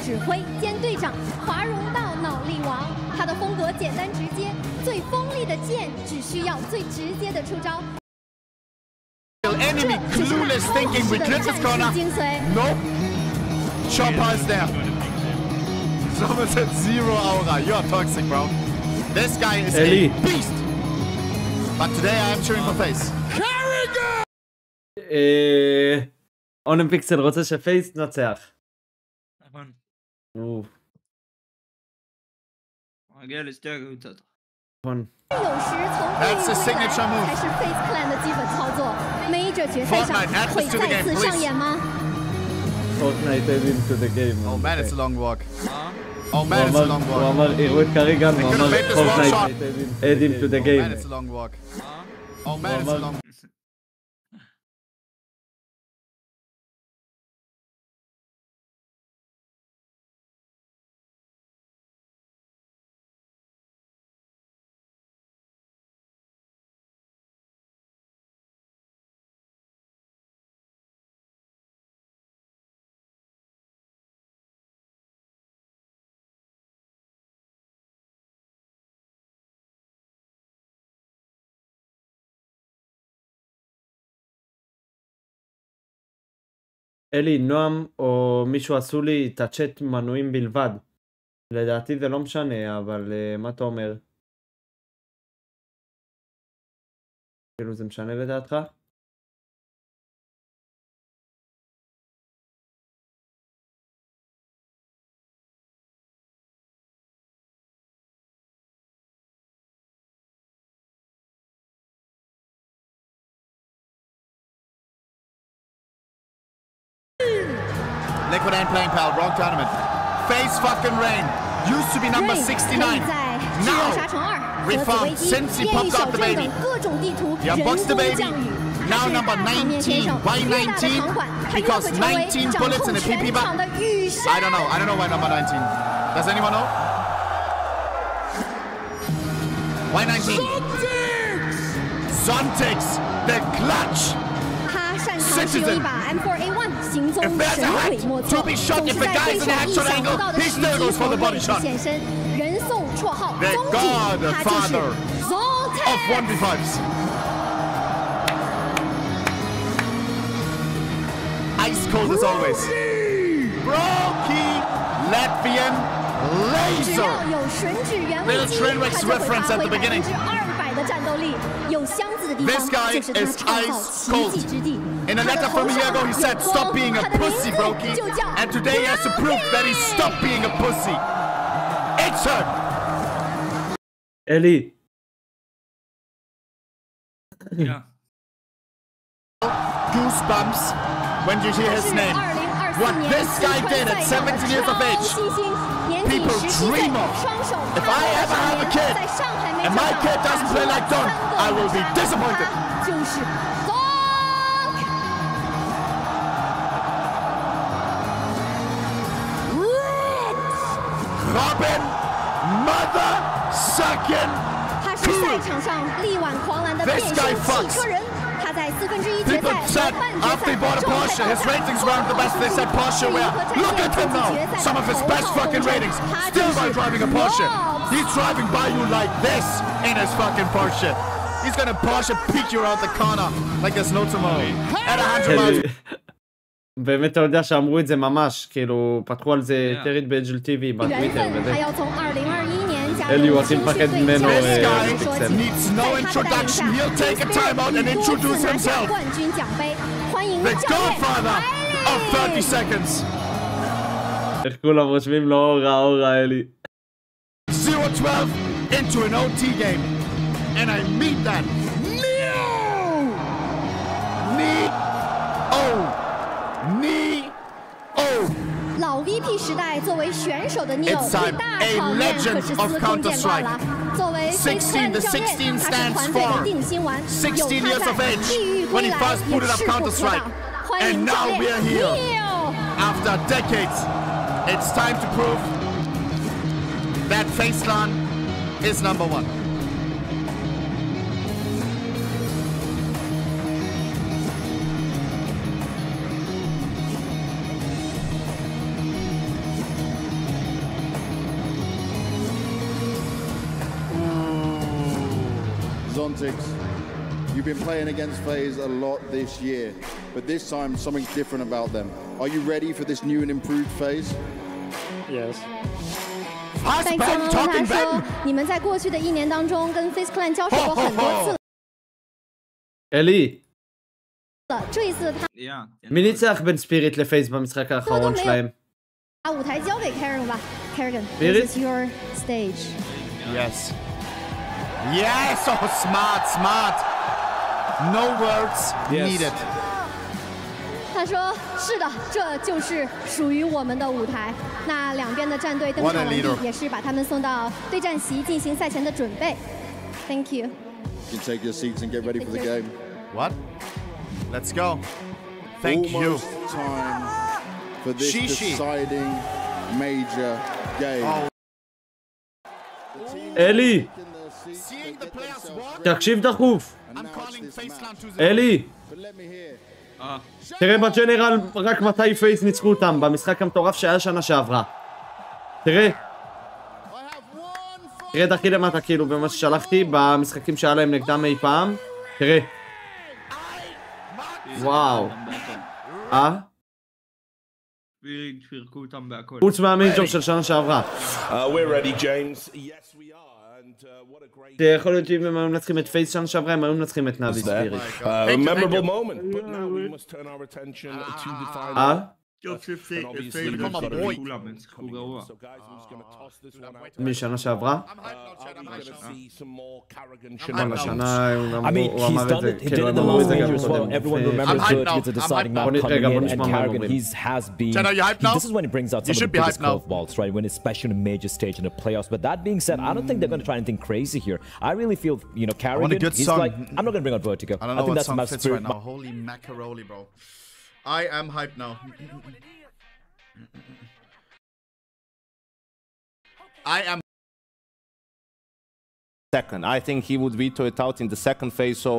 指挥兼队长，华容道脑力王。他的风格简单直接，最锋利的剑只需要最直接的出招。 Enemy clueless thinking we clip this corner. Nope. Chopper is there. Someone said 0 aura. You are toxic, bro. This guy is a beast. But today I am cheering for Face. אונם פיקסל רוצה שפייס נצח. נכון. הגל הסתגר קצת. נכון. That's the signature move. Fortnite, add this to the game, please. Fortnite add into the game. Oh man, it's a long walk. Oh man, it's a long walk. הוא אמר, הראו את קריגן, הוא אמר Fortnite add into the game. Oh man, it's a long walk. Oh man, it's a long walk. אלי, נועם או מישהו עשו לי את הצ'אט מנויים בלבד. לדעתי זה לא משנה, אבל מה אתה אומר? כאילו זה משנה לדעתך? Liquid ain't playing, pal. Wrong tournament. Face fucking rain. Used to be number 69. Now, refound since he popped out the baby. He unboxed the baby. Now number 19. Why 19? Because 19 bullets in a PP bag. I don't know. I don't know why number 19. Does anyone know? Why 19? Zontix, the clutch. Citizen. If there's a hat to be shot, if the guy's in a headshot angle, he still goes for the body shot. The godfather of 1v5s. Ice cold as always. Brokey Latvian laser. Little Trainwreck's reference at the beginning. This guy is ice cold. In a letter from a year ago, he said, "Stop being a pussy, Brokey." And today he has to prove that he stopped being a pussy. It's her. Eli. Yeah. Goosebumps when you hear his name. What this guy did at 17 years of age, people dream of. If I ever have a kid, and my kid doesn't play like Don, I will be disappointed. Robin, mother sucking cool. This guy fucks. People said after he bought a Porsche, his ratings weren't the best. They said Porsche where? Look at him now. Some of his best fucking ratings. Still while driving a Porsche. He's driving by you like this in his fucking Porsche. He's gonna Porsche peek you around the corner like there's no tomorrow. At 100 miles. באמת אתה יודע שאמרו את זה ממש, כאילו פתחו על זה טריד באג'ל טיווי בטוויטר וזה. אלי הוא הכי מפחד ממנו פיקסל. Needs no introduction. He'll take a time out and introduce himself. The godfather of 30 seconds. איך כולם רושמים לו אורה אלי. 0-12 into an OT game. And I mean that.老 VP 时代作为选手的 Neo 最大考验可是司空见惯了。作为 16, the 16 stands for 16 years of age when he first booted up Counter-Strike. And now we're here. After decades, it's time to prove that Faceland is number one. Orthodontics. You've been playing against FaZe a lot this year, but this time something's different about them. Are you ready for this new and improved FaZe? Yes. 但克隆他说，你们在过去的1年当中跟 FaZe Clan 交手过很多次。אלי. 这一次他 מי ניצח בין ספיריט לפייס במשחק האחרון שלהם? 把舞台交给 Kerrigan 吧 ，Kerrigan, this is your stage. Yes. Yes, oh smart, smart. No words needed. 他说：“是的，这就是属于我们的舞台。那两边的战队登场完毕，也是把他们送到对战席进行赛前的准备。Thank you. You can take your seats and get ready for the game. What? Let's go. Thank you. Almost time for this deciding major game. אלי! תקשיב דחוף! אלי! תראה בג'נרל רק מתי פייס ניצחו אותם במשחק המטורף שהיה שנה שעברה. תראה דרכי למטה כאילו במה ששלחתי במשחקים שהיה להם נגדם אי פעם. תראה וואו. חוץ מהמייג'ור של שנה שעברה. יכול להיות שאם הם היו מנצחים את פייס שנה שעברה הם היו מנצחים את נאבי ספיריט. משנה שעברה? השנה הוא אמר את זה, כאילו הם אמרו את זה גם קודם. רגע בוא נשמע מה אומרים. This is when it brings out some of the biggest curveballs, right? When especially in a major stage in the playoffs. But that being said, I don't think they're going to try anything crazy here. I really feel, you know, Carrigan, he's like, I'm not going to bring out Vertigo. I think that's my spirit. Right now. Holy macaroni, bro. I am hyped now. I am. Second, I think he would veto it out in the second phase. So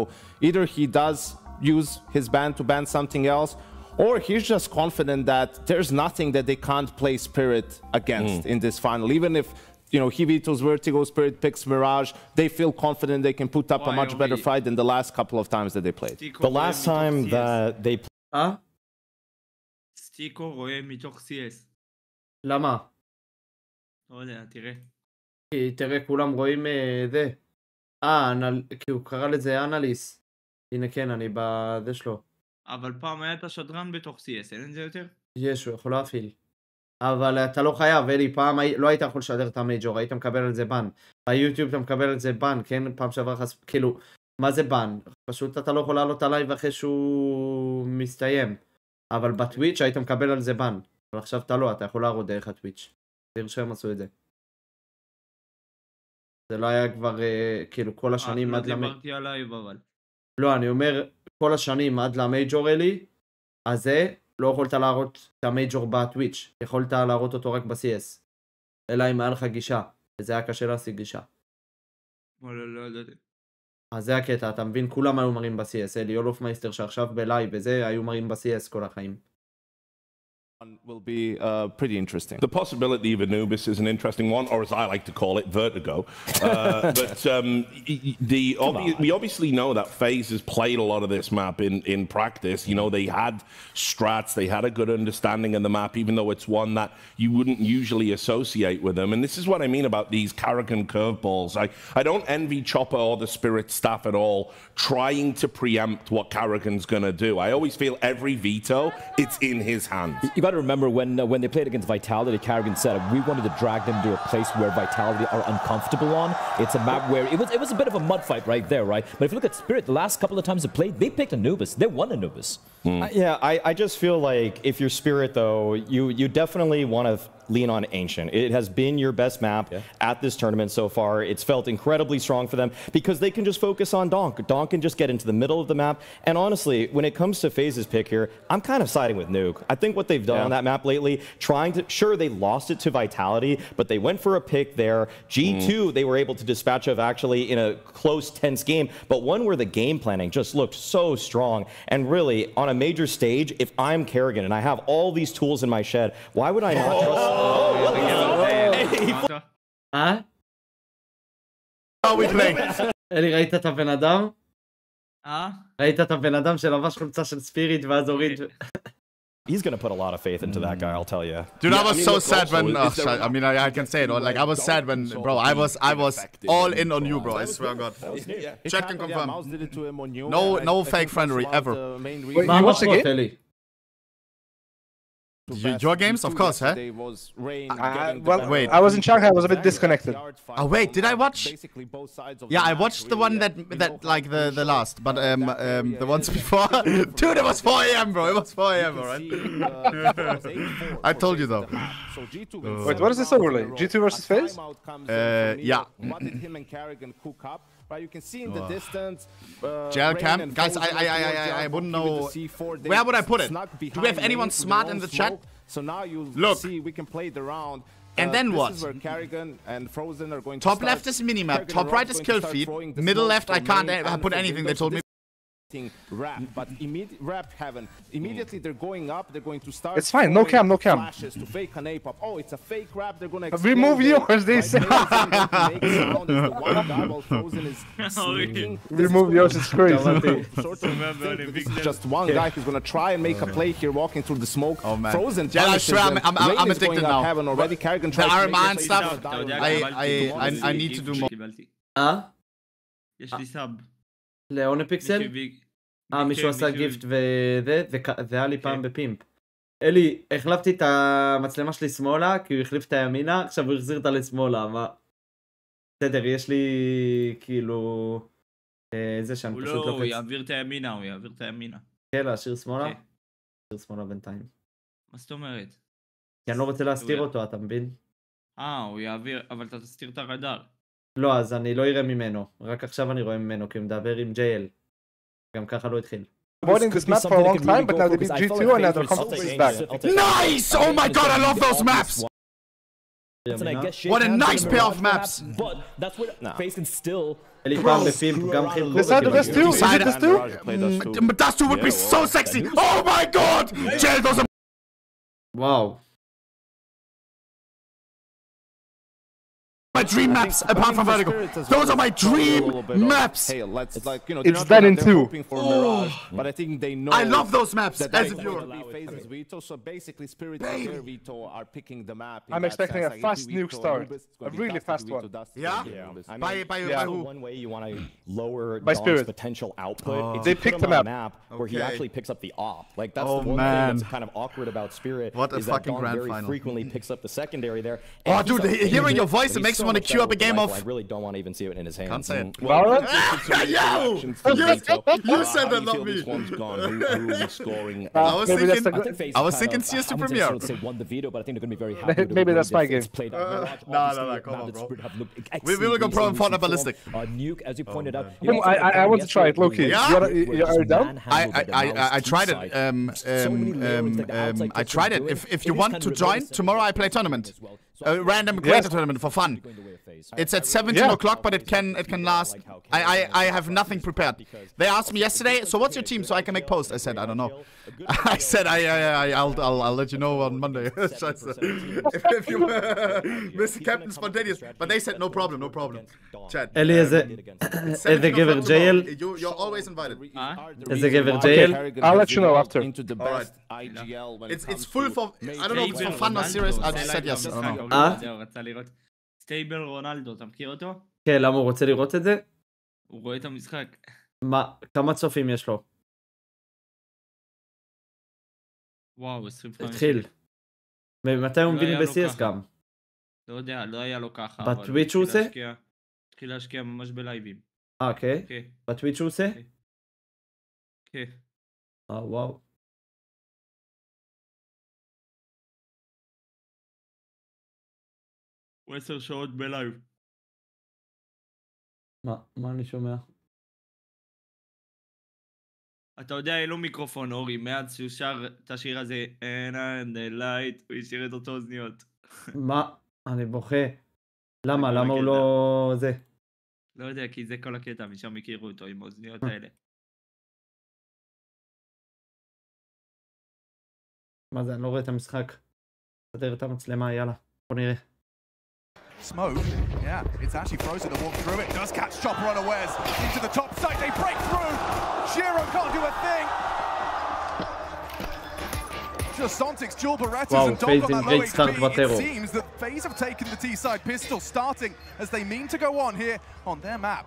either he does use his ban to ban something else, or he's just confident that there's nothing that they can't play Spirit against in this final. Even if, you know, he vetoes Vertigo, Spirit picks Mirage, they feel confident they can put up a much better fight than the last couple of times that they played. The last time that they played... סטיקו רואה מתוך סיאס. למה? לא יודע, תראה. כי תראה, כולם רואים זה. כי הוא קרא לזה אנליס. הנה כן, אני בזה שלו. אבל פעם היה את השדרן בתוך סיאס, אין את זה יותר? יש, הוא יכול להפעיל. אבל אתה לא חייב, אלי, פעם לא היית יכול לשדר את המייג'ור, היית מקבל על זה בן. ביוטיוב אתה מקבל על זה בן, כן? פעם שעבר חס... כאילו, מה זה בן? פשוט אתה לא יכול לעלות עליי אחרי שהוא מסתיים. אבל בטוויץ' היית מקבל על זה בן. אבל עכשיו אתה לא, אתה יכול להראות דרך הטוויץ'. תראה שהם עשו את זה. זה לא היה כבר כאילו כל השנים עד למייג'ור. דיברתי על לייב אבל. לא, אני אומר כל השנים עד למייג'ור אלי, אז זה לא יכולת להראות את המייג'ור בטוויץ'. יכולת להראות אותו רק ב-CS. אלא אם היה לך גישה. וזה היה קשה להשיג גישה. לא יודעת. אז זה הקטע, אתה מבין? כולם היו מראים ב-CS. אלי אולוף מייסטר שעכשיו בלייב וזה היו מראים ב-CS כל החיים. Will be pretty interesting. The possibility of Anubis is an interesting one, or as I like to call it, Vertigo. But we obviously know that FaZe has played a lot of this map in practice. You know, they had strats, they had a good understanding of the map, even though it's one that you wouldn't usually associate with them. And this is what I mean about these Carrigan curveballs. I don't envy Chopper or the Spirit staff at all trying to preempt what Carrigan's going to do. I always feel every veto, it's in his hands. You got to remember when they played against Vitality, Carrigan said we wanted to drag them to a place where Vitality are uncomfortable on. It's a map where it was a bit of a mud fight right there, right? But if you look at Spirit, the last couple of times they played, they picked Anubis. They won Anubis. Yeah, I just feel like if you're Spirit, though, you definitely want to lean on Ancient. It has been your best map at this tournament so far. It's felt incredibly strong for them because they can just focus on Donk. Donk can just get into the middle of the map. And honestly, when it comes to FaZe's pick here, I'm kind of siding with Nuke. I think what they've done on that map lately, trying to, sure, they lost it to Vitality, but they went for a pick there. G2, they were able to dispatch of actually in a close, tense game, but one where the game planning just looked so strong. And really, on a major stage, if I'm Kerrigan and I have all these tools in my shed, why would I not trust... Huh? How are we playing? אלי, ראית את הבן אדם? ראית את הבן אדם שלבש חולצה של ספיריט ואז הוריד... He's gonna put a lot of faith into that guy, I'll tell you. Dude, I was so sad when. I mean, I can say it. Like, I was sad when, bro. I was all in on you, bro. I swear to God. Check and confirm. No fake friendly ever. Wait, you watched the game? Your games, of course, huh? Well, wait. I was in Shanghai. I was a bit disconnected. Oh wait, did I watch? Yeah, I watched the one that like the last, but the ones before. Dude, it was 4 a.m., bro. It was 4 a.m., alright. I told you though. Wait, what is this overlay? G2 versus FaZe? Yeah. But you can see in the distance. Jail cam, guys. I wouldn't know. Where would I put it? Do we have anyone smart in the chat? So now you see we can play the round. And then what? Top left is minimap. Top right is kill feed. Middle left, I can't put anything. They told me. Rap, but immediately they're going up. They're going to start. It's fine. No cam. No cam. Flashes to fake an ape up. Oh, it's a fake rap. They're gonna remove yours. They say. Remove yours. It's crazy. Just one guy who's gonna try and make a play here, walking through the smoke. Oh man. Frozen. Yeah, I swear I'm addicted now. Already. The Arman stuff. I need to do more. יש לי סאב. לאונה פיקסל? מישהו עשה גיפט וזה, זה היה לי פעם בפימפ. אלי, החלפתי את המצלמה שלי שמאלה, כי הוא החליף את הימינה, עכשיו הוא החזיר אותה לשמאלה, מה? בסדר, יש לי כאילו... זה שאני פשוט לוחץ. הוא יעביר את הימינה, כן, להשאיר שמאלה? להשאיר שמאלה בינתיים. מה זאת אומרת? כי אני לא רוצה להסתיר אותו, אתה מבין? הוא יעביר, אבל אתה תסתיר את הרדאר. לא, אז אני לא אראה ממנו, רק עכשיו אני רואה ממנו, כי הוא מדבר עם JL. גם ככה לא התחיל. Avoiding this map for a long time, but now they beat G2 and now they're comfortably back. Nice! Oh my god, I love those maps! What a nice pair of maps! But that's what FaZe can still. This side of this too? Is it this too? That too would be so sexy! Oh my god! JL, those are... Wow. My dream maps, apart from Vertigo. Those are my dream maps. It's done in two. But I think they know. I love those maps. As a viewer. So basically, Spirit and Vito are picking the map. I'm expecting a fast nuke start, a really fast one. Yeah. By who? One way you want to lower Spirit potential output. They picked the map where he actually picks up the op. Like that's the one thing that's kind of awkward about Spirit. What a fucking grand very final. Frequently picks up the secondary there. Oh, dude, hearing your voice, it makes me want to queue up a game of. I really don't want to even see it in his hands. Can't say it. Valorant? You said that, not me. I was thinking Cies to Premier. Won the veto, but I think they're going to be very happy. Maybe that's my game. No, come on, bro. We will go pro and Fortnite ballistic. Nuke, as you pointed out. I want to try it, low-key. Yeah? You're down? I tried it. I tried it. If you want to join, tomorrow I play tournament. A random creator tournament for fun. It's at 17 o'clock, but it can last. I have nothing prepared. They asked me yesterday, so what's your team so I can make posts? I said, I don't know. I said, I'll let you know on Monday. If you Mr. Captain Spontaneous. But they said, no problem. Chat. Eli, איזה גבר JL? You're always invited. איזה גבר JL? I'll let you know after. It's full for, I don't know if it's for fun or serious. I just said yes. I don't know. זהו, רצה לראות. סטייבל רונלדו, אתה מכיר אותו? כן, למה הוא רוצה לראות את זה? הוא רואה את המשחק. כמה צופים יש לו? וואו, 25. התחיל. ומתי הוא מבין ב-CS גם? לא יודע, לא היה לו ככה. בטוויץ' הוא עושה? התחיל להשקיע ממש בלייבים. כן? בטוויץ' הוא עושה? כן. וואו. הוא 10 שעות בלייב. מה אני שומע? אתה יודע, אין לו מיקרופון, אורי, מאז שהוא שר את השיר הזה, And the light, הוא השאיר את אותו אוזניות. מה? אני בוכה. למה הוא לא זה? לא יודע, כי זה כל הקטע, משם הכירו אותו עם האוזניות האלה. מה זה? אני לא רואה את המשחק. תסדר את המצלמה, יאללה. בוא נראה. smoke. Yeah, it's actually frozen to walk through it. Does catch Chopper unawares. Into the top side, they break through. Shiro can't do a thing. Just Sontics, dual Berettas, and Donk on that low HP. It seems that FaZe have taken the T-side pistol, starting as they mean to go on here on their map.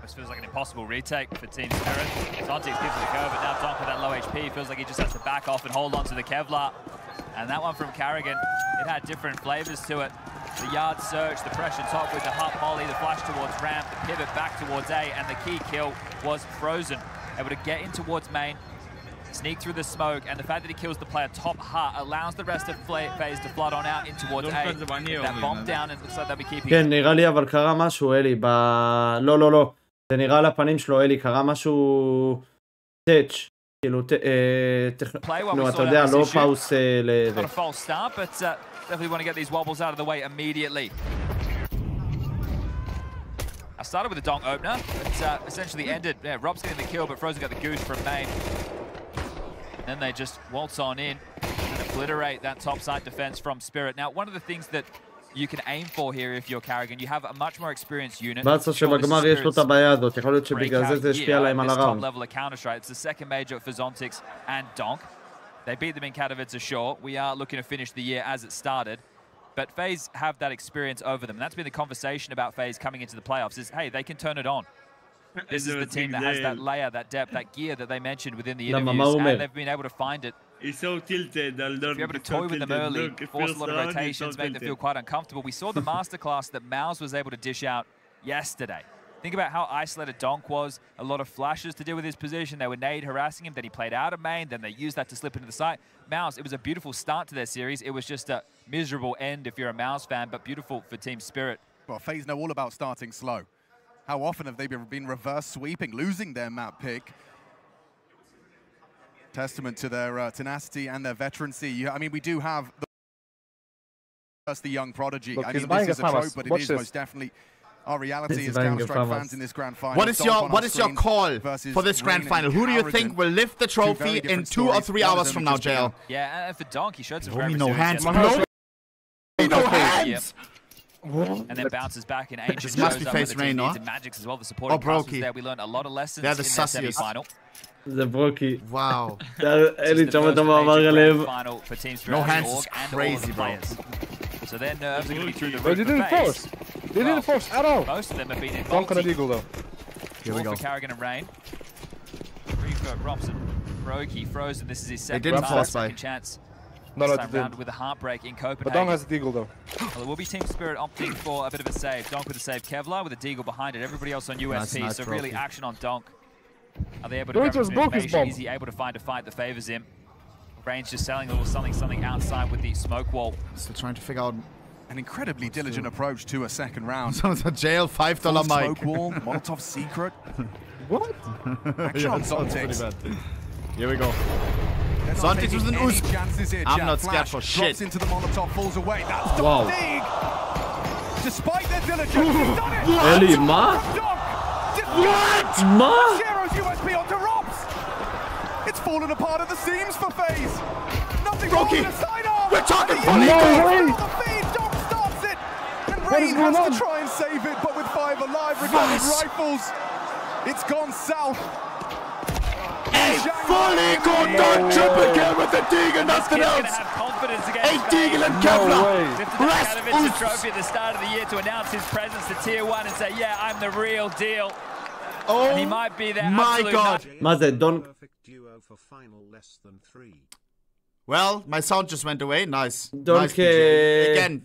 This feels like an impossible retake for Team Spirit. Sontics gives it a go, but now Donk with that low HP feels like he just has to back off and hold on to the Kevlar. And that one from Carrigan, it had different flavors to it. The yard surge, the pressure top with the hop molly, the flash towards ramp, the pivot back towards A, and the key kill was Frozen. Able to get in towards main, sneak through the smoke, and the fact that he kills the player top heart allows the rest of FaZe to flood on out in towards A. That bomb down, and it looks like they'll be keeping... כן, נראה לי אבל קרה משהו, אלי, לא, לא, לא. זה נראה על הפנים שלו, אלי, קרה משהו... טאץ'. כאילו, נו, אתה יודע, לא פאוס לזה. Definitely want to get these wobbles out of the way immediately. I started with a donk opener, but essentially ended. Yeah, Rob's getting the kill, but Frozen got the goose from main. And then they just waltz on in and obliterate that top side defense from Spirit. Now, one of the things that you can aim for here if you're Carrigan, you have a much more experienced unit. בעצה שבגמר יש לו את הבעיה הזאת, יכול להיות שבגלל זה השפיע עליהם על הראונד. It's the second major for Zontix and Donk. They beat them in Katowice, sure. We are looking to finish the year as it started. But FaZe have that experience over them. And that's been the conversation about FaZe coming into the playoffs is, hey, they can turn it on. This is the team that has that layer, that depth, that gear that they mentioned within the interviews. And they've been able to find it. He's so tilted. If you're able to toy with them early, force a lot of rotations, make them feel quite uncomfortable. We saw the masterclass that Mouse was able to dish out yesterday. Think about how isolated Donk was. A lot of flashes to deal with his position. They were nade harassing him. Then he played out of main. Then they used that to slip into the site. Mouse, it was a beautiful start to their series. It was just a miserable end if you're a Mouse fan, but beautiful for Team Spirit. Well, FaZe know all about starting slow. How often have they been reverse sweeping, losing their map pick? Testament to their tenacity and their veterancy. I mean, we do have the young prodigy. Look, I mean, this is a trope, but it is most definitely... Our reality is Counter-Strike fans in this grand final. What is your call for this grand final? Who do you think will lift the trophy in 2 or 3 hours from now, JL? Yeah, and for Donk, he showed some no hands. No hands. And then bounces back in Ancient. This must be face rain, no? Magics as well. The supporting classes there. We learned a lot of lessons in the semi-final. זה ברוקי. Wow. אלי, תשמע את המאמר הלב. No hands is crazy, bro. So their nerves are going to be through the roof. They didn't force. They didn't force at all. Most of them have been in Donk on an eagle, though. Here we go. For Carrigan and Rain. Refer, Robson, Brokey, Frozen. This is his second chance. No, this time round with a heartbreak in Copenhagen. But Donk has a deagle, though. Well, it will be Team Spirit opting for a bit of a save. Donk with a save. Kevlar with a deagle behind it. Everybody else on USP. Nice, so really action on Donk. Are they able to grab information? Is he able to find a fight that favors him? Rain's just selling a little something outside with the smoke wall. Still trying to figure out an incredibly diligent approach to a second round. So it's a jail $5 mic. Smoke wall, Molotov secret. What? Action on Zontix. Here we go. Zontix with an ooze. I'm not scared for shit. Drops into the Molotov, falls away. That's Donk. Despite their diligence, he's done it. Eli, ma? What? Ma? Zero's USP onto Robs. It's fallen apart at the seams for FaZe. Nothing wrong with the sidearm. We're talking funny. Donk starts it. And Rain has to try and save it, but with 5 alive, regarding rifles, it's gone south. Fully good done, triple kill with the Deagle, nothing else. 8 Deagle and Kevlar. Rest trophy at the start of the year to announce his presence to Tier 1 and say, yeah, I'm the real deal. Oh, and he might be there. My God. מה זה, דון? Well, my sound just went away. Nice. Nice again.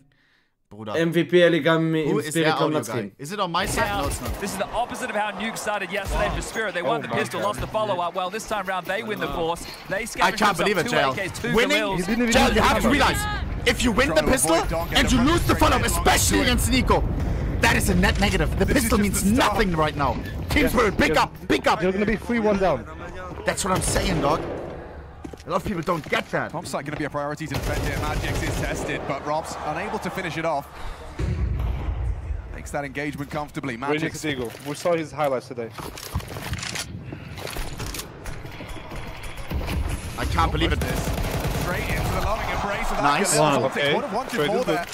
MVP אלי גם עם ספיריט לא מנצחים. Is it on my side? No, it's not. This is the opposite of how Nuke started yesterday for Spirit. They won the pistol, lost the follow-up. Well, this time round, they win the force. They I can't believe it, JL. Winning, JL, you have to realize, if you win the pistol and you lose the follow-up, especially against Nico, that is a net negative. The pistol means nothing right now. Team Spirit, pick up, pick up. You're going to be 3-1 down. That's what I'm saying, dog. A lot of people don't get that. Top side going to be a priority to defend here. Magix is tested, but Rob's unable to finish it off. Makes that engagement comfortably. Magix. We saw his highlights today. I can't believe it. Straight into the loving embrace of that. Nice. Wow. Okay. Would have wanted more there.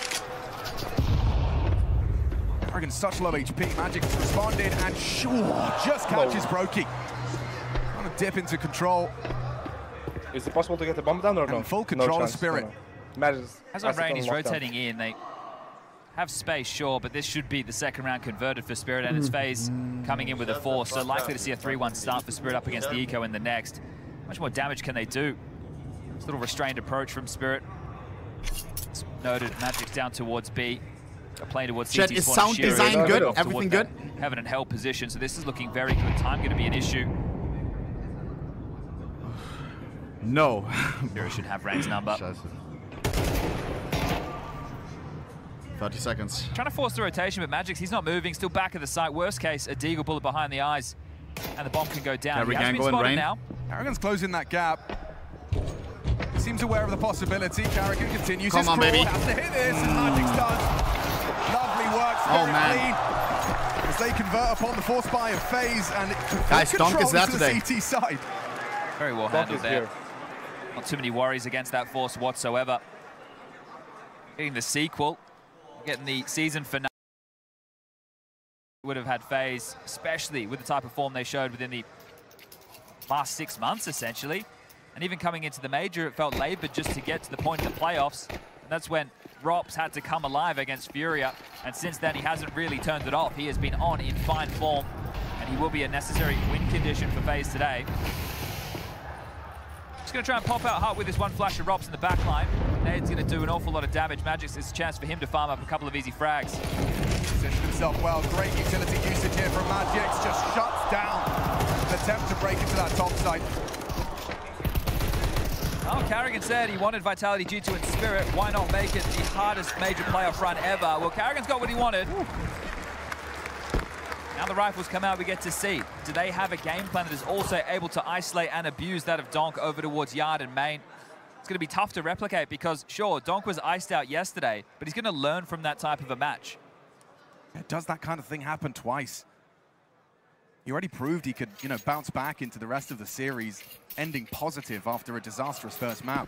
Karrigan's such low HP. Magic has responded and sure, just catches Brokey. Trying to dip into control. Is it possible to get the bomb down or no? Full control no of Spirit. As on Rain, he's rotating in. They have space, sure, but this should be the second round converted for Spirit, and it's FaZe coming in with a force, so likely to see a 3-1 start for Spirit up against the Eco in the next. How much more damage can they do? This little restrained approach from Spirit. It's noted, Magic's down towards B. They're playing towards CT. Is sound design good? Everything good? Heaven and Hell position, so this is looking very good. Time going to be an issue. No. Spirit should have Rain's number. 30 seconds. Trying to force the rotation, but Magic's, he's not moving, still back of the site. Worst case, a Deagle bullet behind the eyes, and the bomb can go down. He has been spotted now. Karrigan's closing that gap. He seems aware of the possibility. Karrigan continues his crawl. Baby. Has to hit this, and Magic's done. Lovely work, Spirit clean. As they convert upon the force buy of FaZe, and guys, Donk is there today. CT side. Very well handled there. Not too many worries against that force whatsoever. Getting the sequel, getting the season finale. Would have had FaZe, especially with the type of form they showed within the last 6 months, essentially. And even coming into the major, it felt labored just to get to the point of the playoffs. And that's when Rops had to come alive against Furia. And since then, he hasn't really turned it off. He has been on in fine form, and he will be a necessary win condition for FaZe today. Just going to try and pop out hard with this one flash of Rops in the back line. Nade's going to do an awful lot of damage. Magic's is a chance for him to farm up a couple of easy frags. Positioned himself well. Great utility usage here from Magic's. Just shuts down the attempt to break into that top side. Oh, Karrigan said he wanted Vitality G2 and Spirit. Why not make it the hardest major playoff run ever? Well, Karrigan's got what he wanted. Now the rifles come out, we get to see. Do they have a game plan that is also able to isolate and abuse that of Donk over towards Yard and Main? It's going to be tough to replicate because, sure, Donk was iced out yesterday, but he's going to learn from that type of a match. Yeah, does that kind of thing happen twice? He already proved he could, you know, bounce back into the rest of the series, ending positive after a disastrous first map.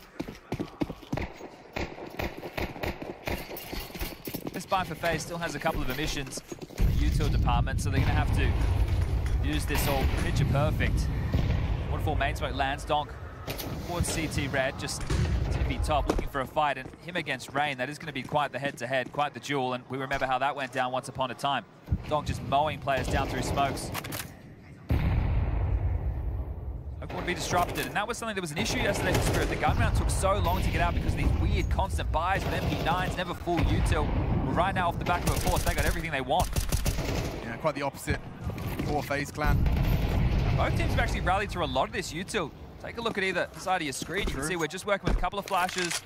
This buy for FaZe still has a couple of emissions in the util department, so they're going to have to use this all picture perfect. 1-4 main smoke lands, Donk towards CT red, just TP top looking for a fight, and him against Rain, that is going to be quite the head-to-head, quite the duel, and we remember how that went down once upon a time. Donk just mowing players down through smokes. Would be disrupted, and that was something that was an issue yesterday for Spirit. The gun round took so long to get out because of these weird constant buys with MP9s, never full util. But right now, off the back of a force, they got everything they want. Yeah, quite the opposite for FaZe Clan. Both teams have actually rallied through a lot of this util. Take a look at either side of your screen. You can see we're just working with a couple of flashes,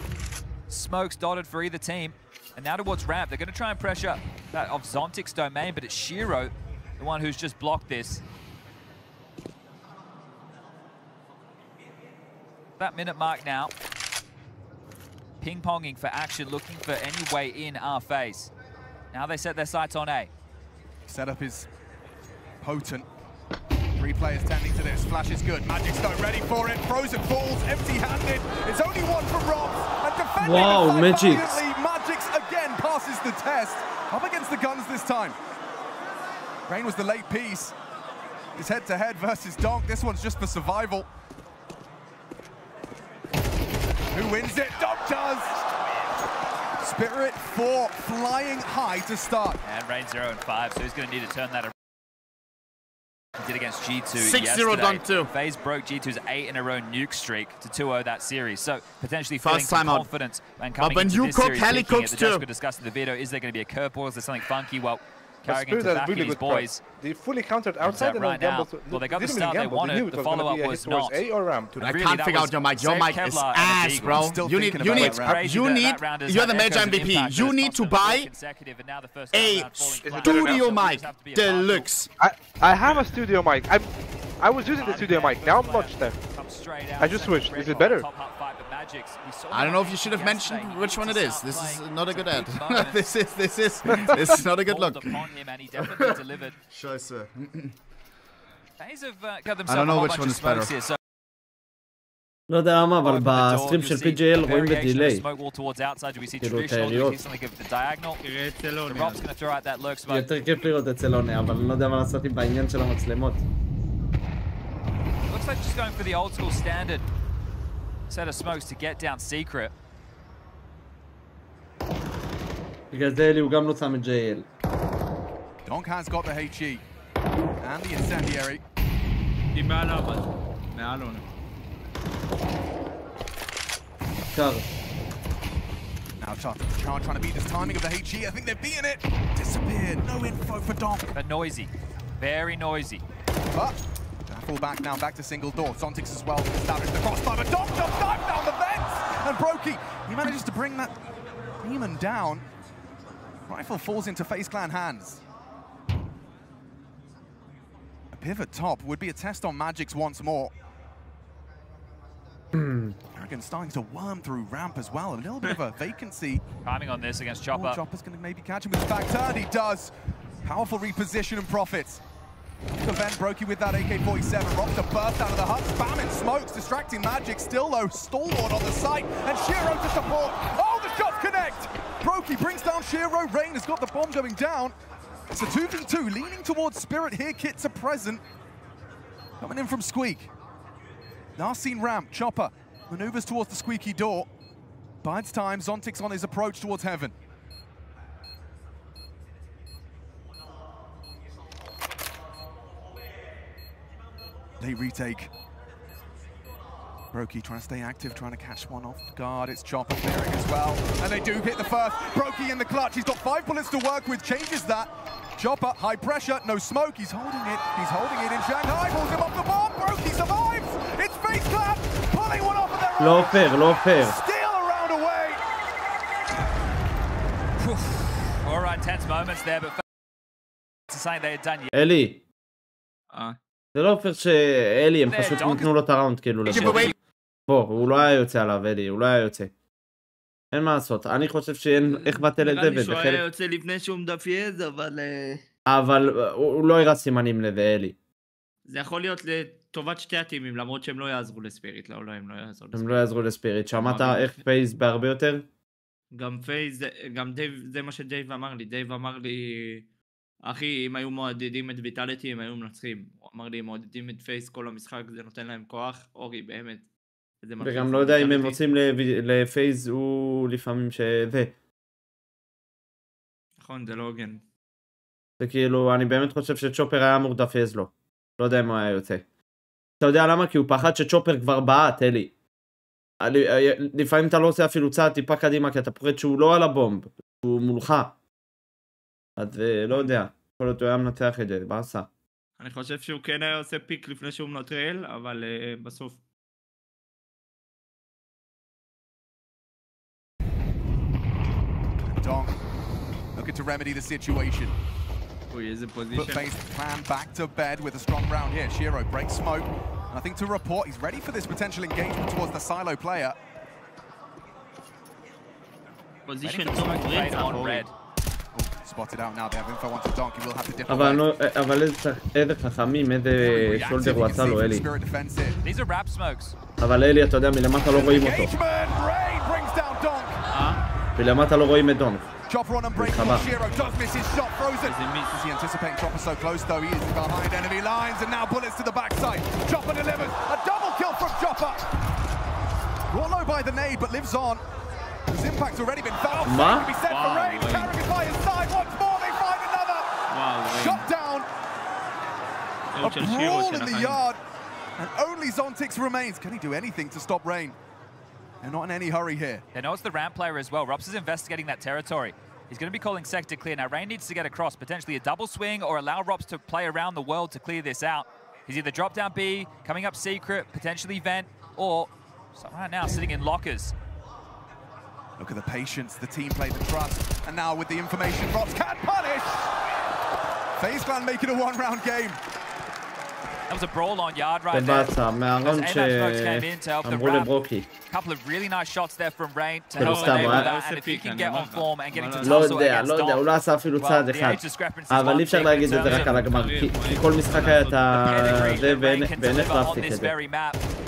smokes dotted for either team. And now towards ramp, they're going to try and pressure that of Zontic's domain, but it's Shiro, the one who's just blocked this. That minute mark now. Ping-ponging for action, looking for any way in our FaZe. Now they set their sights on A. Setup is potent. 3 players tending to this. Flash is good. Magic's not ready for it. Frozen falls, empty-handed. It's only one for Robs. And defending Magic's again passes the test. Up against the guns this time. Rain was the late piece. It's head-to-head versus Donk. This one's just for survival. Who wins it? Donk does! Spirit 4 flying high to start. And Rain 0 and 5, so he's going to need to turn that around. He did against G2 6-0 Donk 2. FaZe broke G2's 8-in-a-row nuke streak to 2-0 that series. So potentially First feeling time confidence and coming into this series. The judge could discuss in the video, is there going to be a curveball? Is there something funky? Well, Karrigan to back in his boys. They fully countered outside and right now. Well, they got the start they wanted. The follow-up was not. A or ramp. Dude, I can't figure out your mic. Your mic is ass, bro. You're the major MVP. You need to buy a studio mic deluxe. I have a studio mic. I was using the studio mic. Now I'm launched there. I just switched. Is it better? I don't know if you should have mentioned which one it is. This is not a good ad. this is not a good look. Scheiße. I don't know which one is better. לא יודע למה, אבל בסטרים של PGL רואים בדיליי. כאילו תאריות. יותר כיף לראות אצל עונה, אבל אני לא יודע מה לעשות עם בעניין של המצלמות. Looks like just going for the old school standard set of smokes to get down secret. בגלל זה אלי הוא גם לא שם את JL. Donk has got the HE and the incendiary. היא מעל אבל. מעל עונה. קר. Now Charter trying to beat this timing of the HE. I think they're beating it. Disappeared. No info for Donk. But noisy. Very noisy. But fall back now, back to single door. Zontix as well established the crossbar, but Donk jumps down the vents! And Brokey, he manages to bring that demon down. Rifle falls into FaZe Clan hands. A pivot top would be a test on Magic's once more. Arrogant starting to worm through ramp as well. A little bit of a vacancy. Timing on this against Chopper. Chopper's going to maybe catch him with the back turn. He does. Powerful reposition and profits. The vent Brokey with that AK-47. Rocks a burst out of the hut, spamming smokes, distracting Magic. Still though, stalwart on the site, and Shiro to support. Oh, the shots connect! Brokey brings down Shiro. Rain has got the bomb going down. It's a 2v2, leaning towards Spirit here. Kits are present. Coming in from Squeak. Last seen ramp, Chopper maneuvers towards the squeaky door. Bides time, Zontix on his approach towards Heaven. Late retake. Brokey trying to stay active, trying to catch one off guard. It's Chopper clearing as well. And they do hit the first. Brokey in the clutch. He's got 5 bullets to work with. Changes that. Chopper, high pressure, no smoke. He's holding it. He's holding it in Shanghai. Pulls him off the bomb. Brokey survives. It's FaZe Clan pulling one off of their own. לא פייר, לא פייר. Steal a round away. All right, tense moments there, but to say they had done yet. אלי. זה לא פייר שאלי, הם פשוט נתנו לו את הראונד כאילו לשם. בוא, הוא לא היה יוצא עליו, אלי, הוא לא היה יוצא. אין מה לעשות, אני חושב שאין איך בטל את זה. נראה לי שהוא היה יוצא לפני שהוא מדפייז, אבל... אבל הוא לא הראה סימנים לזה, אלי. זה יכול להיות לטובת שתי הטימים, למרות שהם לא יעזרו לספיריט, לא, הם לא יעזרו לספיריט. הם לא יעזרו לספיריט, שמעת איך פייז בהרבה יותר? גם פייז, גם דייב, זה מה שדייב אמר לי, דייב אמר לי... אחי, אם היו מועדדים את ויטליטי, הם היו מנצחים. הוא אמר לי, אם מועדדים את פייס כל המשחק, זה נותן להם כוח. אורי, באמת. וגם לא יודע אם הם רוצים לפייס, הוא לפעמים שזה. נכון, זה לא הוגן. זה כאילו, אני באמת חושב שצ'ופר היה אמור דפייז לו. לא יודע אם הוא היה יוצא. אתה יודע למה? כי הוא פחד שצ'ופר כבר בעט, אלי. לפעמים אתה לא עושה אפילו צעד טיפה קדימה, כי אתה פוחד שהוא לא על הבומב. הוא מולך. אז לא יודע, יכול להיות הוא היה מנצח את זה, בעשה. אני חושב שהוא כן היה עושה פיק לפני שהוא מנטרל, אבל בסוף. Donk, looking to remedy the situation. אוי, איזה Put פוזישן. FaZe Clan back to bed with a strong round here. Shiro breaks smoke, and I think to report he's ready for this potential engagement towards the silo player. פוזישן טוב רצח, אורי. Spotted out now, they have info onto Donk, he will have to dip אבל איזה חכמים, איזה שולדר הוא עשה לו, אלי. These are rap smokes. אבל אלי, אתה יודע, מלמטה לא רואים אותו. מלמטה לא רואים את דונק. Chopper on unbreakable, Shiro does miss his shot, frozen. Is he anticipating Chopper so close though? He is behind enemy lines, and now bullets to the backside. Chopper delivers, a double kill from Chopper. Brought low by the nade, but lives on. His impact's already been fouled. Can be set for rain. Carrigan by his side. Once more, they find another. Shot down. A brawl in the yard. And only Zontix remains. Can he do anything to stop Rain? They're not in any hurry here. They know it's the ramp player as well. Rops is investigating that territory. He's going to be calling sector clear. Now, Rain needs to get across, potentially a double swing, or allow Rops to play around the world to clear this out. He's either drop down B, coming up secret, potentially vent, or right now sitting in lockers. Look at the patience, the team play, the trust, and now with the information, Rops can punish! FaZe Clan making a one-round game. That was a brawl on yard right there. זה מהראונד שאמרו לברוקי. Couple of really nice shots there from Rain to help enable that, and if he can get on form and get into tussle לא יודע, הוא לא עשה אפילו צעד אחד. אבל אי אפשר להגיד את זה רק על הגמר, כי כל משחק היה את זה, ואין איך להפסיק את זה.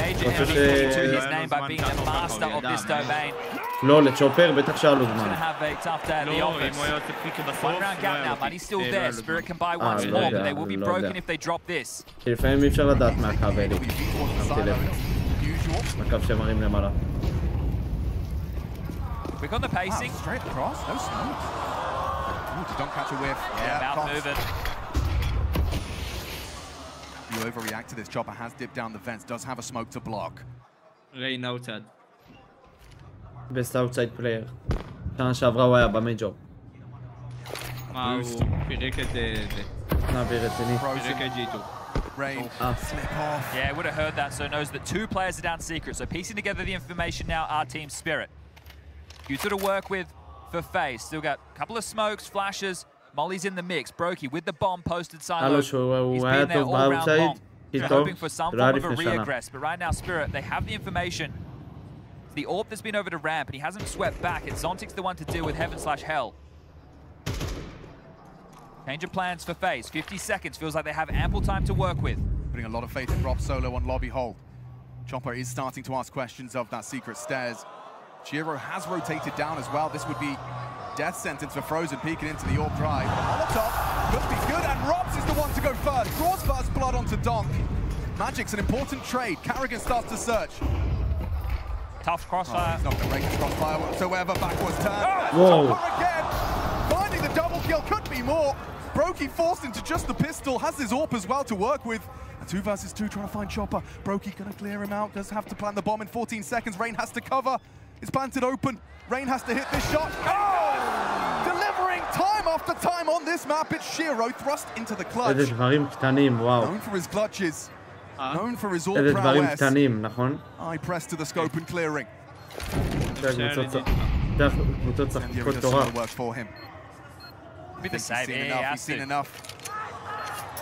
major MVP to his name by being the master of this domain. לא, לצ'ופר בטח שהיה לו He's זמן. gonna have a tough day at the office. One round gap now, money's still there. Spirit can buy once more, but they will be broken if they drop this. כי לפעמים אי אפשר לדעת מהקו אלי. הקו שמרים למעלה. Quick on the pacing. Straight across, no smoke. Don't catch a whiff. Yeah, mouth moving. You overreact to this. Chopper has dipped down the vents, does have a smoke to block. Rain outside. Best outside player. שנה שעברה הוא היה במייג'ור. מה, הוא פירק את זה. נעביר רציני. פירק את G2. Rain, slip off. Yeah, would have heard that, so knows that 2 players are down secret. So piecing together the information now, our team Spirit. Qck to work with for FaZe. Still got a couple of smokes, flashes. Molly's in the mix. Brokey with the bomb posted silo. He's been there all round long. They're hoping for some form of a re-aggress. But right now, Spirit, they have the information. The AWP that's been over to ramp, and he hasn't swept back. It's Zontic's the one to deal with Heaven/Hell. Change of plans for FaZe. 50 seconds. Feels like they have ample time to work with. Putting a lot of faith in Rob Solo on lobby hold. Chopper is starting to ask questions of that secret stairs. Chiro has rotated down as well. This would be death sentence for Frozen, peeking into the AWP drive. Molotov could be good, and Robs is the one to go first. Draws first blood onto Donk. Magic's an important trade. Carrigan starts to search. Tough crossfire. He's not going to break his crossfire whatsoever. Backwards turn. Whoa. Chopper again. Finding the double kill. Could be more. Brokey forced into just the pistol. Has his AWP as well to work with. 2 versus 2 trying to find Chopper. Brokey going to clear him out. Does have to plant the bomb in 14 seconds. Rain has to cover. It's planted open. Rain has to hit this shot. Oh! Delivering time after time on this map. It's Shiro thrust into the clutch. איזה דברים קטנים, וואו. Known for his clutches. Known for his all איזה דברים prowess. קטנים, נכון? Eye press to the scope and clearing. קבוצות צחקות תורה. Work for him. Be the same. He's seen enough.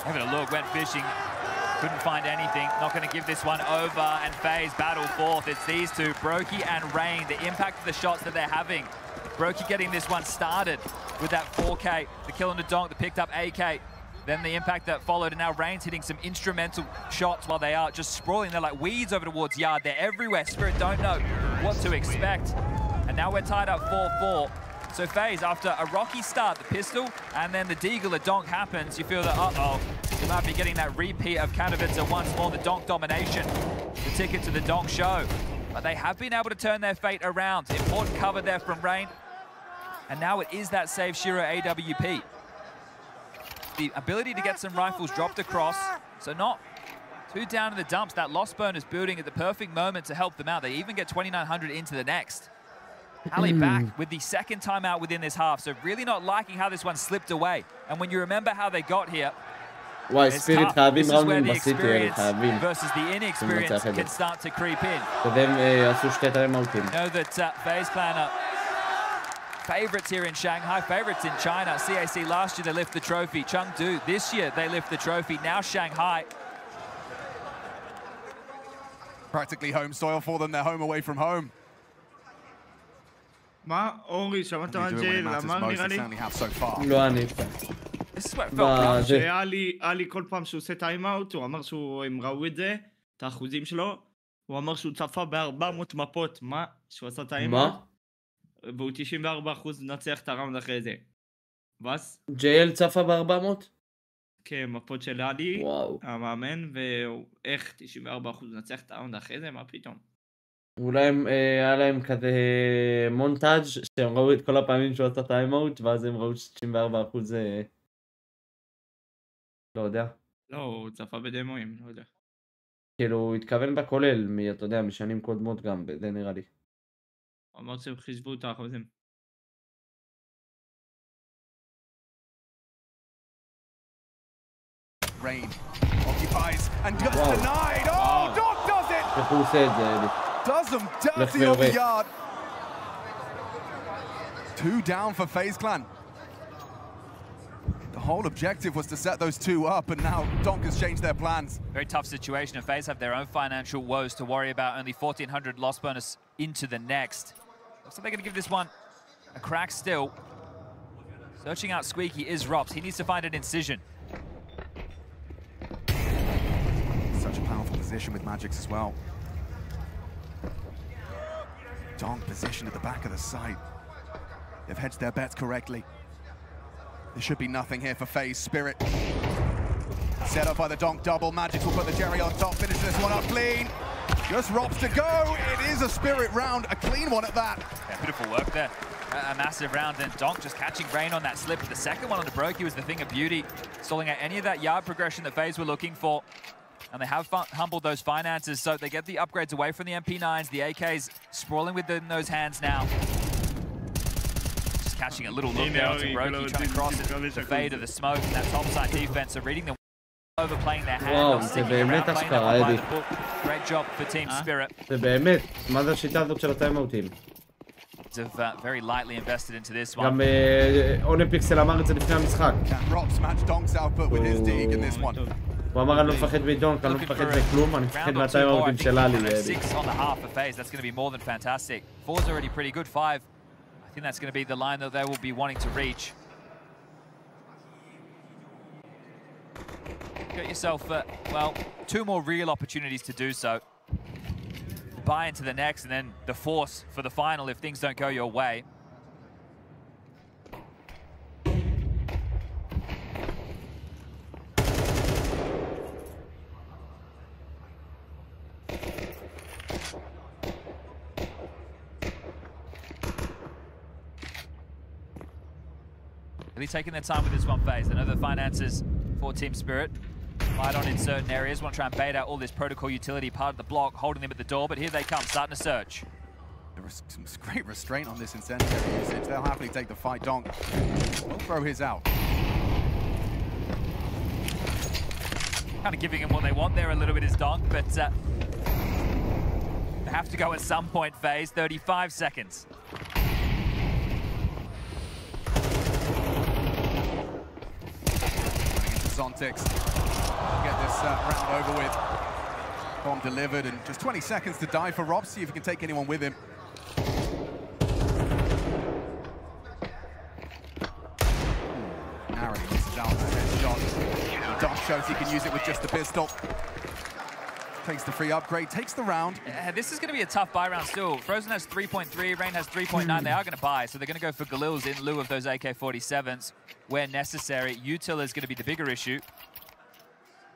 Having a look, went fishing. Couldn't find anything. Not going to give this one over. And FaZe battle fourth. It's these two, Brokey and Rain. The impact of the shots that they're having. Brokey getting this one started with that 4K. The kill on the donk that picked up AK. Then the impact that followed. And now Rain's hitting some instrumental shots while they are just sprawling. They're like weeds over towards Yard. They're everywhere. Spirit don't know what to expect. And now we're tied up 4-4. So FaZe, after a rocky start, the pistol, and then the deagle, a donk happens, you feel that, uh-oh, you might be getting that repeat of Katowice once more, the donk domination, the ticket to the donk show. But they have been able to turn their fate around. Important cover there from Rain. And now it is that save Shiro AWP. The ability to get some rifles dropped across, so not too down in the dumps. That lost burn is building at the perfect moment to help them out. They even get 2,900 into the next. Ali back with the second timeout within this half, so really not liking how this one slipped away. And when you remember how they got here, it's tough. This is where the experience versus the inexperience can start to creep in. You know that FaZe Clan are favorites here in Shanghai, favorites in China. CAC last year they lift the trophy. Chengdu this year they lift the trophy. Now Shanghai. Practically home soil for them. They're home away from home. מה? אורי, שמעת על ג'ייל, אמר נראה לי? לא אני. שהיה לי כל פעם שהוא עושה טיימאוט, הוא אמר שהם ראו את זה, את האחוזים שלו, הוא אמר שהוא צפה ב-400 מפות, מה? שהוא עשה טיימאוט? והוא 94% נצח את הראונד אחרי זה. בס? ג'ייל צפה ב-400? כן, מפות של אלי, המאמן, ואיך 94% נצח את הראונד אחרי זה, מה פתאום? אולי היה להם כזה מונטאז' שהם ראו את כל הפעמים שהוא עשה טיימאוט, ואז הם ראו 64%. לא יודע. לא, הוא צפה בדמוים, לא יודע. כאילו, הוא התכוון בכולל, אתה יודע, משנים קודמות גם, זה נראה לי. הוא אמר שהם חישבו את האחוזים. Rain occupies and gets denied. Oh, Doc does it! איך הוא עושה את זה, אלי? Does them dirty on the yard. 2 down for FaZe Clan. The whole objective was to set those 2 up, and now Donk has changed their plans. Very tough situation, and FaZe have their own financial woes to worry about. Only 1,400 loss bonus into the next. Looks like they're going to give this one a crack still. Searching out Squeaky is Rops. He needs to find an incision. Such a powerful position with Magix as well. Donk positioned at the back of the site. They've hedged their bets correctly. There should be nothing here for FaZe. Spirit set up by the Donk double. Magic will put the cherry on top, finish this one up clean. Just Robs to go. It is a Spirit round, a clean one at that. Yeah, beautiful work there. A massive round, and Donk just catching Rain on that slip. The second one on the Brokey was the thing of beauty, stalling out any of that yard progression that FaZe were looking for. And they have humbled those finances, so they get the upgrades away from the MP9s. The AKs sprawling within those hands now. Just catching a little look there onto Brokey, trying to cross it, the fade of the smoke, and that topside defense. So reading the overplaying their hand, sticking around, playing that one by the book. Great job for Team Spirit. זה באמת, מה זה השיטה הזאת של הטיימאוטים? Have very lightly invested into this one. גם אולימפיקסל אמר את זה לפני המשחק. Robs match Donk's output with his dig in this one. הוא אמר אני לא מפחד מדונק, אני לא מפחד מכלום, אני מפחד מהטיימאוטים של אלי. 6 on the half for FaZe, that's going to be more than fantastic. 4's already pretty good, 5. I think that's going to be the line that they will be wanting to reach. Get yourself, well, 2 more real opportunities to do so. Buy into the next, and then the force for the final if things don't go your way. Really taking their time with this one, FaZe. I know the finances for Team Spirit light on in certain areas. Want to try and bait out all this protocol utility part of the block, holding them at the door, but here they come, starting to search. There was some great restraint on this incendiary usage. They'll happily take the fight. Donk will throw his out. Kind of giving him what they want there a little bit is Donk, but they have to go at some point, FaZe. 35 seconds. Zontix get this round over with. Bomb delivered, and just 20 seconds to die for Rob. See if he can take anyone with him. Narrowly misses out that headshot. Donk shows he can use it with just the pistol. Takes the free upgrade, takes the round. This is going to be a tough buy round still. Frozen has 3.3, Rain has 3.9. They are going to buy, so they're going to go for Galils in lieu of those AK-47s where necessary. Util is going to be the bigger issue.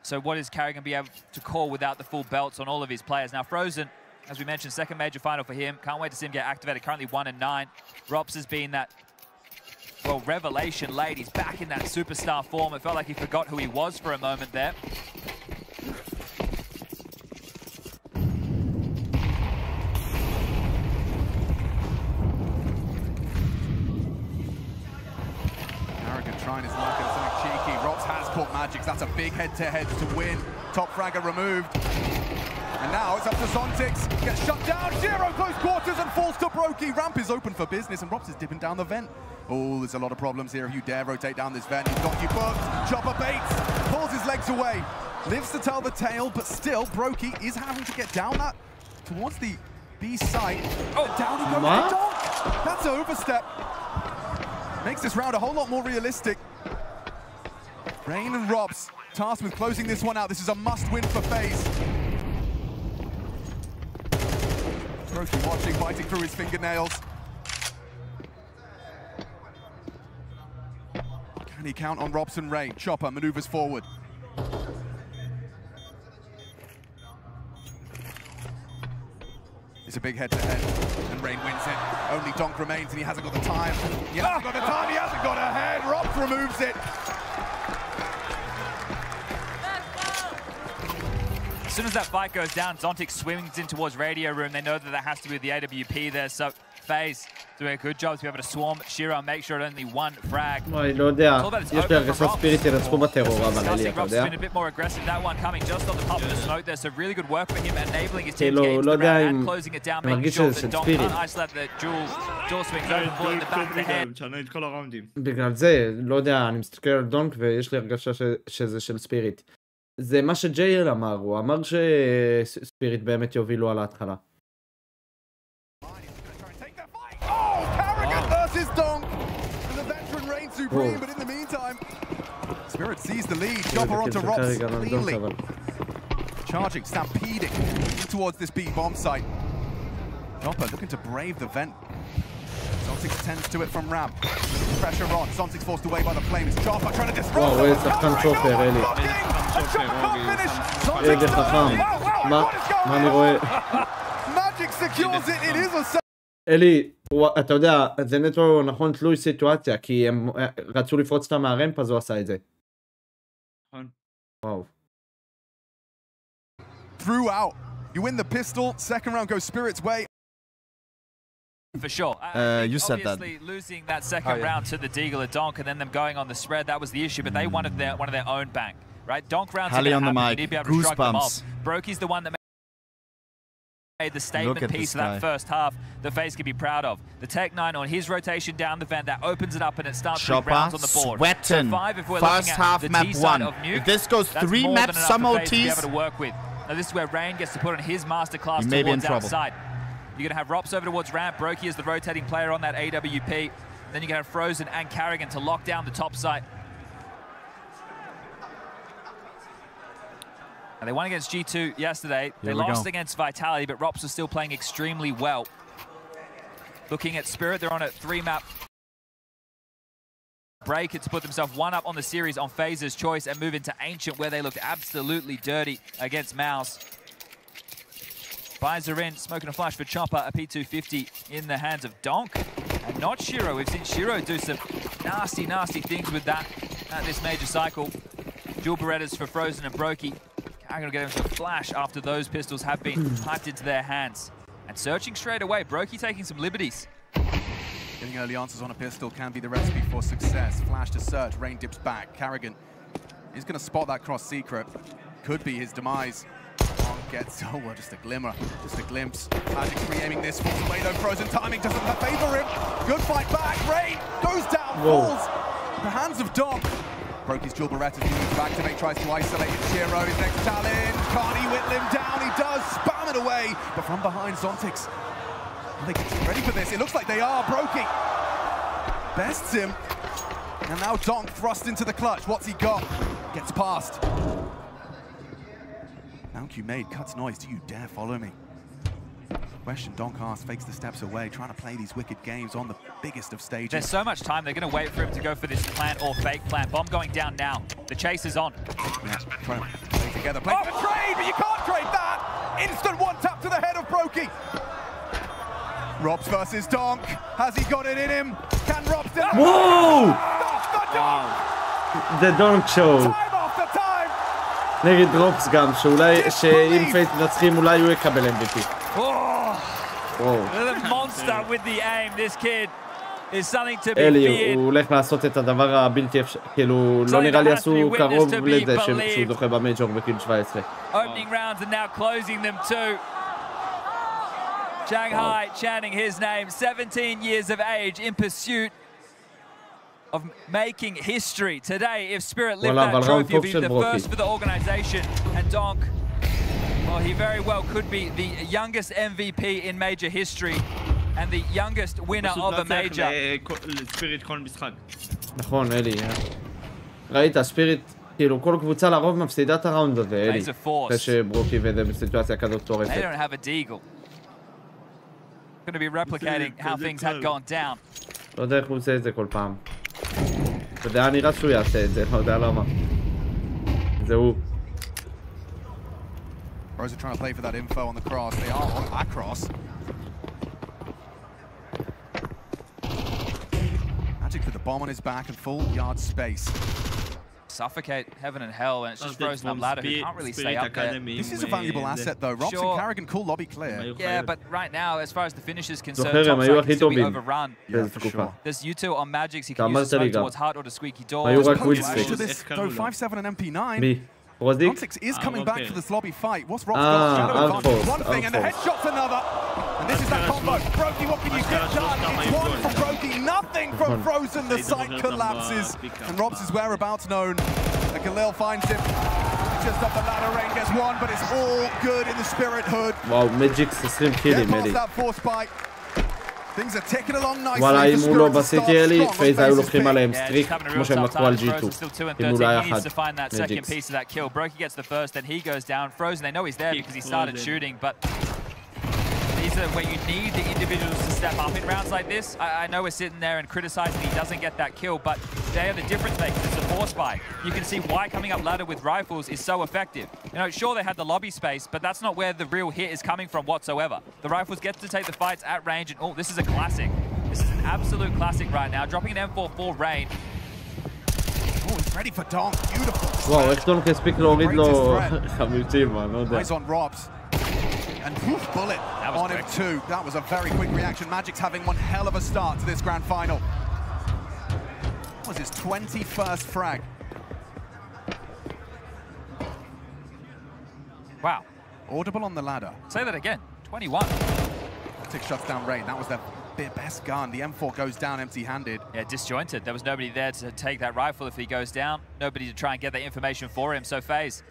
So what is Carrigan be able to call without the full belts on all of his players? Now Frozen, as we mentioned, second major final for him. Can't wait to see him get activated. Currently 1-9. Rops has been that, well, revelation late. He's back in that superstar form. It felt like he forgot who he was for a moment there. Trying his luck at something cheeky. Robs has caught Magic. That's a big head-to-head to win. Top fragger removed. And now it's up to Zontix. Gets shut down. 0 close quarters and falls to Brokey. Ramp is open for business, and Robs is dipping down the vent. Oh, there's a lot of problems here if you dare rotate down this vent. He's got you booked. Chopper baits. Pulls his legs away. Lives to tell the tale, but still, Brokey is having to get down that towards the B site. Oh, down he goes. Donk. That's an overstep. Makes this round a whole lot more realistic. Rain and Robs tasked with closing this one out. This is a must-win for FaZe. Brokey watching, biting through his fingernails. Can he count on Robs and Rain? Chopper maneuvers forward. It's a big head-to-head, and Rain wins it. Only Donk remains, and he hasn't got the time. He hasn't got the time, he hasn't got a head. Robs removes it. As soon as that fight goes down, Zontix swings in towards Radio Room. They know that there has to be the AWP there, so FaZe doing a good job to be able to swarm Shira and make sure only 1 frag. אוי, לא יודע. יש לי הרגשה ספיריט ינצחו בטרור, אבל אלי, אתה יודע? Rob's been a bit more aggressive. That one coming just on the pop of the smoke there, so really good work for him, enabling his team to get into the round and closing it down, making sure that Donk can't isolate the dual swings over the in the back of the head. בגלל זה, לא יודע, אני מסתכל על דונק ויש לי הרגשה שזה של ספיריט. זה מה שג'ייל אמר, הוא אמר שספיריט באמת יובילו על ההתחלה. Versus Donk, and the veteran reigns supreme, but in the meantime, Spirit sees the lead. Chopper onto Robs cleanly. Charging, stampeding towards this B bomb site. Chopper looking to brave the vent. Zontix tends to it from Ram. Pressure on. Zontix forced away by the flames. Chopper trying to disrupt. וואו, איזה שחקן צ'ופר, אלי. איזה חכם. מה אני רואה? Magic secures it. It is a... אלי, אתה יודע, זה נטו נכון תלוי סיטואציה, כי הם רצו לפרוץ אותה מהרמפ, אז הוא עשה את זה. וואו. Throughout. You win the pistol. Second round goes Spirit's way. For sure. You said that. Obviously, losing that second round to the Deagle at Donk and then them going on the spread, that was the issue, but they wanted one of their own bank, right? Donk rounds Halley on the happen, mic. you need to be able to shrug them off. Goosebumps. Brokey's the one that made the statement piece of that first half that FaZe can be proud of. The Tech 9 on his rotation down the vent, that opens it up and it starts with rounds on the board. Sweating. So First half map 1. If this goes 3 maps, some OTs, to work with. Now this is where Rain gets to put on his masterclass you may be in towards trouble. outside. You're going to have Rops over towards ramp. Brokey is the rotating player on that AWP. Then you're going to have Frozen and Carrigan to lock down the top site. And they won against G2 yesterday. They lost against Vitality, but Rops are still playing extremely well. Looking at Spirit, they're on a 3-map break to put themselves 1 up on the series on FaZe's choice and move into Ancient, where they looked absolutely dirty against Mouse. Buys are in, smoking a flash for Chopper, a P250 in the hands of Donk. And not Shiro. We've seen Shiro do some nasty, nasty things with that at this major cycle. Dual Berettas for Frozen and Brokey. I'm going to get him a flash after those pistols have been piped into their hands. And searching straight away, Brokey taking some liberties. Getting early answers on a pistol can be the recipe for success. Flash to search, Rain dips back. Carrigan is going to spot that cross secret. Could be his demise. Gets, oh, well, just a glimmer, just a glimpse. Magic re-aiming this, falls away though, Frozen timing doesn't favor him. Good fight back, Rain goes down, falls. The hands of Dom. Brokey's dual Berettas moves back to make, tries to isolate it. Shiro, his next challenge. Can't he whittle him down? He does, spam it away. But from behind, Zontix. Are they getting ready for this? It looks like they are. Brokey bests him. And now Donk thrust into the clutch. What's he got? Gets past. Q made, cuts noise. Do you dare follow me? Question Donk asks, fakes the steps away, trying to play these wicked games on the biggest of stages. There's so much time, they're going to wait for him to go for this plant or fake plant. Bomb going down now. The chase is on. Yeah, trying to play together. Play for trade, but you can't trade that! Instant one tap to the head of Brokey. Robs versus Donk. Has he got it in him? Can Robs do it? Whoa! The Donk show. נגד רופס גם, שאולי, שאם פייט נצחים אולי הוא יקבל MVP. The monster with the aim, this kid is something to be אלי, הוא הולך לעשות את הדבר הבלתי אפשר, כאילו, לא נראה לי עשו קרוב לזה שהוא זוכה במייג'ור בגיל 17. Opening rounds and now closing them too. Shanghai chanting his name, 17 years of age in pursuit of making history. Today, if Spirit lift that trophy, will be the first for the organization. And Donk, well, he very well could be the youngest MVP in major history and the youngest winner of a major. נכון, אלי. ראית, ספיריט, כאילו, כל קבוצה לרוב מפסידה את הראונד הזה, אלי. אחרי שברוקי וזה בסיטואציה כזאת טורפת. They don't have a deagle. Going to be replicating how things had gone down. לא יודע איך הוא עושה את זה כל פעם. אתה יודע, נראה שהוא יעשה את זה, לא יודע למה. זהו. Rose are trying to play for that info on the cross. They are on that cross. Magic with the bomb on his back and full yard space. Suffocate heaven and hell, and it's just Frozen up ladder who can't really stay up there. This is a valuable asset though. Rops and Carrigan cool lobby clear. Yeah, but right now, as far as the finish is concerned, top side can still be overrun. Yeah, for sure. There's U2 on Magics, he can use smoke towards Heart or the Squeaky Door. To this, though, 5-7 and MP9. Zontix is coming back for this lobby fight. What's Rops got? Shadow advantage. One thing, and the headshot's another. And this is that combo. Brokey, what can you get done? It's one from Brokey, nothing from Frozen. The site collapses. And Robs' whereabouts known. And Galil finds him. Just up the ladder, Rain gets one, but it's all good in the Spirit hood. Wow, Magic's 20 killing, Medi. That force spike. Things are ticking along nicely. וואלה, אם הוא לא בסיטי אלי, פייז היו לוקחים עליהם סטריק, כמו שהם לקחו על G2. אם הוא לא היה אחד. Brokey gets the first, then he goes down. Frozen, they know he's there because he started shooting, but these where you need the individuals to step up in rounds like this. I know we're sitting there and criticizing he doesn't get that kill, but they are the difference makers. It's a force fight. You can see why coming up ladder with rifles is so effective. You know, sure, they had the lobby space, but that's not where the real hit is coming from whatsoever. The rifles get to take the fights at range, and oh, this is a classic. This is an absolute classic right now. Dropping an M4 for rain. Oh, he's ready for Donk. Beautiful. וואו, איך דונק הספיק להוריד לו 50, אני לא יודע. Eyes on Robs. And poof, bullet on him too. That was a very quick reaction. Magic's having one hell of a start to this grand final. That was his 21st frag. Wow. Audible on the ladder. Say that again. 21. Tick shuts down Rain. That was their best gun. The M4 goes down empty-handed. Yeah, disjointed. There was nobody there to take that rifle if he goes down. Nobody to try and get that information for him. So Faiz.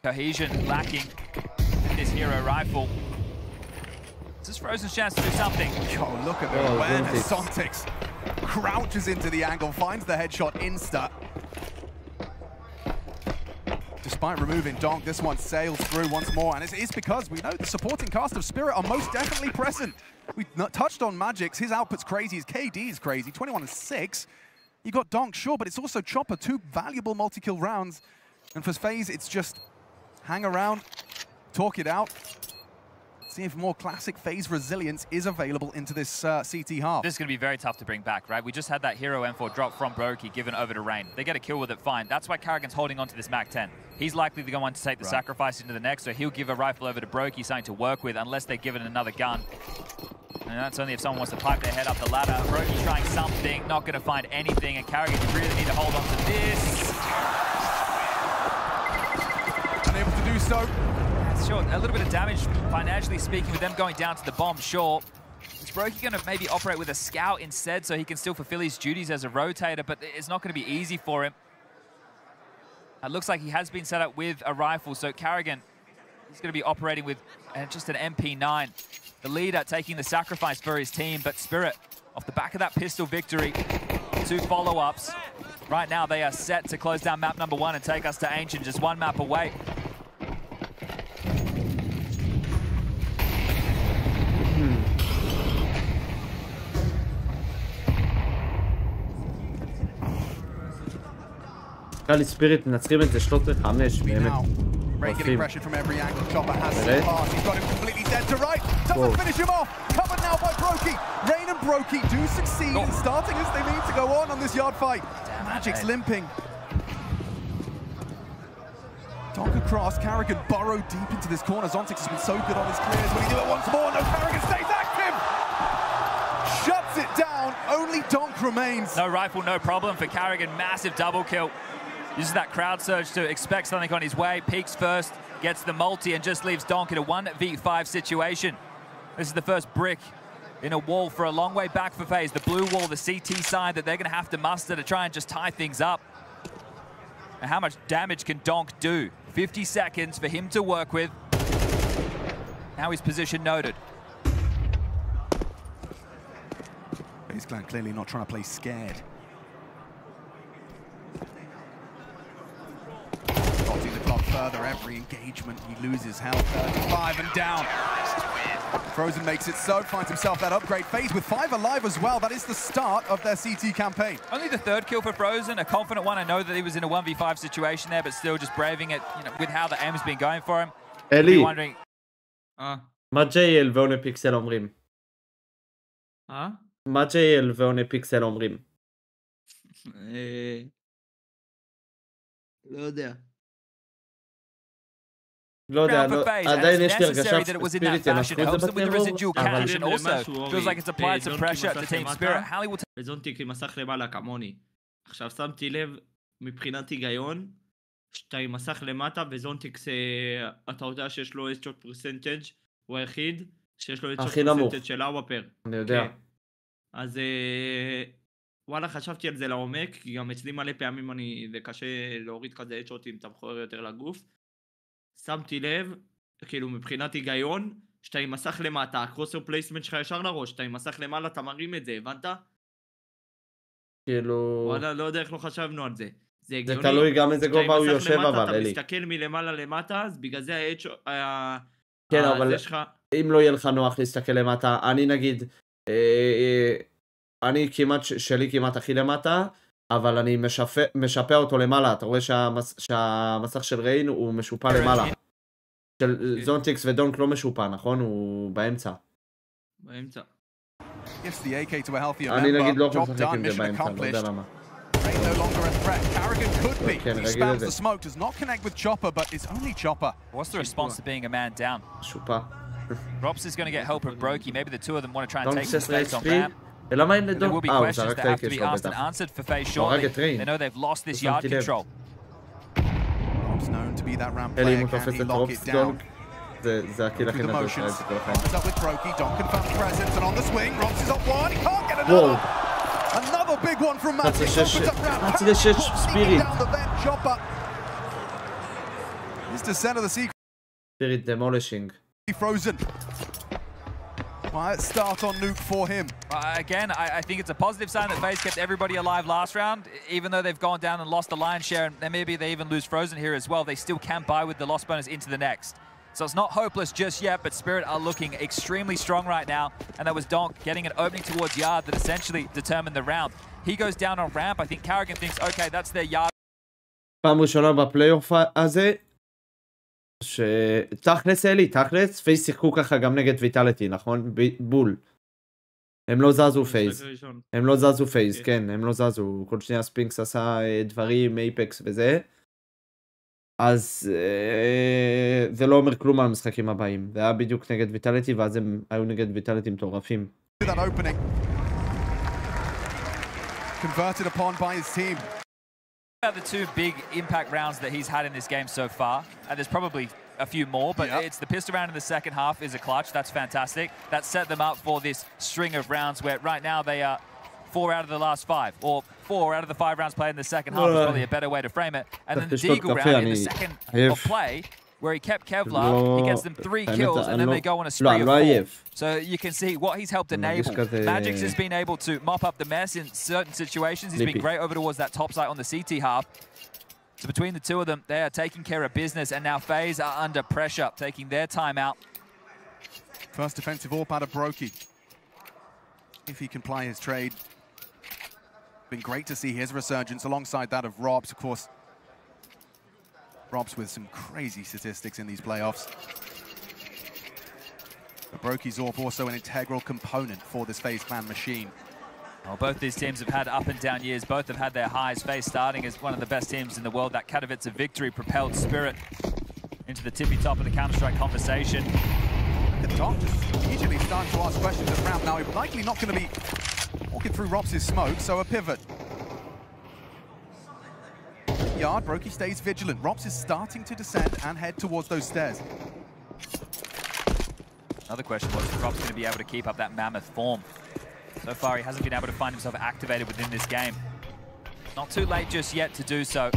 Cohesion lacking in this hero rifle. This is Frozen's chance to do something. Oh, look at the awareness. Zontix crouches into the angle, finds the headshot insta. Despite removing Donk, this one sails through once more, and it's because we know the supporting cast of Spirit are most definitely present. We touched on Magic's. His output's crazy. His KD is crazy. 21-6. You got Donk, sure, but it's also Chopper. 2 valuable multi-kill rounds. And for Faiz, it's just hang around, talk it out, see if more classic Faiz resilience is available into this CT half. This is going to be very tough to bring back, right? We just had that hero M4 drop from Brokey given over to Rain. They get a kill with it, fine. That's why Carrigan's holding on to this Mac 10. He's likely the one to take the sacrifice into the next, so he'll give a rifle over to Brokey, something to work with, unless they give it another gun. And that's only if someone wants to pipe their head up the ladder. Brokey trying something, not going to find anything, and Carrigan really need to hold on to this. Unable to do so. Sure, a little bit of damage, financially speaking, with them going down to the bomb, sure. Is Brokey going to maybe operate with a scout instead so he can still fulfill his duties as a rotator, but it's not going to be easy for him. It looks like he has been set up with a rifle, so Carrigan, he's going to be operating with just an MP9. The leader taking the sacrifice for his team, but Spirit, off the back of that pistol victory, 2 follow-ups. Right now, they are set to close down map number 1 and take us to Ancient, just 1 map away. קל לי ספיריט, מנצחים את זה 13-5, באמת. Ray getting pressured from every angle. Chopper has some pass. He's got him completely dead to right. Doesn't finish him off. Covered now by Brokey. Rain and Brokey do succeed in starting as they need to go on this yard fight. Magic's limping. Donk across. Carrigan burrowed deep into this corner. Zontix has been so good on his clears. Will he do it once more? No, Carrigan stays active. Shuts it down. Only Donk remains. No rifle, no problem for Carrigan. Massive double kill. Uses that crowd surge to expect something on his way. Peeks first, gets the multi, and just leaves Donk in a 1v5 situation. This is the first brick in a wall for a long way back for Faiz. The blue wall, the CT side that they're going to have to muster to try and just tie things up. And how much damage can Donk do? 50 seconds for him to work with. Now his position noted. Faiz Clan clearly not trying to play scared. Dotting the clock further, every engagement he loses health. 35 and down. Frozen makes it so, finds himself that upgrade. Faiz with 5 alive as well. That is the start of their CT campaign. Only the 3rd kill for Frozen, a confident one. I know that he was in a 1v5 situation there, but still just braving it, you know, with how the aim's been going for him. אלי, wondering... מה JL ועונה פיקסל אומרים? מה JL ועונה פיקסל אומרים? לא יודע. לא יודע, עדיין יש לי הרגשה שספיריט ינצחו את זה בטרור, אבל... וזונטיק עם מסך למעלה כמוני. עכשיו שמתי לב, מבחינת היגיון, שאתה עם מסך למטה וזונטיק אתה יודע שיש לו headshot percentage, הוא היחיד שיש לו headshot percentage של הוואפר. אני יודע. אז וואלה, חשבתי על זה לעומק, כי גם אצלי מלא פעמים זה קשה להוריד כזה headshot אם אתה מכוער יותר לגוף. שמתי לב, כאילו מבחינת היגיון, שאתה עם מסך למטה, הקרוסר פלייסמנט שלך ישר לראש, שאתה עם מסך למעלה, אתה מרים את זה, הבנת? כאילו... וואלה, לא יודע איך לא חשבנו על זה. זה הגיוני. זה תלוי גם איזה גובה הוא יושב אבל, אתה אלי. מסתכל מלמעלה למטה, אז בגלל זה כן, אבל אם לא יהיה לך נוח להסתכל למטה, אני נגיד, אני כמעט, שלי כמעט הכי למטה, אבל אני משפע אותו למעלה, אתה רואה שהמסך של ריין הוא משופע למעלה. של זונטיקס ודונק לא משופע, נכון? הוא באמצע. באמצע. אני נגיד לא יכול לשחק עם זה באמצע, לא יודע למה. No longer a threat. Carrigan could be. כן, He spams the smoke, does not connect with Chopper, but it's only Chopper. What's the response to being a man down? משופע. Robs is going to get help of Brokey. Maybe the two of them want to try and take some דונק space on ramp. למה אין There will לדונק? be הוא questions זרק that את have to היקף be שלו asked and בטח. answered for Faye הוא הרג shortly. את ריין. They know they've lost this לא yard שמתי לב. control. Rob's known to be that ramp אלי, אם player. הוא Can תופס he את lock רובס it down? דונק, זה הקיל הכי Through the נדיר שראיתי motions. כל החיים. Opens up with Brokey. Don confirms presence and on the swing. Robs is on one. He can't get another. Another big one from Magic. Opens up ramp. רציתי לשש ספיריט. Down the vent. Chopper. His descent of the secret. ספיריט דמולשינג. Frozen. Quiet start on Nuke for him. Again, I think it's a positive sign that FaZe kept everybody alive last round, even though they've gone down and lost the lion's share, and then maybe they even lose Frozen here as well. They still can buy with the loss bonus into the next. So it's not hopeless just yet, but Spirit are looking extremely strong right now, and that was Donk getting an opening towards Yard that essentially determined the round. He goes down on ramp. I think Carrigan thinks, okay, that's their Yard. פעם ראשונה בפלייאוף הזה, שתכלס אלי, תכלס, פייז שיחקו ככה גם נגד ויטליטי, נכון? בול. הם לא זזו פייז. הם לא זזו פייז, כן, הם לא זזו. כל שנייה ספינקס עשה דברים, אייפקס וזה. אז זה לא אומר כלום על המשחקים הבאים. זה היה בדיוק נגד ויטליטי, ואז הם היו נגד ויטליטי מטורפים. Converted upon by his team. The two big impact rounds that he's had in this game so far, and there's probably a few more, but it's the pistol round in the second half is a clutch. That's fantastic. That set them up for this string of rounds where right now they are 4 out of the last 5, or 4 out of the 5 rounds played in the second half is probably a better way to frame it. And then the Deagle round in the second of play, where he kept Kevlar, he gets them 3 kills, and then they go on a spree of 4. So you can see what he's helped enable. Magix has been able to mop up the mess in certain situations. He's been great over towards that top site on the CT half. So between the two of them, they are taking care of business, and now FaZe are under pressure, taking their time out. First defensive AWP out of Brokey. If he can ply his trade. Been great to see his resurgence alongside that of Robs, of course. Robs with some crazy statistics in these playoffs. But Brokey's AWP also an integral component for this FaZe clan machine. Well, both these teams have had up and down years. Both have had their highs. FaZe starting as one of the best teams in the world. That Katowice victory propelled Spirit into the tippy top of the Counter-Strike conversation. Look at Doc just immediately starting to ask questions at ramp. Now, he's likely not going to be walking through Robs' smoke, so a pivot. Yard, Brokey stays vigilant. Robs is starting to descend and head towards those stairs. Another question was if Rob's going to be able to keep up that mammoth form. So far, he hasn't been able to find himself activated within this game. Not too late just yet to do so.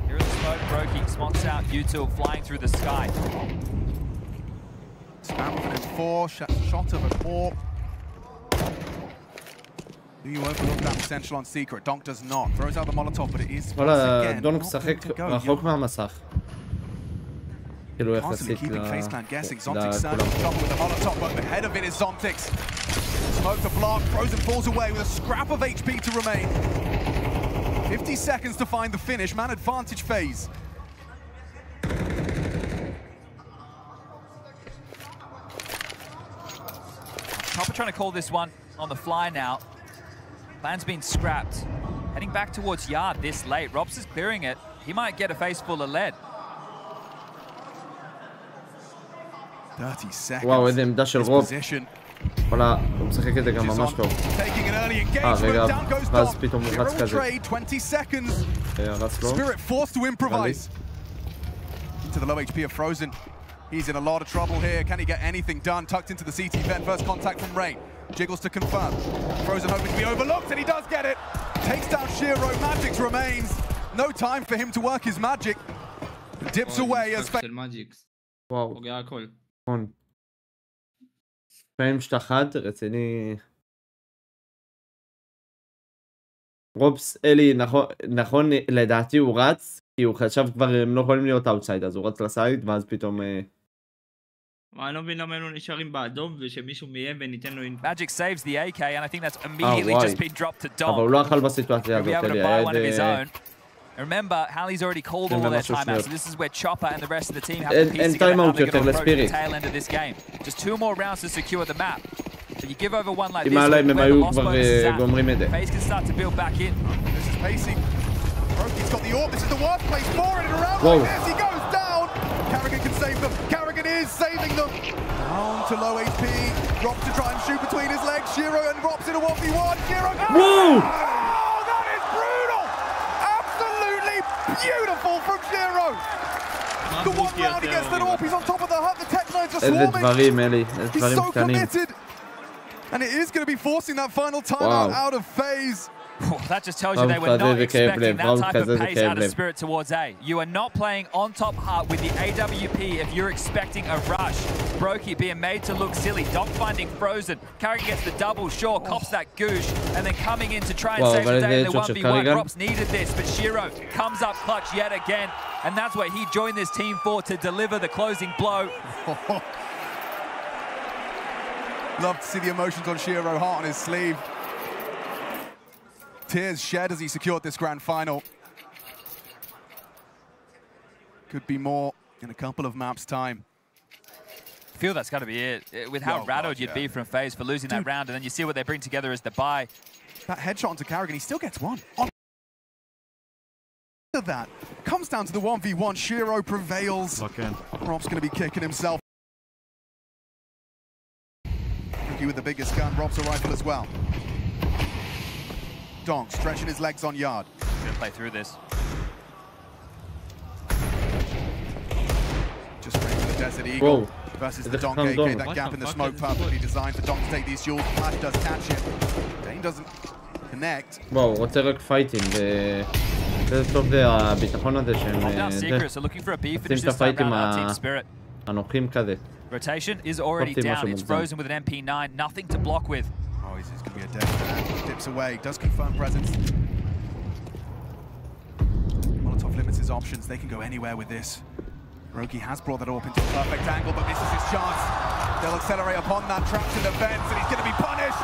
Here is the smoke. Brokey smokes out U2 flying through the sky. Spam with an M4, shot of an AWP. Do you overlook that potential on Secret? Donk does not. Throws out the Molotov, but it is once again דונק not משחק going to go. רחוק מהמסך. כאילו Constantly יחסית keeping FaZe clan guessing. Zontix לכולם. searching trouble with the Molotov, but the head of it is Zontix. Smoke to block. Frozen falls away with a scrap of HP to remain. 50 seconds to find the finish. Man advantage FaZe. Chopper trying to call this one on the fly now. Plan's been scrapped. Heading back towards Yard this late. Robs is clearing it. He might get a face full of lead. 30 seconds. וואו, איזה עמדה של רוב. וואלה, הוא משחק את זה גם ממש טוב. רגע, ואז פתאום הוא רץ כזה. רץ לו. Spirit forced to improvise. Into the low HP of Frozen. He's in a lot of trouble here. Can he get anything done? Tucked into the CT vent. First contact from Rain. Jiggles to confirm. Frozen hoping to be overlooked, and he does get it. Takes down Shiro. Magix remains. No time for him to work his magic. Dips away as... וואו. נכון. פעמים שאתה חד, רציני. רובס, אלי, נכון, לדעתי הוא רץ, כי הוא חשב כבר הם לא יכולים להיות אאוטסייד, אז הוא רץ לסייד, ואז פתאום אני לא מבין למה הם לא נשארים באדום ושמישהו מהם וניתן לו... Magic saves the AK and I think that's immediately just been dropped to Dom. אבל הוא לא אכל בסיטואציה הזאת, Remember, Hallie's already called all their timeouts, so this is where Chopper and the rest of the team have to piece together how they're going to approach the tail end of this game. Just 2 more rounds to secure the map. But you give over one like this, where the lost bonus is at, FaZe can start to build back in. This is pacing. Roki's got the orb. This is the worst place for it in a round like this. He goes down. Carrigan can save them. Carrigan is saving them. Down to low HP. Drops to try and shoot between his legs. Shiro and drops in a 1v1. Shiro. Whoa! That is brutal. Absolutely beautiful from Shiro. The one round he gets the orb. He's on top of the hut. The Tech Knights are swarming. He's so committed. And it is going to be forcing that final timeout out of FaZe. That just tells you they were not expecting that type of pace out of Spirit towards A. You are not playing on top hut with the AWP if you're expecting a rush. Brokey being made to look silly. Doc finding frozen. Carrigan gets the double, sure, cops that goosh, and then coming in to try and save the day in the 1v1. Rops needed this, but Shiro comes up clutch yet again, and that's what he joined this team for, to deliver the closing blow. Love to see the emotions on Shiro, heart on his sleeve. Tears shed as he secured this grand final. Could be more in a couple of maps' time. I feel that's got to be it. With how rattled you'd be from FaZe for losing that round, and then you see what they bring together as the buy. That headshot onto Carrigan, he still gets one. On that, comes down to the 1v1. Shiro prevails. Rob's going to be kicking himself. With the biggest gun, Rob's a rifle as well. Dong stretching his legs on yard. Gonna play through this. Just range the Desert Eagle versus the Donk AK. That gap in the smoke perfectly designed for Donk to take these duels. Flash does catch him. Dane doesn't connect. וואו, רוצה רק פייטינג. זה טוב זה הביטחון הזה שהם... עושים את הפייטים הנוחים כזה. Rotation is already down. It's frozen with an MP9. Nothing to block with. Oh, he's going to be a dead man. Dips away. Does confirm presence. Molotov limits his options. They can go anywhere with this. Roki has brought that up into a perfect angle, but misses his chance. They'll accelerate upon that, trapped in the vents, and he's going to be punished.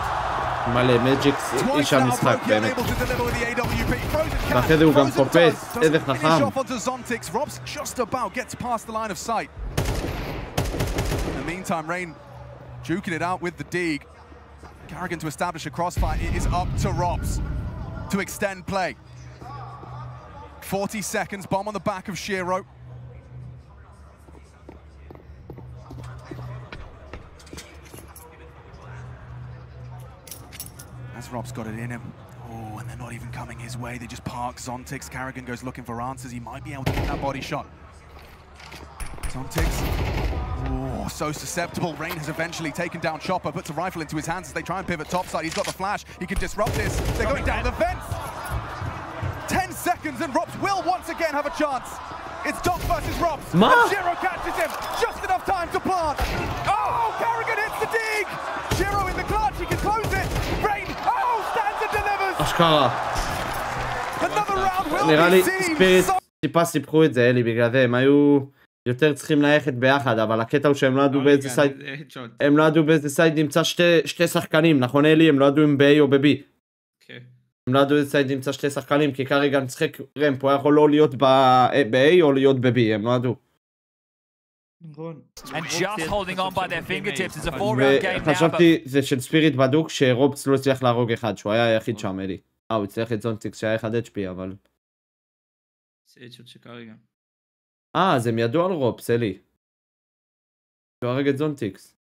מלא מג'יקס איש המשחק באמת. ואחרי זה הוא גם קופץ, איזה חכם. Rob's just about gets past the line of sight. In the meantime, Rain juking it out with the Deeg. Carrigan to establish a crossfire. It is up to Robs to extend play. 40 seconds, bomb on the back of Shiro. As Rob's got it in him. Oh, and they're not even coming his way. They just park Zontix. Carrigan goes looking for answers. He might be able to get that body shot. Zontix. Oh, so susceptible. Rain has eventually taken down Chopper, puts a rifle into his hands as they try and pivot topside. He's got the flash. He can disrupt this. They're going down the vents. 10 seconds and Robs will once again have a chance. It's Doc versus Robs. Shiro catches him. Just enough time to plant. Oh, Carrigan hits the dig. Shiro in the clutch. He can close it. Rain. Oh, stands and delivers. Another round will נראה לי be seen. ספיריט טיפה סיפחו את זה, אלי, בגלל זה הם היו יותר צריכים ללכת ביחד, אבל הקטע הוא שהם לא ידעו באיזה סייד, הם לא ידעו באיזה סייד נמצא שתי שחקנים, נכון אלי? הם לא ידעו אם ב-A או ב-B. הם לא ידעו איזה סייד נמצא שתי שחקנים, כי כרגע נשחק רמפ, הוא יכול לא להיות ב-A או להיות ב-B, הם לא ידעו. וחשבתי זה של ספיריט בדוק שרובס לא הצליח להרוג אחד, שהוא היה היחיד שם, אלי. הוא הצליח את זונטיקס שהיה 1 HP, אבל... זה את שכרגע. אז הם ידעו על רובס, אלי. הוא הרג את זונטיקס.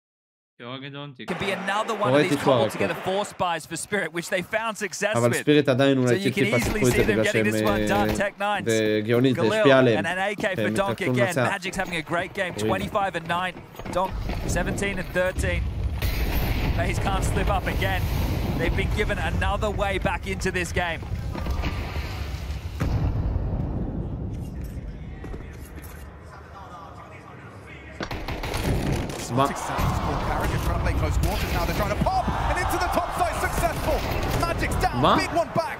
Could be another one of these cobbled together 4 spies for Spirit, which they found success with. אבל ספיריט עדיין אולי טיפה סיפחו את זה בגלל שהם... זה גאונית, זה השפיע עליהם. And an AK for Donk again. Magic's having a great game, 25-9. Donk 17-13. FaZe can't slip up again. They've been given another way back into this game. Carrigan trying to play close quarters now. They're trying to pop and into the top side. Successful. Magic's down. Big one back.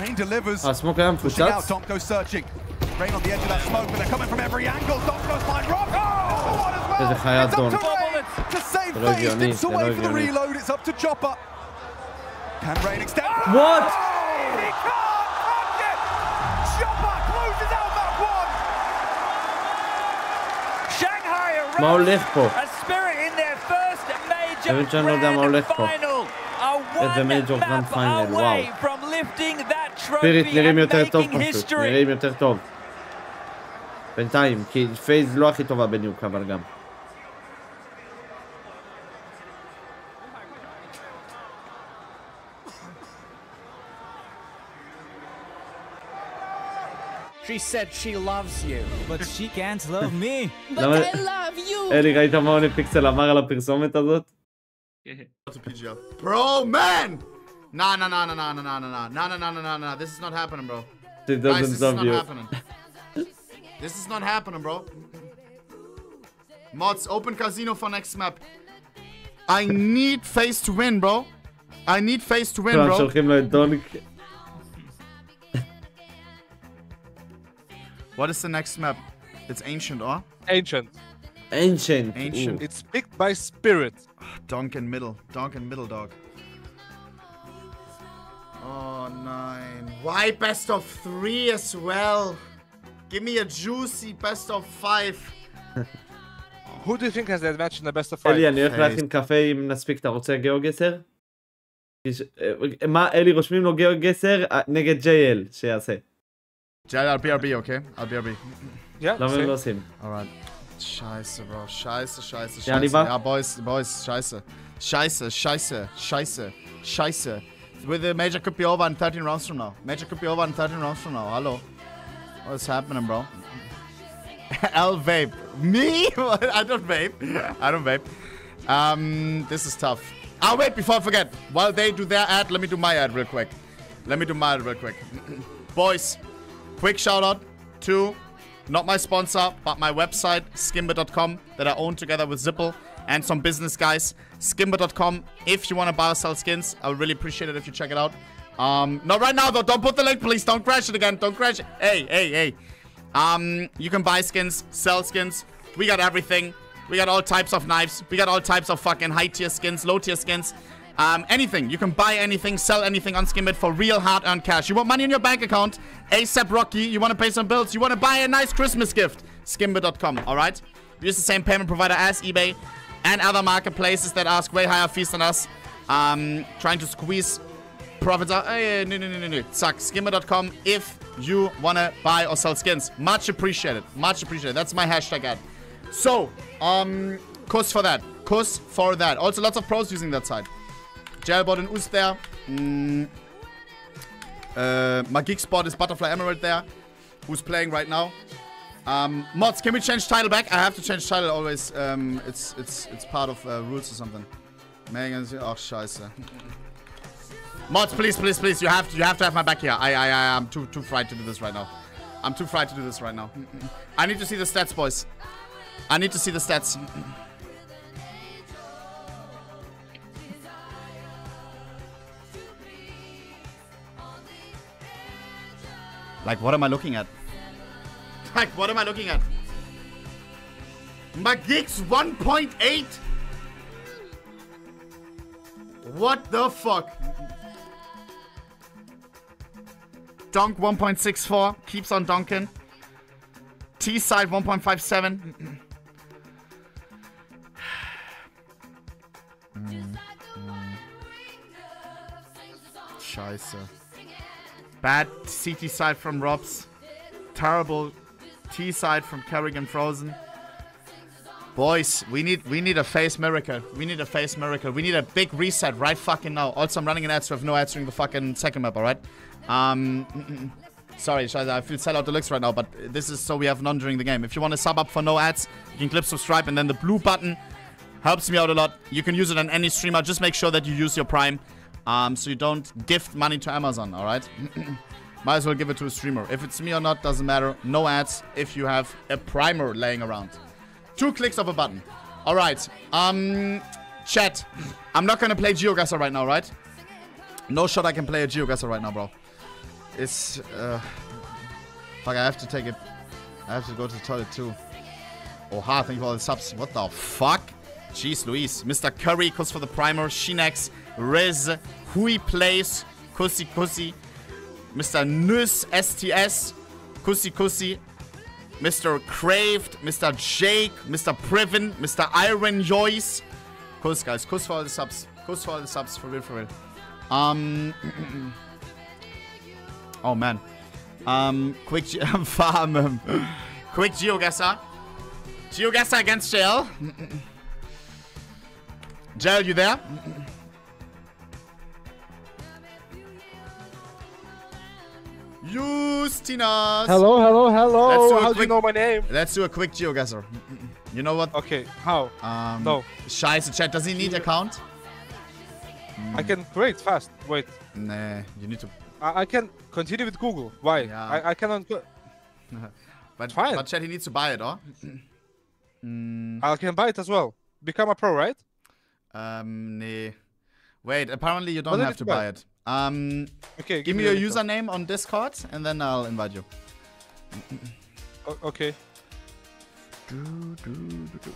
Rain delivers. Smoke היה pushing out. Donk goes searching. Rain on the edge of that smoke, but they're coming from every angle. Donk goes behind Rob. Oh, what as well. איזה חיית דון. To save זה לא Faze, הגיוני, dips זה לא away for the הגיוני. reload. It's up to Chopper. Can Rain extend? What? He can't touch it. Chopper closes out that one. Shanghai מה הולך פה? a spirit in their first major באמת שאני לא יודע מה הולך פה. final. איזה מייג'ור גרנד פיינל, וואו. From lifting that ספיריט trophy נראים and יותר טוב making פשוט, history. נראים יותר טוב. בינתיים, כי פייז לא הכי טובה בניוק, אבל גם. She said she loves you, but she can't love me. But למה- I love you. אלי, ראית מה עוני פיקסל אמר על הפרסומת הזאת? Bro, man! Nah, nah, nah, nah, nah, nah, nah, nah, nah, nah, nah, nah, nah, nah. This is not happening, bro. She Guys, doesn't this is love not you. happening. This is not happening, bro. Mods, open casino for next map. I need Faze to win, bro. I need Faze to win, כולם bro. שולחים לו את דונק. What is the next map? It's ancient, or? Ancient. Ancient. Ancient. It's picked by Spirit. Donk in middle. Donk in middle, dog. Oh, 9. Why best of 3 as well? Give me a juicy best of 5. Who do you think has the advantage in the best of 5? אלי, אני הולך להכין קפה אם נספיק. אתה רוצה גיאוגסר? מה, אלי, רושמים לו גיאוגסר נגד JL, שיעשה. JL, I'll BRB, okay? I'll BRB. Yeah, למה הם לא עושים? Alright. Scheiße, bro. Scheiße, scheiße, Ja, scheiße. lieber? Ja, boys, scheiße. Scheiße, scheiße, scheiße, scheiße. With the major could be over in 13 rounds from now. Major could be over in 13 rounds from now. Hello. What's happening, bro? L vape. Me? I don't vape. I don't vape. This is tough. Oh, wait, before I forget. While they do their ad, let me do my ad real quick. Boys, quick shout out to not my sponsor, but my website, skimmer.com, that I own together with Zippel and some business guys. Skimmer.com. If you want to buy or sell skins, I would really appreciate it if you check it out. Not right now, though. Don't put the link, please. Don't crash it again. Don't crash it. Hey. You can buy skins, sell skins. We got everything. We got all types of knives. We got all types of fucking high-tier skins, low-tier skins. Anything. You can buy anything, sell anything on Skimbit for real hard-earned cash. You want money in your bank account? ASAP Rocky. You want to pay some bills? You want to buy a nice Christmas gift? Skimbit.com, alright? Use the same payment provider as eBay and other marketplaces that ask way higher fees than us. Trying to squeeze profits out. No. Suck. Skimmer.com if you want to buy or sell skins. Much appreciated. Much appreciated. That's my hashtag ad. So, kuss for that. Kuss for that. Also, lots of pros using that site. Jailbot and Us there. My geek spot is Butterfly Emerald there. Who's playing right now. Mods, can we change title back? I have to change title always. It's part of rules or something. Oh, scheiße. Mods, please. You have to have my back here. I'm too fried to do this right now. I need to see the stats, boys. I need to see the stats. Like, what am I looking at? My geeks 1.8? What the fuck? Dunk 1.64. Keeps on dunking. T-side 1.57. Scheiße. Bad CT side from Robs. Terrible T side from Kerrigan Frozen. Boys, we need a face miracle. We need a big reset right fucking now. Also, I'm running an ad, so I have no ads during the fucking second map, alright? Sorry, I feel sell out deluxe right now, but this is so we have none during the game. If you want to sub up for no ads, you can click subscribe, and then the blue button helps me out a lot. You can use it on any streamer. Just make sure that you use your Prime, so you don't gift money to Amazon, alright? Might as well give it to a streamer. If it's me or not, doesn't matter. No ads if you have a primer laying around. 2 clicks of a button. Alright. Chat. I'm not gonna play GeoGuessr right now, right? No shot I can play a GeoGuessr right now, bro. It's fuck, I have to take it. I have to go to the toilet too. Oha, thank you for all the subs. What the fuck? Jeez Louise. Mr. Curry, Kuss for the primer. Shinex, Riz, Hui Plays, Kussi Kussi. Mr. Nus STS, Kussi Kussi. Mr. Craved, Mr. Jake, Mr. Priven, Mr. Iron Joyce. Kuss, guys. Kuss for all the subs. Kuss for all the subs, for real, for real. Oh, man. Quick quick GeoGuessr. GeoGuessr against JL. JL, you there? Justinas. Hello, hello, hello. How do you know my name? Let's do a quick GeoGuessr. You know what? Okay, how? No. Scheiße, chat. Does he need account? I can create fast. Wait. Nah, you need to. I can continue with Google. Why? Yeah. I cannot. But fine. But chat, he needs to buy it, or? I can buy it as well. Become a pro, right? Nee. Wait, apparently you don't have to buy it. Okay, give me your username on Discord, and then I'll invite you. Okay.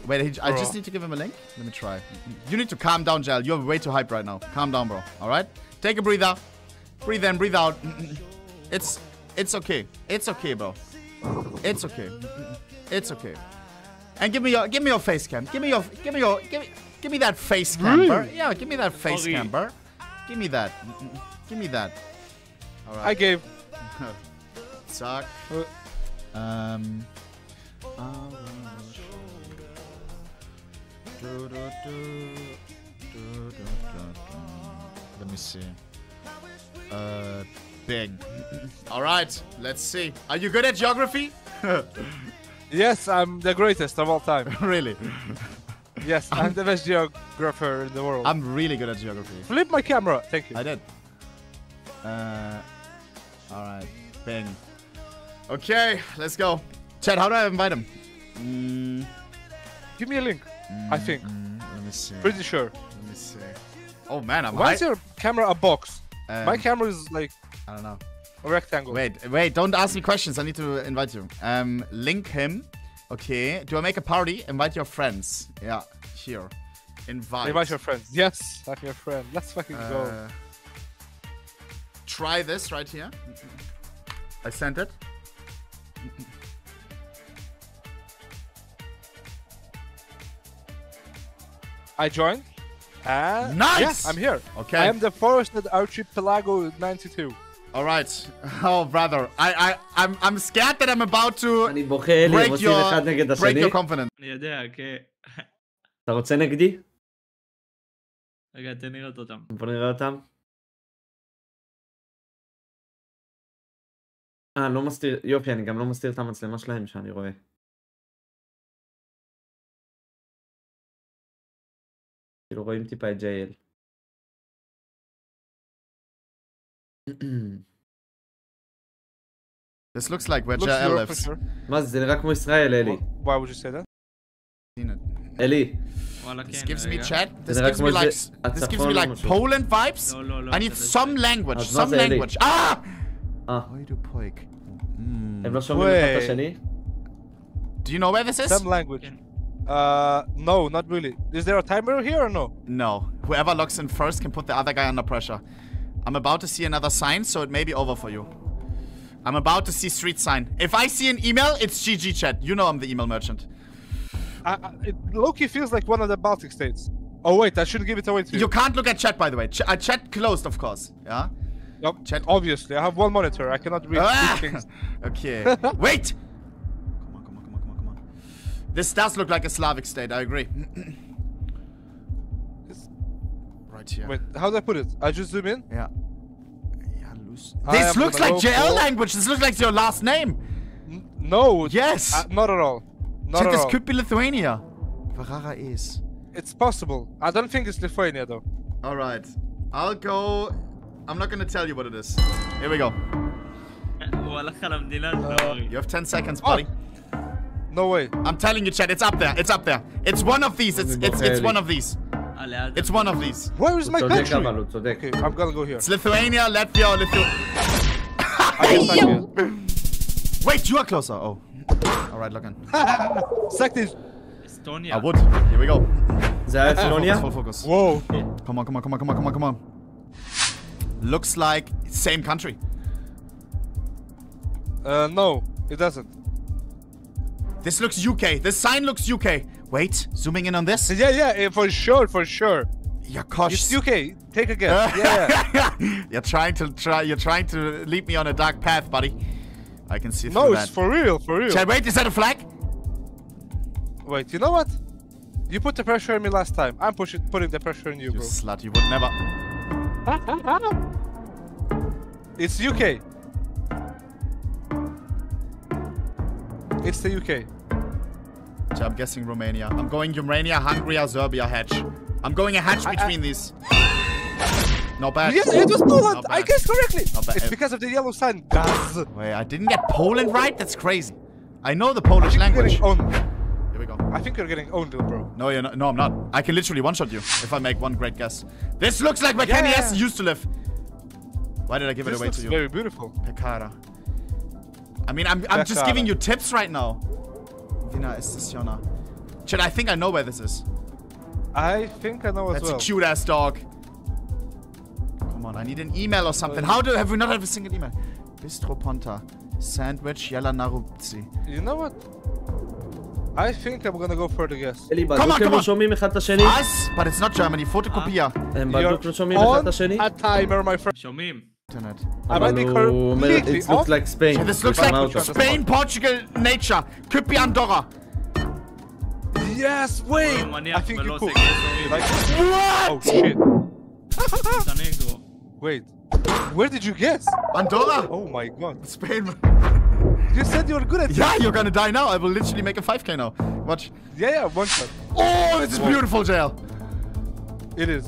Wait, I just need to give him a link. Let me try. You need to calm down, Jel. You're way too hyped right now. Calm down, bro. All right? Take a breather. Breathe in, breathe out. It's okay. It's okay, bro. It's okay. It's okay. And give me your face cam. Give me that face cam, bro. Yeah, give me that face cam, bro. Give me that. Give me that. All right. I gave. Suck. Let me see. Big. All right. Let's see. Are you good at geography? Yes, I'm the greatest of all time. Really? Yes, I'm the best geographer in the world. I'm really good at geography. Flip my camera. Thank you. I did. All right. Bing. Okay, let's go. Chat, how do I invite him? Give me a link. I think. Let me see. Pretty sure. Let me see. Oh man, Why is your camera a box? My camera is like I don't know. A rectangle. Wait, don't ask me questions. I need to invite you. Link him. Okay. Do I make a party? Invite your friends. Yeah, here. Invite your friends. Yes, I'm your friend. Let's fucking go. Try this right here. I sent it. I joined. Nice! Yeah, I'm here. Okay. I am the forested Archipelago 92. All right. Oh, brother. I'm scared that I'm about to break your confidence. אני יודע, כן. אתה רוצה נגדי? רגע, תן לראות אותם. בוא נראה אותם. לא מסתיר, יופי, אני גם לא מסתיר את המצלמה שלהם שאני רואה. כאילו רואים טיפה את JL. This looks like where JL lives. מה זה? זה נראה כמו ישראל, אלי. Why would you say that? אלי. This gives me chat. This gives me like Poland vibes. I need some language. Some language. Ah! Why do poik? הם לא שומעים אחד את השני? Do you know where this is? Some language. No, not really. Is there a timer here or no? No. Whoever logs in first can put the other guy under pressure. I'm about to see another sign, so it may be over for you. I'm about to see street sign. If I see an email, it's GG chat. You know I'm the email merchant. It low-key feels like one of the Baltic states. Oh wait, I shouldn't give it away to you. You can't look at chat, by the way. Chat closed, of course. Yeah? Yep. Chat. Obviously, I have one monitor. I cannot read these things. Okay. Wait! Come on. This does look like a Slavic state, I agree. Right here. Wait, how do I put it? I just zoom in? Yeah. This looks like JL language. This looks like your last name. No. Yes. Not at all. Not Check, at this all. could be Lithuania. Ferrara is. It's possible. I don't think it's Lithuania though. All right. I'll go. I'm not gonna tell you what it is. Here we go. You have 10 seconds, buddy. No way. I'm telling you, chat. It's up there. It's up there. It's one of these. It's one of these. It's one of these. Where is my country? Okay, I'm gonna go here. It's Lithuania, Latvia, or Wait, you are closer. Oh. Alright, log in. Suck this. אסטוניה. I would. Here we go. זה היה אסטוניה? Full focus. Whoa. Come on, come on, come on, come on, come on, come on. Looks like same country. No, it doesn't. This looks UK. This sign looks UK. Wait, zooming in on this. Yeah, for sure, for sure. Yeah, gosh. It's UK. Take a guess. Yeah. You're trying to lead me on a dark path, buddy. I can see through No, that. it's for real, for real. Wait, is that a flag? Wait, you know what? You put the pressure on me last time. I'm putting the pressure on you, You bro. slut, you would never. It's UK. It's the UK. I'm guessing Romania. I'm going Romania, Hungary, or Serbia hatch. I'm going a hatch between these. Not bad. Yeah, it was Poland. Not I bad. guessed correctly. Not bad. It's because of the yellow sign. Gaz. Wait, I didn't get Poland right? That's crazy. I know the Polish language. Here we go. I think you're getting owned, bro. No, you're not. No, I'm not. I can literally one-shot you if I make one great guess. This looks like where Kenny S used to live. Why did I give it away to you? This looks very beautiful. Pekara. I mean, I'm just giving you tips right now. Vina Estasiona. Chat, I think I know where this is. I think I know as That's well. a cute-ass dog. Come on, I need an email or something. Have we not have a single email? Bistro Ponta. Sandwich Yala Narupzi. You know what? I think I'm gonna go for the guess. אלי, בדוק הם לא שומעים אחד את השני? Us? But it's not Germany. פוטוקופיה. הם בדוק לא שומעים אחד את השני? A timer, my friend. שומעים. אבל הוא אומר, it looks like Spain. This looks like Spain, Portugal, nature. Could be Andorra. Yes, wait. I think you could. What? Oh shit. Wait. Where did you guess? Andorra. Oh my god. Spain. You said you were good at it. Yeah, you're gonna die now. I will literally make a 5k now. Watch. Yeah, one shot. Oh, this is beautiful, JL. It is.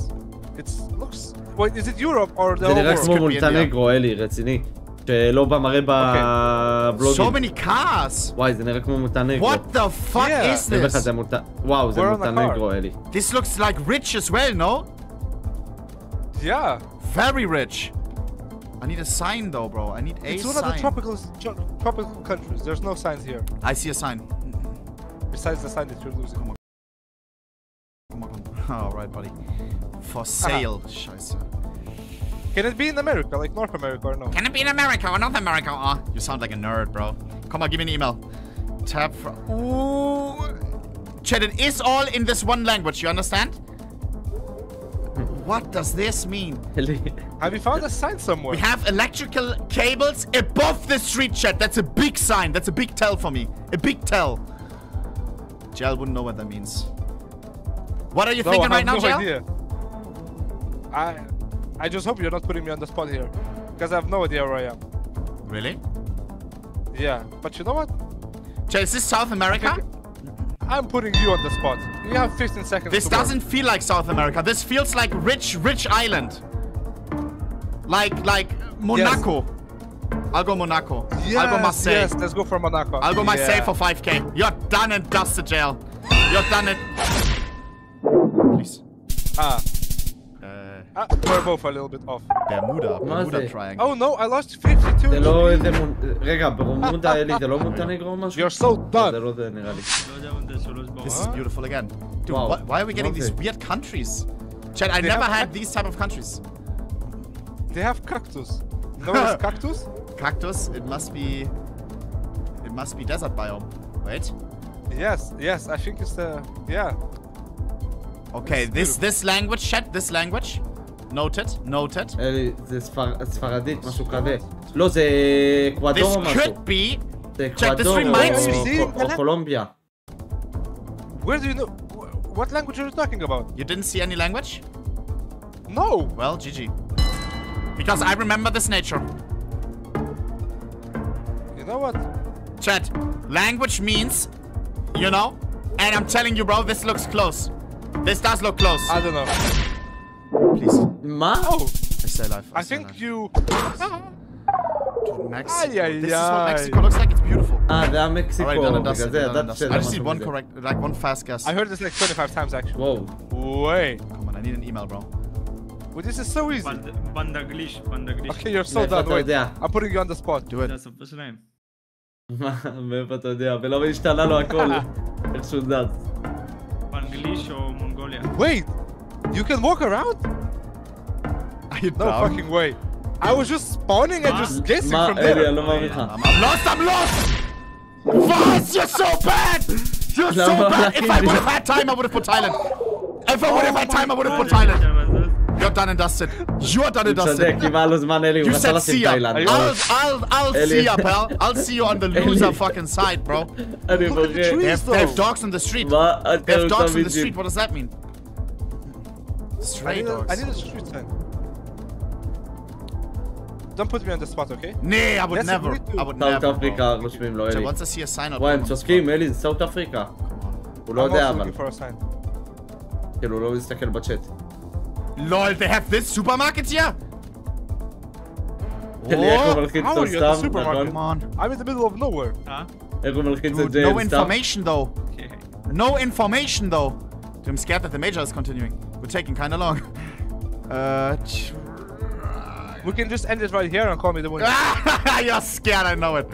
It looks. Wait, is it Europe or the זה whole נראה כמו world? מונטנגרו, אלי, רציני. שלא במראה בבלוגים. So many cars. וואי, זה נראה כמו מונטנגרו. What the fuck is this? וואו, זה מונטנגרו, אלי. This looks like rich as well, no? Yeah. Very rich. I need a sign though, bro. I need a sign. It's one of the tropical countries. There's no signs here. I see a sign. Besides the sign that you're losing. Come on. Alright, buddy. For sale. Scheiße. Can it be in America, like North America or no? Can it be in America or North America? Oh, you sound like a nerd, bro. Come on, give me an email. Tab for... Ooh. Chat, it is all in this one language, you understand? What does this mean? Have you found a sign somewhere? We have electrical cables above the street, chat. That's a big sign. That's a big tell for me. A big tell. Jel wouldn't know what that means. What are you thinking right now, Jel? Idea. I just hope you're not putting me on the spot here. Because I have no idea where I am. Really? Yeah, but you know what? Jel, is this South America? I'm putting you on the spot. You have 15 seconds. This doesn't feel like South America. This feels like rich island. Like Monaco. Yes. I'll go Monaco. Yes, I'll go Marseille. Yes, let's go for Monaco. I'll go Marseille for 5k. You're done and dusted, Jail. You're done it. Please. We're both a little bit off. Bermuda triangle. Oh no, I lost 52. זה לא איזה רגע, ברמודה, אלי, זה לא מונטנגרו או משהו? You're so done. זה לא זה נראה לי. This is beautiful again. Dude, why are we getting these weird countries? Chad, I never had these type of countries. They have cactus. No, it's cactus? Cactus? It must be desert biome. Wait. Yes, I think it's the Okay, this language, chat, this language. Noted. אלי, זה ספרדית, משהו כזה. לא, זה אקוודור או משהו. This could be. זה אקוודור או קולומביה. Where do you know? What language are you talking about? You didn't see any language? No. Well, GG. Because I remember this nature. You know what? Chat, language means, you know, and I'm telling you, bro, this looks close. This does look close. I don't know. Please. Ma? Oh. I stay alive. I think you... Dude, this is what Mexico looks like. It's beautiful. זה היה מקסיקו. I just need one correct, like one fast guess. I heard this like 25 times actually. Whoa. Wait. Come on, I need an email, bro. Well, this is so easy. Bandaglish. Okay, you're so done. Wait, I'm putting you on the spot. Do it. זה הסוף שלהם. מאיפה אתה יודע? ולא השתנה לו הכל. איך שהוא זז. English or Mongolia. Wait! You can walk around? No fucking way. I was just spawning and just guessing from there. I'm lost, I'm lost! What? You're so bad! You're so bad! If I would have had time, I would have put Thailand. If I would have had time, I would have put Thailand. You're done and dusted. You're done and dusted. You said see ya. I'll see ya, pal. I'll see you on the loser fucking side, bro. They have dogs on the street. They have dogs on the street. What does that mean? Stray dogs. I need a street sign. Don't put me on the spot, okay? Nee, I would never. I would never. סאוט אפריקה רושמים לו, אלי. Once I see a sign, I'll וואי, הם צוסקים, אלי, זה סאוט אפריקה. הוא לא יודע, אבל. כאילו, הוא לא מסתכל בצ'אט. LOL, they have this supermarkets here? אלי, איך הוא מלחיץ אותו סתם, נכון? I'm in the middle of nowhere. איך הוא מלחיץ את זה No information, though. No information, though. I'm scared that the major is continuing. We're taking kind of long. We can just end it right here and call me the winner. You're scared, I know it.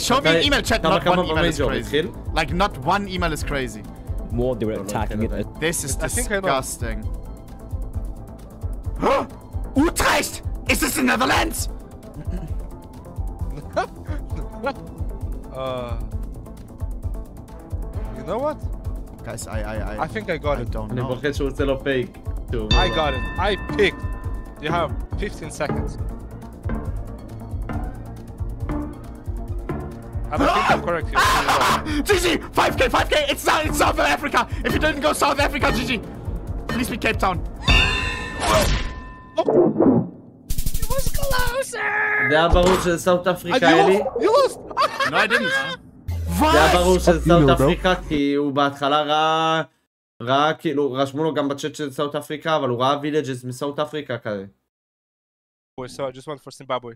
Show me an email chat, not one email is crazy. Like, not one email is crazy. More they were attacking it. This is disgusting. Utrecht! Is this the Netherlands? You know what? Guys, I think I got it. Don't know. I got it. I picked. You have 15 seconds. I don't think I'm correct here. GG! 5k, 5k! It's South Africa! If you didn't go South Africa, GG! Please be Cape Town. It was closer! זה היה ברור שזה סאוט אפריקה, אלי? You lost! No, I didn't. זה היה ברור שזה סאוט אפריקה, כי הוא בהתחלה ראה, כאילו, רשמו לו גם בצ'אט שזה סאוט אפריקה, אבל הוא ראה ויליג'ס מסאוט אפריקה כזה. So I just went for Zimbabwe.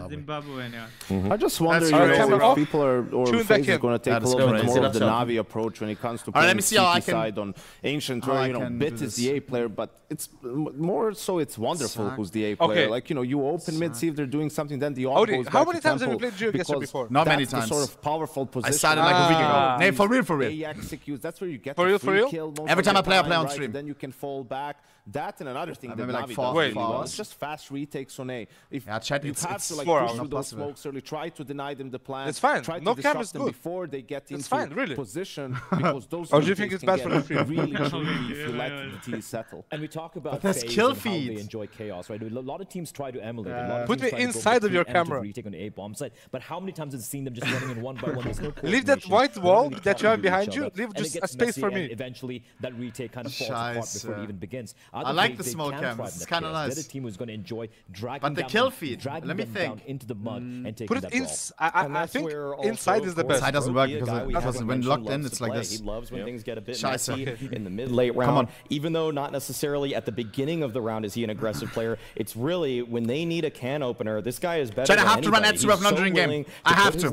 Zimbabwe, I just wonder, you know, if people are or FaZe is going to take a little bit more of the Navi approach when it comes to playing CT side on Ancient, where, you know, Bit is the A player, but it's more so it's Wonderful who's the A player. Like, you know, you open mid, see if they're doing something, then the off goes back how many to times have tempo, you played Duo against before? Not many times. That's the sort of powerful position. I started like a week ago. Nay, for real, for real. A executes, that's where you get for the real, free kill. Every time I play on stream. Then you can fall back. That and another thing that like Navi does 4 really well. hours. It's just fast retakes on A. If chat, you it's have to like 4 push hours. through those smokes early, try to deny them the plan. It's fine. Try No to cam disrupt is them good. before they get It's into fine, really. position, because those Or do you think it's bad for the free? really tricky if you let the T settle. And we talk about that's FaZe kill and how feed. they enjoy chaos, right? A lot of teams try to emulate it. A lot of Put teams me try to go inside of your preemptive camera. retake on the A bomb site. But how many times have you seen them just running in one by one? There's no Leave that coordination. white They wall don't really that you have talk to behind each you. other. Leave And it just gets a space messy, for and me. eventually, that retake kind of falls apart before it even begins. I like the smoke cam. It's kind of nice. The other team was going to enjoy dragging but the them, kill feed, dragging let me them think. down into the mud and taking Put it that in. ball. I think inside is the best. Inside doesn't work because when locked in, it's like this. He loves when things get a bit Scheiße. messy in the mid-late round. Even though not necessarily at the beginning of the round is he an aggressive player, it's really when they need a can opener, this guy is better than I have to run anybody. Etsy Ref during game. I have to.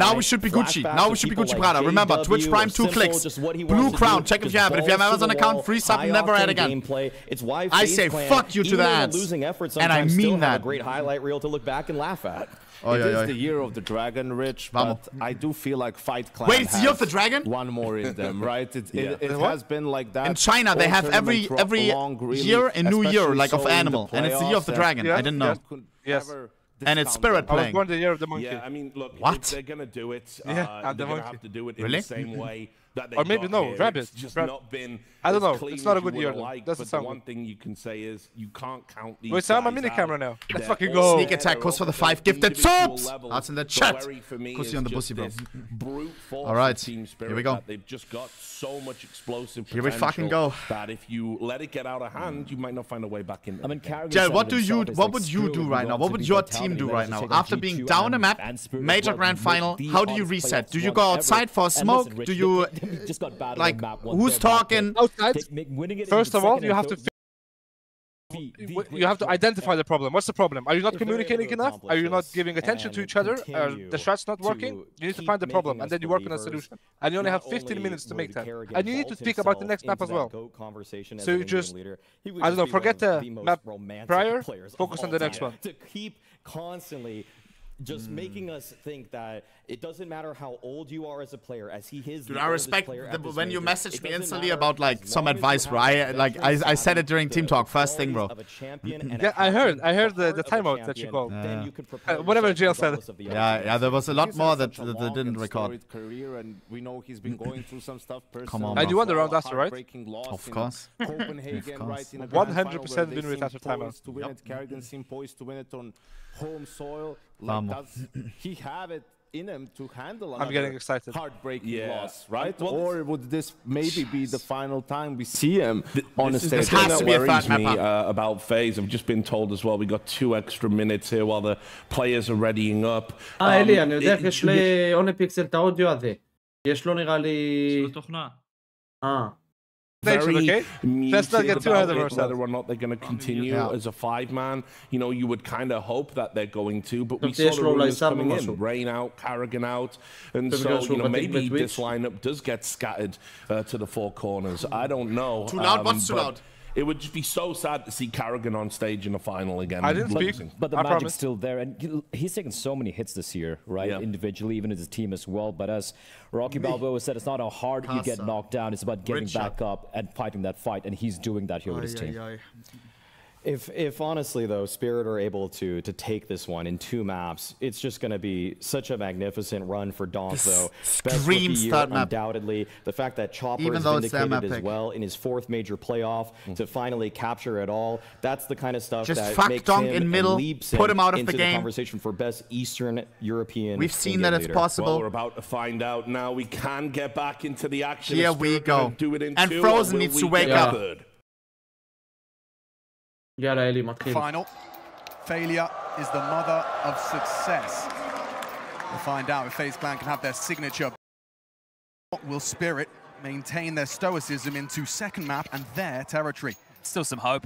Now we should be Gucci. Now we should be Gucci Prada. Remember, Twitch Prime 2 clicks. Blue Crown. Check if you have it. If you have Amazon account, free sub, never add again. I say fuck you to the ads. And I mean that. Great highlight reel to look back and laugh at. It is the year of the dragon, Rich, but I do feel like Fight Clan Wait, it's the year of the dragon? One more in them, right? It has been like that. In China, they have every year a new year, like of animal, and it's the year of the dragon. I didn't know. Yes. And it's Spirit I was playing. born the year of the monkey. Yeah, I mean, look, what? They're going to do it. Yeah, they're going to have to do it in the same way that they or maybe no, rabbit. It's just not been I don't know. Clean it's not a as good you year. like, Doesn't but sound the one good. thing you can say is you can't count these Wait, so I'm a mini camera now. Let's fucking go. Sneak attack, Kuss for the 5 gifted subs. That's in the chat. Kussy on the bussy, bro. All right, here we go. They've just got so much explosive potential. Here we fucking go. That if you let it get out of hand, you might not find a way back in. I mean, Jel, what would you do right now? What would your team do right now? After being down a map, major grand final, how do you reset? Do you go outside for a smoke? Do you, like, who's talking? Outside. First of all, you have to identify the problem. What's the problem? Are you not communicating enough? Are you not giving attention to each other? Are the shots not working? You need to find the problem, and then you work on a solution. And you only have 15 minutes to make that. And you need to speak about the next map as well. So you just, I don't know, forget the map prior, focus on the next one. To keep constantly just making us think that it doesn't matter how old you are as a player, as he is. Dude, I respect when you messaged me instantly about like some advice, bro. I said it during team talk, first thing, bro. Yeah, I heard the timeout that you called. Whatever JL said. Yeah, there was a lot more that they didn't record. Career, and we know he's been going through some stuff personally. Come on, and you won the round after, right? Of course. Copenhagen, right in a 100% win rate after timeout. To win it, Carrigan seemed poised to win it on home soil. Like, does he have it in him to handle I'm getting excited. Heartbreaking loss, right? Or would this maybe be the final time we see him on the stage? This has to be a fat me about FaZe. I've just been told as well we got 2 extra minutes here while the players are readying up. אלי, אני יודע איך יש לעונה פיקסל את האודיו הזה. יש לו נראה לי... זו תוכנה. Very okay? Let's not get too ahead of ourselves. Whether or not they're going to continue as a 5-man, you know, you would kind of hope that they're going to, but we saw the rumors coming in, Rain out, Carrigan out, and so, you know, maybe this lineup does get scattered to the 4 corners. I don't know. Too loud? What's too loud? It would just be so sad to see Carrigan on stage in the final again. I didn't speak, but the magic's still there, and he's taken so many hits this year, right? Yeah. Individually, even as a team as well. But as Rocky Balboa said, it's not how hard you get knocked down; it's about getting back up and fighting that fight, and he's doing that here with his team. If honestly though, Spirit are able to take this one in 2 maps, it's just going to be such a magnificent run for Donk though. Best rookie year, undoubtedly. The fact that Chopper is vindicated as well in his 4th major playoff to finally capture it all. That's the kind of stuff just that fuck makes Donk him in middle, put him out of into the game. Conversation for best Eastern European. We've seen that it's possible. Well, we're about to find out now. We can get back into the action. Here we go. Do it in and 2, Frozen needs to wake up. Final. Failure is the mother of success. We'll find out if FaZe Clan can have their signature. Will Spirit maintain their stoicism into 2nd map and their territory? Still some hope.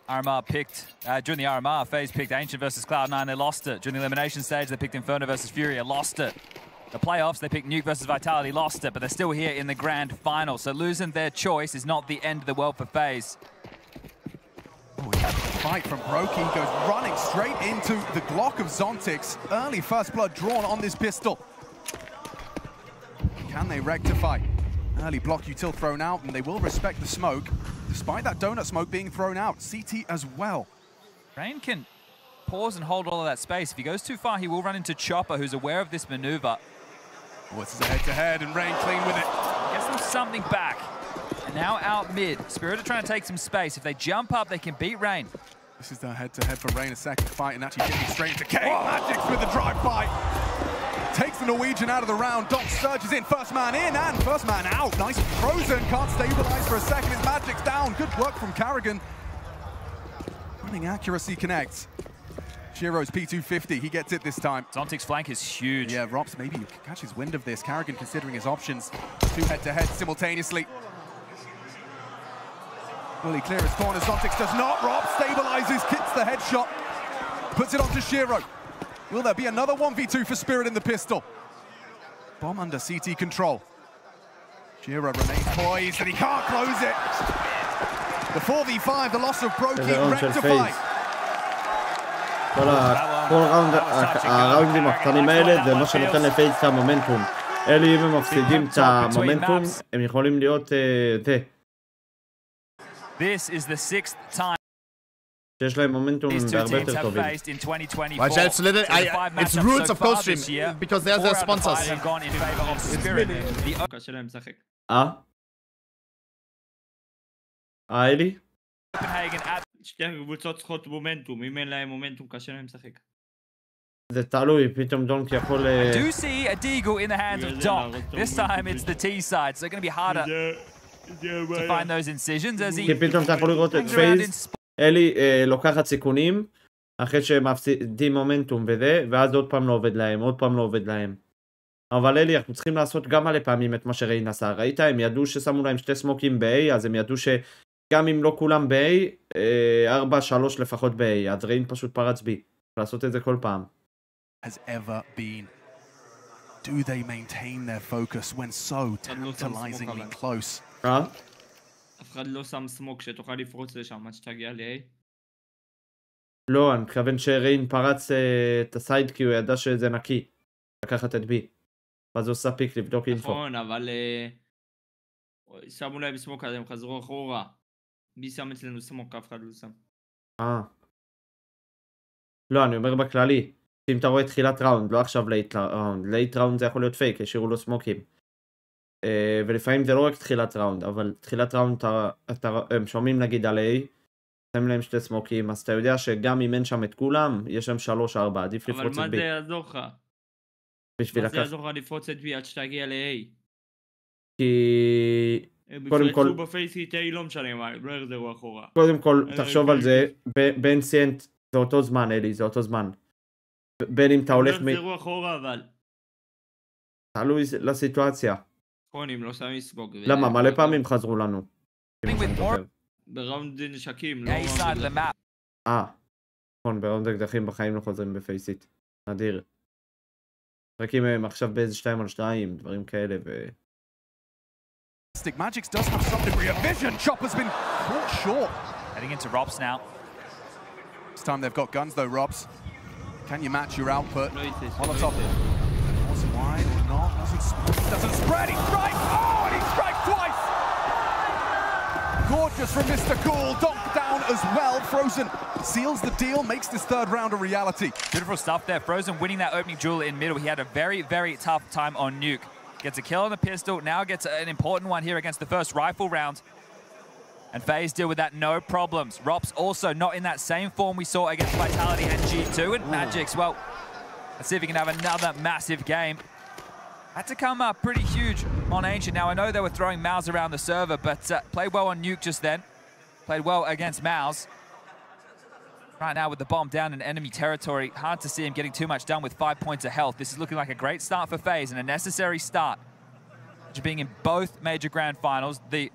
RMR picked, during the RMR, FaZe picked Ancient versus Cloud9, they lost it. During the elimination stage, they picked Inferno versus Furia, lost it. The playoffs, they picked Nuke versus Vitality, lost it, but they're still here in the grand final. So losing their choice is not the end of the world for FaZe. Fight from Brokey, goes running straight into the Glock of Zontix. Early first blood drawn on this pistol. Can they rectify? Early block util thrown out, and they will respect the smoke, despite that donut smoke being thrown out. CT as well. Rain can pause and hold all of that space. If he goes too far, he will run into Chopper, who's aware of this maneuver. Oh, this is a head-to-head, and Rain clean with it. Gets them something back. And now out mid. Spirit are trying to take some space. If they jump up, they can beat Rain. This is the head-to-head for Rain, a 2nd fight, and actually getting straight into K. Magix with the drive-by. Takes the Norwegian out of the round. Donk surges in, 1st man in and 1st man out. Nice Frozen, can't stabilize for a second. His Magic's down. Good work from Carrigan. Running accuracy connects. Shiro's P250, he gets it this time. Zontic's flank is huge. Yeah, Rops, maybe you can catch his wind of this. Carrigan considering his options. 2 head-to-head simultaneously. Will he clear his corner? Zontix does not. Rob stabilizes, kits the headshot, puts it onto Shiro. Will there be another 1v2 for Spirit in the pistol? Bomb under CT control. Shiro remains poised and he can't close it. The 4v5, the loss of Brokey rectified. כל הראונדים הקטנים האלה זה מה שנותן לפייז את המומנטום. אלי, אם הם מפסידים את המומנטום, הם יכולים להיות זה. This is the 6th time. שיש להם מומנטום בהרבה יותר טובים. Watch out, it's roots of co-stream, because they're their sponsors. אלי? שתי הקבוצות צריכות מומנטום, אם אין להם מומנטום קשה להם לשחק. זה תלוי, פתאום דונק יכול... I do see a deagle in the hands of Donk. This time it's the T side, so it's going to be harder to find those incisions as he... כי פתאום אתה יכול לראות את פייז, אלי לוקחת סיכונים, אחרי שהם מפסידים מומנטום וזה, ואז עוד פעם לא עובד להם, עוד פעם לא עובד להם. אבל אלי, אנחנו צריכים לעשות גם מלא פעמים את מה שראיין עשה. ראית? הם ידעו ששמו להם 2 סמוקים ב-A, אז הם ידעו שגם אם לא כולם ב-A, 4-3 לפחות ב-A, אז ראיין פשוט פרץ בי. לעשות את זה כל פעם. Has ever been. Do they maintain their focus when so tantalizingly close? אף אחד לא שם סמוק שתוכל לפרוץ לשם עד שתגיע ל-A. לא, אני מתכוון שריין פרץ את הסייד כי הוא ידע שזה נקי. לקחת את בי. ואז הוא עושה פיק לבדוק אינפו. נכון, אבל שמו להם סמוק, אז הם חזרו אחורה. בי שם אצלנו סמוק, אף אחד לא שם. לא, אני אומר בכללי. אם אתה רואה תחילת ראונד, לא עכשיו לייט ראונד. לייט ראונד זה יכול להיות פייק, השאירו לו סמוקים. ולפעמים זה לא רק תחילת ראונד, אבל תחילת ראונד הם שומעים נגיד על A, שמים להם שתי סמוקים, אז אתה יודע שגם אם אין שם את כולם, יש שם 3-4, עדיף לפרוץ את B. אבל מה זה יעזור לך? מה זה יעזור לך לפרוץ את B עד שתגיע ל-A? כי... קודם כל... בפייסיט A לא משנה מה, לא יחזרו אחורה. קודם כל, תחשוב על זה, באנסיינט זה אותו זמן, אלי, זה אותו זמן. בין אם אתה הולך לא יחזרו אחורה, אבל... תלוי לסיטואציה. אם לא שמים סמוק. למה? מלא פעמים חזרו לנו. בראונד נשקים, לא נכון, בראונד אקדחים בחיים לא חוזרים בפייסיט. נדיר. רק אם הם עכשיו באיזה 2-2, דברים כאלה ו... Magics does have some degree of vision. Chopper's been caught short. Heading into Robs now. This time they've got guns though, Robs. Can you match your output? On the top. Was wide or not? Doesn't spread. He strikes. Oh, and he strikes twice. Gorgeous from Mr. Cool. Donk down as well. Frozen seals the deal, makes this third round a reality. Beautiful stuff there. Frozen winning that opening duel in middle. He had a very, very tough time on Nuke. Gets a kill on the pistol, now gets an important one here against the first rifle round. And FaZe deal with that, no problems. Rops also not in that same form we saw against Vitality and G2. And Magics, well, let's see if he can have another massive game. Had to come up pretty huge on Ancient. Now, I know they were throwing Mouse around the server, but played well on Nuke just then. Played well against Mouse. Right now with the bomb down in enemy territory, hard to see him getting too much done with 5 points of health. This is looking like a great start for FaZe and a necessary start. After being in both major grand finals, the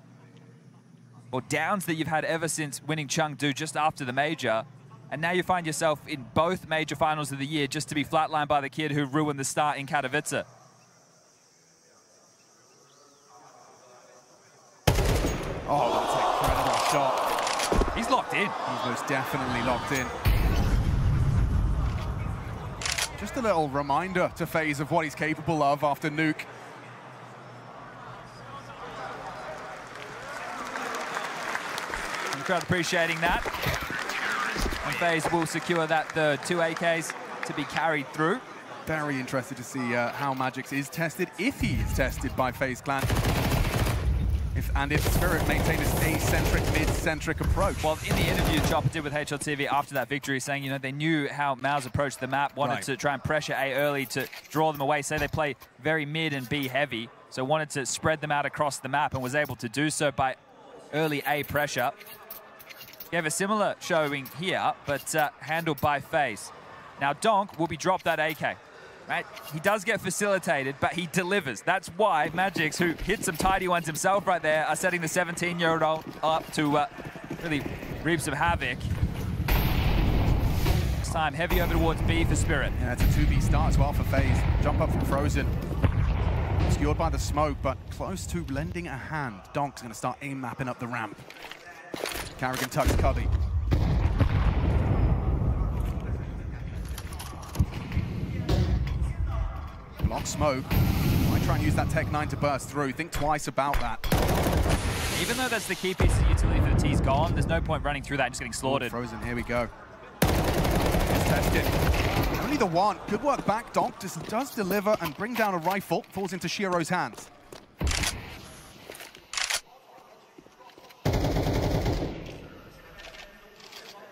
downs that you've had ever since winning Chengdu just after the major, and now you find yourself in both major finals of the year just to be flatlined by the kid who ruined the start in Katowice. Oh, that's an incredible shot. He's locked in. He's most definitely locked in. Just a little reminder to FaZe of what he's capable of after Nuke. And the crowd appreciating that. And FaZe will secure that the 2 AKs to be carried through. Very interested to see how Magix is tested, if he is tested by FaZe Clan. If Spirit maintain this A-centric, mid-centric approach. Well, in the interview Chopper did with HLTV after that victory, saying, you know, they knew how Mouse approached the map, wanted to try and pressure A early to draw them away. Say they play very mid and B heavy, so wanted to spread them out across the map and was able to do so by early A pressure. Gave a similar showing here, but handled by FaZe. Now Donk will be dropped that AK. Right? He does get facilitated, but he delivers. That's why Magix, who hit some tidy ones himself right there, are setting the 17-year-old up to really reap some havoc. This time, heavy over towards B for Spirit. Yeah, it's a 2B start as well for FaZe. Jump up from Frozen. Obscured by the smoke, but close to lending a hand. Donk's going to start aim mapping up the ramp. Carrigan tucks Cubby. Block smoke. Might try and use that Tech 9 to burst through. Think twice about that. Even though that's the key piece of utility for the T's gone, there's no point running through that and just getting slaughtered. Frozen, here we go. Let's test it. Only the one. Good work back. Donk does deliver and bring down a rifle. Falls into Shiro's hands.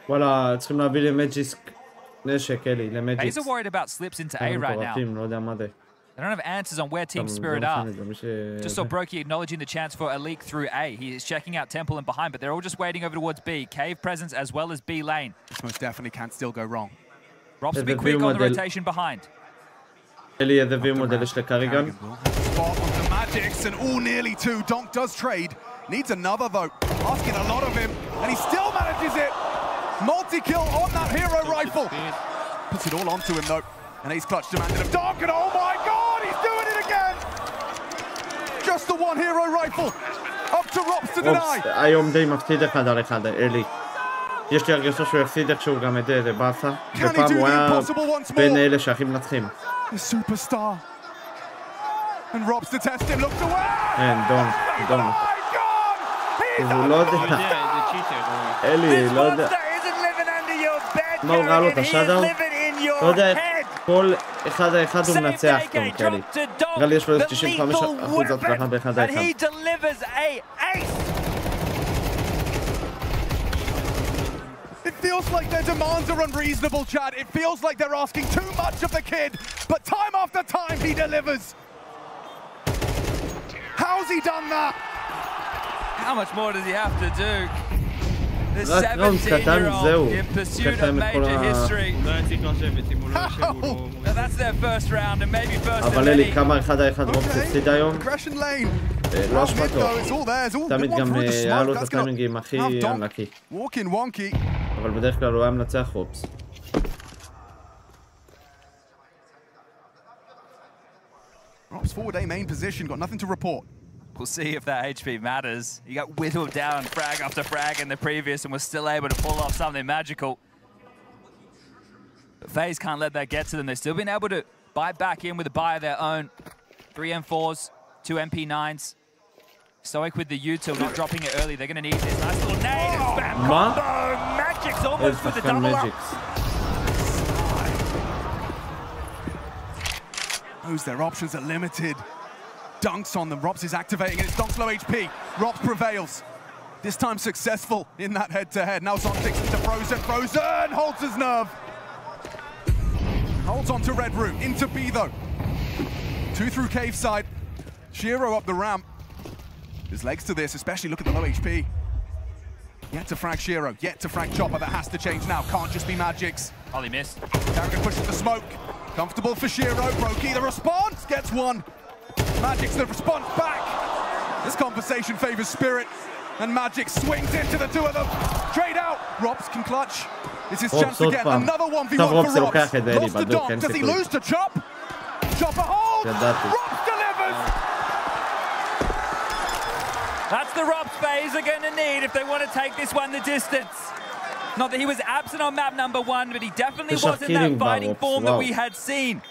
וואלה, צריכים להביא למג'יסק נשק, אלי, למג'יסק. FaZe are worried about slips into A right now. לא יודע מה זה. They don't have answers on where Team Spirit are. Just saw Brokey acknowledging the chance for a leak through A. He is checking out Temple and behind, but they're all just waiting over towards B. Cave presence as well as B lane. This most definitely can still go wrong. Rob's be quick on the rotation behind. אלי, איזה view מודל יש לקריגן? Spot on the Magix and all nearly two. Donk does trade. Needs another though. Asking a lot of him, and he still manages it. Multi-kill on that hero rifle. Puts it all onto him though. And Ace Clutch demanded of Donk, and oh my god, he's doing it again! Just the one hero rifle. Up to Rops to deny. היום די מפסיד אחד על אחד, אלי. יש לי הרגשה שהוא יפסיד איכשהו גם את זה באסה. ופעם הוא היה בין אלה שהכי מנצחים. אין, דון. הוא לא יודע. אלי, לא יודע. מה הוא ראה לו את השאדאו? לא יודע איך כל אחד האחד הוא מנצח טום כאלי. נראה לי יש לו 95% הצלחה באחד האחד. It feels like their demands are unreasonable, Chad. It feels like they're asking too much of the kid, but time after time he delivers. How's he done that? How much more does he have to do? The רק ראונד קטן, זהו. in pursuit of major history. That's their first round and maybe first of אבל אלי, כמה אחד האחד רוב הפסיד היום? לא אשמתו. תמיד גם היה לו את הטיימינגים הכי ענקי. אבל בדרך כלל הוא היה מנצח רובס. Rob's forward A main position, got nothing to report. We'll see if that HP matters. He got whittled down frag after frag in the previous and was still able to pull off something magical. But FaZe can't let that get to them. They've still been able to bite back in with a buy of their own. 3 M4s, 2 MP9s. Stoic with the util, not dropping it early. They're going to need this nice little nade and spam combo. Magic's almost with the double up. Their options are limited. Dunks on them. Robs is activating and it's Dunks low HP. Robs prevails. This time successful in that head-to-head. Now Zontics into Frozen. Frozen holds his nerve. Holds on to Red Room. Into B though. 2 through cave side. Shiro up the ramp. There's legs to this, especially look at the low HP. Yet to frag Shiro. Yet to frag Chopper. That has to change now. Can't just be Magic's. Ollie missed. Carrigan pushes the smoke. Comfortable for Shiro. Brokey the response. Gets one. Magic's the response back. This conversation favors Spirit. And Magic swings into the two of them. Trade out. Robs can clutch. This is chance to get another 1v1 for Robs. Lost the dog. Does he lose to Chop? Chopper holds. Robs delivers. That's the Robs FaZe are going to need if they want to take this one the distance. Not that he was absent on map number 1, but he definitely wasn't that fighting form that we had seen.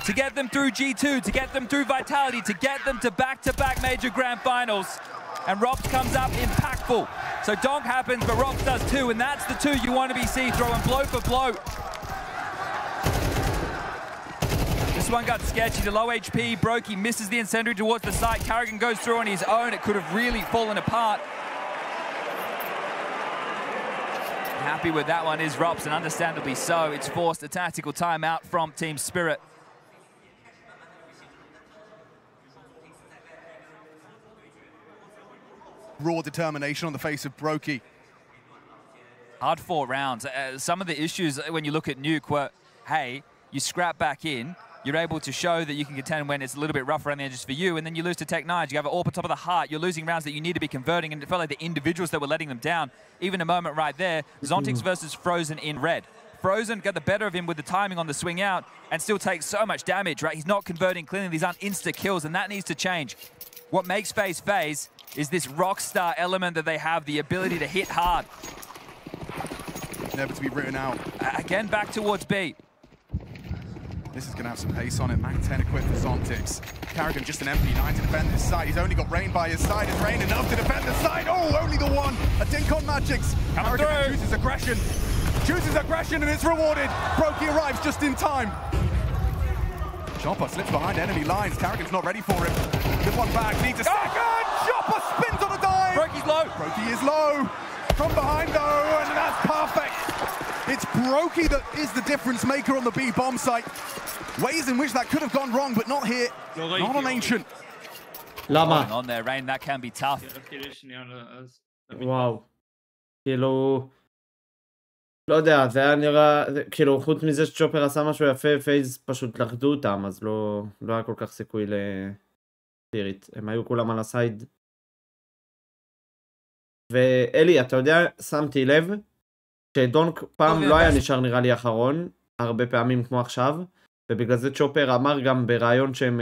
To get them through G2, to get them through Vitality, to get them to back-to-back major grand finals. And Robs comes up impactful. So donk happens, but Robs does too, and that's the two you want to be seeing, throwing blow for blow. This one got sketchy. The low HP, Brokey misses the incendiary towards the site. Carrigan goes through on his own. It could have really fallen apart. Happy with that one is Robs, and understandably so. It's forced a tactical timeout from Team Spirit. Raw determination on the face of Brokey. Hard 4 rounds. Some of the issues when you look at Nuke were, hey, you scrap back in, you're able to show that you can contend when it's a little bit rough around the edges for you, and then you lose to Tech9. You have an AWP on top of the heart. You're losing rounds that you need to be converting, and it felt like the individuals that were letting them down. Even a moment right there, Zontics versus Frozen in red. Frozen got the better of him with the timing on the swing out and still takes so much damage, right? He's not converting cleanly. These aren't insta-kills, and that needs to change. What makes FaZe FaZe is this rockstar element that they have, the ability to hit hard. Never to be written out. Again, back towards B. This is going to have some pace on it. Mag 10 equipped for Zontics. Carrigan just an MP9 to defend his side. He's only got Rain by his side. Is Rain enough to defend the side? Oh, only the one. A dink on Magic's. Carrigan chooses aggression. Chooses aggression and it's rewarded. Brokey arrives just in time. Chopper slips behind enemy lines. Carrigan's not ready for him. Good one back. Needs a second. Chopper spins on a dime. Brokey's low. Brokey is low. From behind though, and that's perfect. It's Brokey that is the difference maker on the B bomb site. Ways in which that could have gone wrong, but not here. Not on Ancient. למה? On there, Rain, that can be tough. וואו. כאילו... לא יודע, זה היה נראה... כאילו, חוץ מזה שצ'ופר עשה משהו יפה, פייז פשוט לחדו אותם, אז לא היה כל כך סיכוי לספיריט. הם היו כולם על הסייד. ואלי, אתה יודע, שמתי לב שדונק פעם לא היה נשאר נראה לי אחרון, הרבה פעמים כמו עכשיו, ובגלל זה צ'ופר אמר גם ברעיון שהם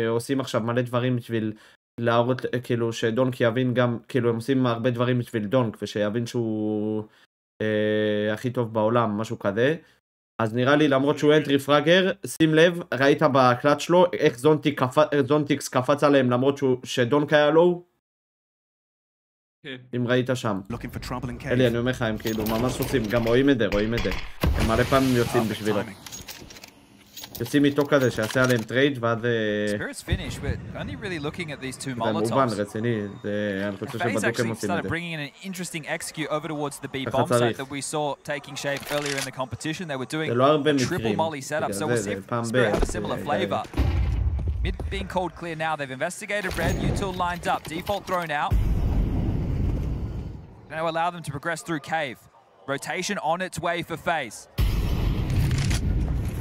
עושים עכשיו מלא דברים בשביל להראות, כאילו שדונק יבין גם, כאילו הם עושים הרבה דברים בשביל דונק, ושיבין שהוא הכי טוב בעולם, משהו כזה. אז נראה לי, למרות שהוא אנטרי פראגר, שים לב, ראית בקלט שלו, איך זונטיקס קפץ עליהם, למרות שדונק היה לו, אם ראית שם. אלי, אני אומר לך, הם כאילו ממש עושים, גם רואים את זה, הם מלא פעמים יוצאים בשבילו. יוצאים איתו כזה, שיעשה עליהם טרייד, ואז... זה מובן, רציני, אני חושב שבדוק הם עושים את זה. ככה צריך. זה לא הרבה מקרים, זה פעם Mid being called clear now. They've investigated red. Util lined up. Default thrown out. Going to allow them to progress through cave. Rotation on its way for FaZe.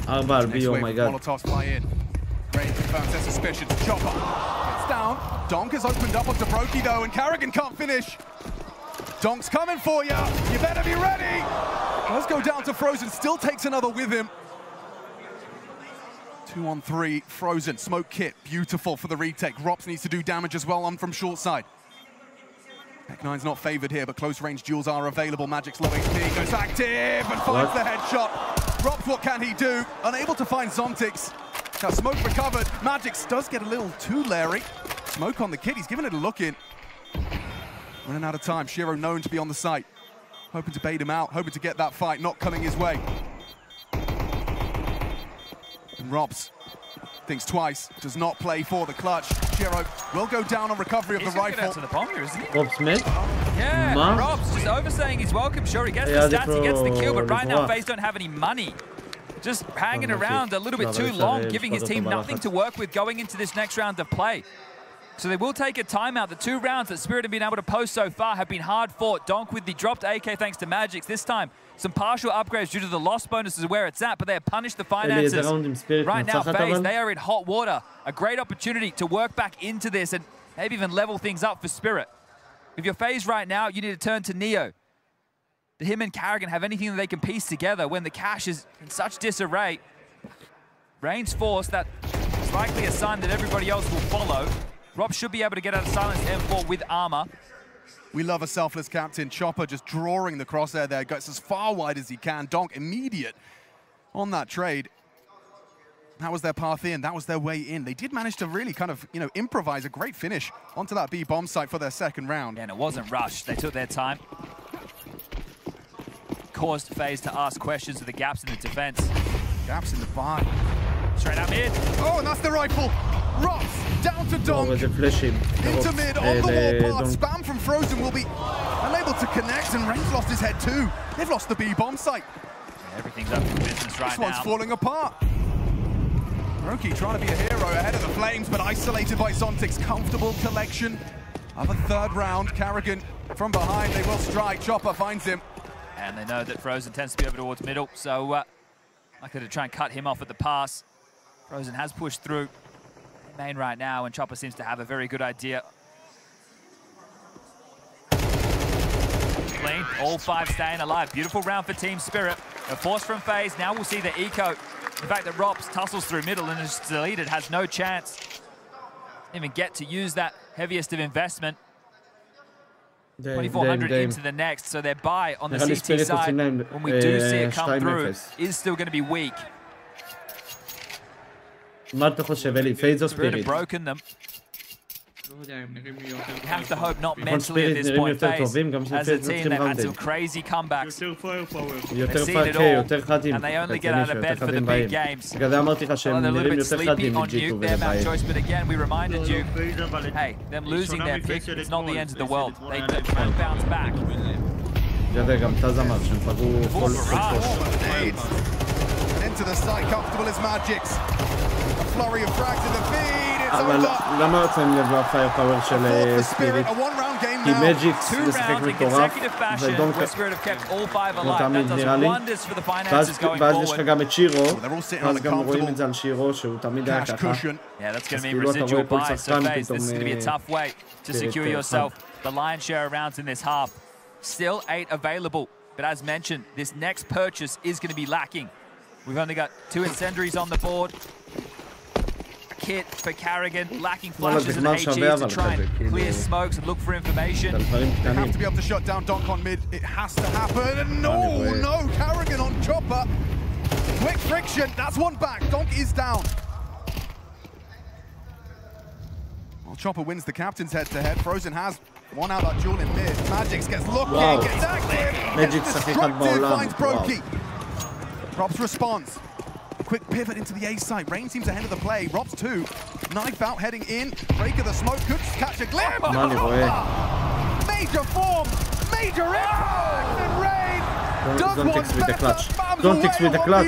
Oh my god. Molotovs fly in. Rain confirms their suspicions. Chopper gets down. Donk has opened up onto Brokey though, and Carrigan can't finish. Donk's coming for you. You better be ready. Let's go down to Frozen. Still takes another with him. 2-on-3, Frozen, smoke kit, beautiful for the retake. Rops needs to do damage as well on from short side. Tech9's not favored here, but close range duels are available. Magic's low HP, goes active and finds the headshot. Rops, what can he do? Unable to find Zontix. Now smoke recovered. Magix does get a little too leery. Smoke on the kit, he's given it a look in. Running out of time, Shiro known to be on the site. Hoping to bait him out, hoping to get that fight, not coming his way. And Robs thinks twice, does not play for the clutch. Shiro will go down on recovery of the rifle. He's to the bomber, isn't he? Rob Smith? Yeah, Robs just overstaying his welcome. Sure, he gets the stats, he gets the kill, but right now FaZe don't have any money. Just hanging around a little bit too long, giving his team nothing to work with going into this next round of play. So they will take a timeout. The 2 rounds that Spirit have been able to post so far have been hard fought. Donk with the dropped AK thanks to Magix. This time, some partial upgrades due to the lost bonuses where it's at, but they have punished the finances. Right now, FaZe, they are in hot water. A great opportunity to work back into this and maybe even level things up for Spirit. If you're FaZe right now, you need to turn to Neo. Him and Carrigan have anything that they can piece together when the cash is in such disarray. Rain's force, that's likely a sign that everybody else will follow. Rob should be able to get out of silence M4 with armor. We love a selfless captain. Chopper just drawing the crosshair there. Gets as far wide as he can. Donk immediate on that trade. That was their path in. That was their way in. They did manage to really kind of, improvise a great finish onto that B bomb site for their second round. And it wasn't rushed. They took their time. Caused FaZe to ask questions of the gaps in the defense. Gaps in the buy. Straight up mid. Oh, and that's the rifle. Ross down to Donk. Into mid on the wall path. Spam from Frozen will be unable to connect, and Rain's lost his head too. They've lost the B bomb site. Yeah, everything's up for business right this now. This one's falling apart. Roki trying to be a hero ahead of the flames, but isolated by Zontix. Comfortable collection of a 3rd round. Carrigan from behind. They will strike. Chopper finds him. And they know that Frozen tends to be over towards middle, so likely to try and cut him off at the pass. Frozen has pushed through main right now, and Chopper seems to have a very good idea. Clean, all 5 staying alive. Beautiful round for Team Spirit. A force from FaZe. Now we'll see the eco. The fact that Rops tussles through middle and is deleted, has no chance. Even get to use that heaviest of investment. 2400 into the next, so their buy on the CT side, when we do see it come through, is still going to be weak. מה אתה חושב, אלי? פייז או ספיריט? You have to hope not mentally at this point. FaZe, as a team, they've had some crazy comebacks. יותר חדים. And they only get out of bed for the big games. בגלל זה אמרתי לך שהם נראים יותר חדים מ-G2 ולבית. But again, we reminded you, hey, them losing their pick, it's not the end of the world. They can bounce back. זה גם תז אמר שהם פגעו כל Into the side, comfortable as Magix. A flurry of frags in the feed. It's אבל למה יוצאים לב לפייר פאוור של ספיריט? כי מג'יקס משחק מטורף ודונק כמו תמיד נראה לי, ואז יש לך גם את שירו, ואז גם רואים את זה על שירו שהוא תמיד היה ככה, אז כאילו אתה רואה כל שחקן פתאום ספיריט. Still 8 available, but as mentioned, this next purchase is going to be lacking. We've only got 2 incendiaries on the board. A kit for Carrigan, lacking flashes and AGs to try and clear smokes and look for information. They have to be able to shut down Donk on mid. It has to happen. And no, Carrigan on Chopper. Quick friction, that's one back. Donk is down. Well, Chopper wins the captain's head-to-head. Frozen has one out that duel in mid. Magix gets lucky, gets active. Destructive finds Brokey. Robs responds. Quick pivot into the A site. Rain seems ahead of the play. Robs 2. Knife out, heading in. Break of the smoke. Could catch a glimpse. Major form. Major impact. And Rain does one better. Don't fix with the clutch.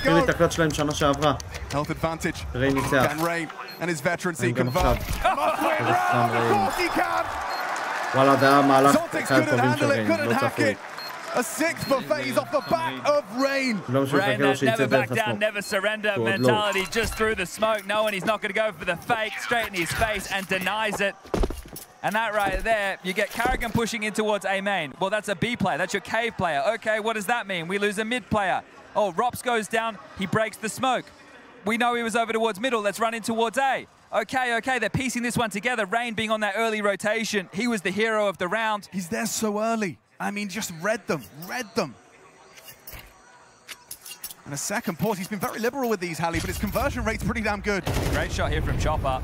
תראי את הקלאץ' שלהם שנה שעברה. Health advantage. ריין ניצח. Can Rain and his veterancy convert. וואלה, זה היה מהלך אחד טובים של ריין, לא צפוי. A sixth for Faiz off the back of Rain. Rain, that never back down, never surrender mentality, just through the smoke, knowing he's not going to go for the fake, straight in his face and denies it. And that right there, you get Carrigan pushing in towards A main. Well, that's a B player, that's your cave player. Okay, what does that mean? We lose a mid player. Oh, Rops goes down, he breaks the smoke. We know he was over towards middle, let's run in towards A. Okay, they're piecing this one together. Rain being on that early rotation, he was the hero of the round. He's there so early. I mean, just read them. And a second pause. He's been very liberal with these, Hallie, but his conversion rate's pretty damn good. Great shot here from Chopper.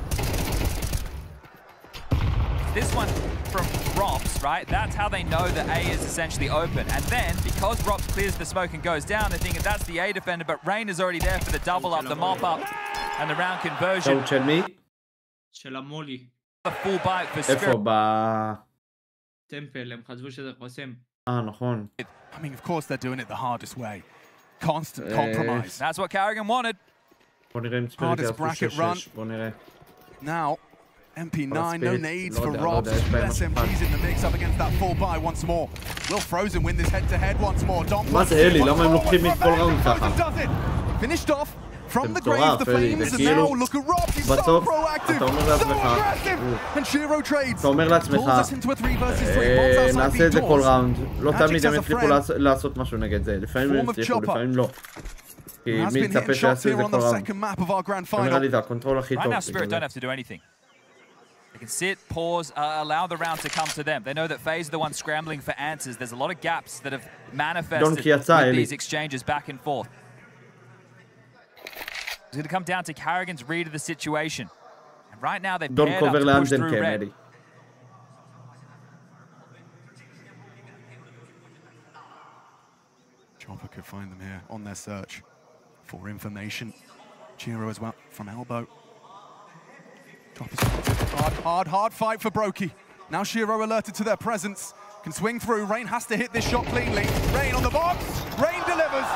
This one from Rops, right? That's how they know that A is essentially open. And then, because Rops clears the smoke and goes down, they're thinking that's the A defender, but Rain is already there for the double up, the mop up, and the round conversion. Don't tell me. A full bite for Spirit. איפה טמפל, הם חשבו שזה חוסם. נכון. I mean, of course they're doing it the hardest way. Constant compromise. That's what Carrigan wanted. בוא נראה אם ספיריט יעשו 6-6. בוא נראה. Now, MP9, no nades for Robs. Two SMGs in the mix up against that full buy once more. Will Frozen win this head-to-head once more? מה זה אלי? למה הם לוקחים מכל ראונד ככה? Finished off from the grave of the flames, and now look at Robs. He's so proactive, so aggressive, and Shiro trades. אתה אומר לעצמך, נעשה את זה כל ראונד. לא תמיד הם יצליחו לעשות משהו נגד זה. לפעמים הם יצליחו, לפעמים לא. כי מי יצפה שיעשו את זה כל ראונד. נראה לי זה הקונטרול הכי טוב. Right now, Spirit don't have to do anything. They can sit, pause, allow the round to come to them. They know that FaZe are the one scrambling for answers. There's a lot of gaps that have manifested with these exchanges back and forth. It's going to come down to Carrigan's read of the situation. And right now, they've paired up to push through red. Chopper could find them here on their search for information. Chiro as well from elbow. Chopper's hard fight for Brokey. Now Shiro alerted to their presence. Can swing through. Rain has to hit this shot cleanly. Rain on the box. Rain delivers.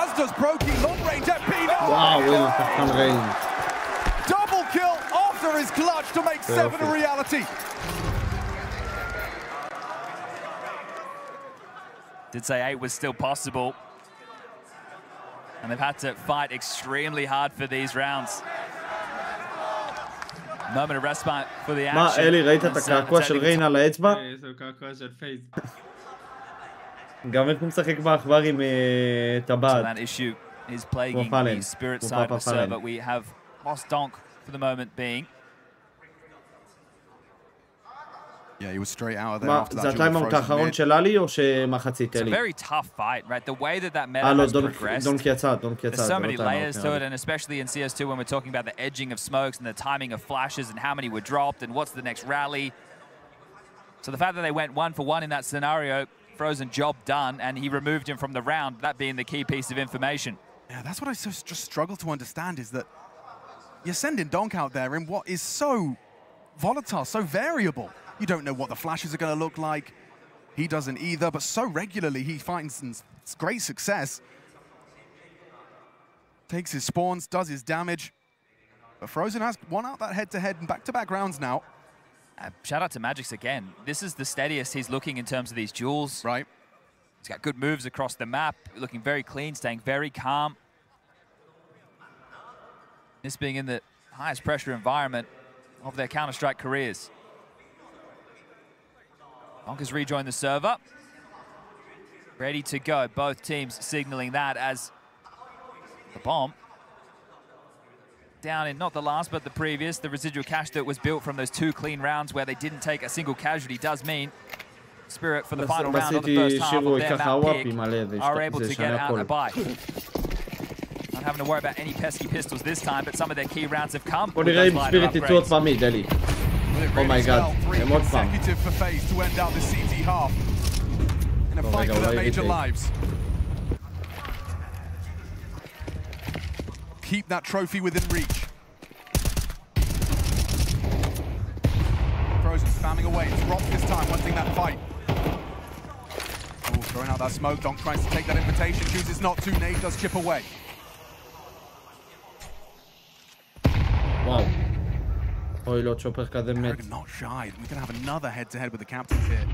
As does Brokey. Long range FP. Wow, Rain. Double kill after his clutch to make 7 a reality. Did say 8 was still possible. And they've had to fight extremely hard for these rounds. Moment of respite for the action. מה, אלי, ראית את הקעקוע של ריין על האצבע? זה קעקוע של פייז. גם איך הוא משחק בעכבר עם טבעת. So that issue is plaguing the Spirit side of the server. We have lost Donk for the moment being. Yeah, he was straight out of there after that. זה הטיימאוט האחרון של אלי או שמחצית אלי? It's a very tough fight, right? The way that meta has progressed. דונק יצא. There's so many layers to it, and especially in CS2 when we're talking about the edging of smokes and the timing of flashes and how many were dropped and what's the next rally. So the fact that they went 1 for 1 in that scenario, Frozen job done, and he removed him from the round, that being the key piece of information. Yeah, that's what I just struggle to understand, is that you're sending Donk out there in what is so volatile, so variable. You don't know what the flashes are going to look like. He doesn't either, but so regularly he finds great success. Takes his spawns, does his damage. But Frozen has won out that head-to-head and back-to-back rounds now. Shout out to Magix again. This is the steadiest he's looking in terms of these duels. Right. He's got good moves across the map, looking very clean, staying very calm. This being in the highest pressure environment of their Counter-Strike careers. Donk has rejoined the server. Ready to go. Both teams signaling that as the bomb down in not the last, but the previous. The residual cash that was built from those 2 clean rounds where they didn't take a single casualty does mean Spirit for the final round of the first half of their map pick are able to get out a bye. Not having to worry about any pesky pistols this time, but some of their key rounds have come. בוא נראה אם ספיריט יצאו עוד פעם מיד, אלי. אומייגאד, הם עוד פעם. רגע, אולי ריטייק. Keep that trophy within reach. Frozen spamming away. It's Rock this time, wanting that fight. Oh, throwing out that smoke. Donk tries to take that invitation. Chooses not to. Nate does chip away. Wow. Oilo chopper kade met. Not shy. We're going to have another head-to-head with the captains here.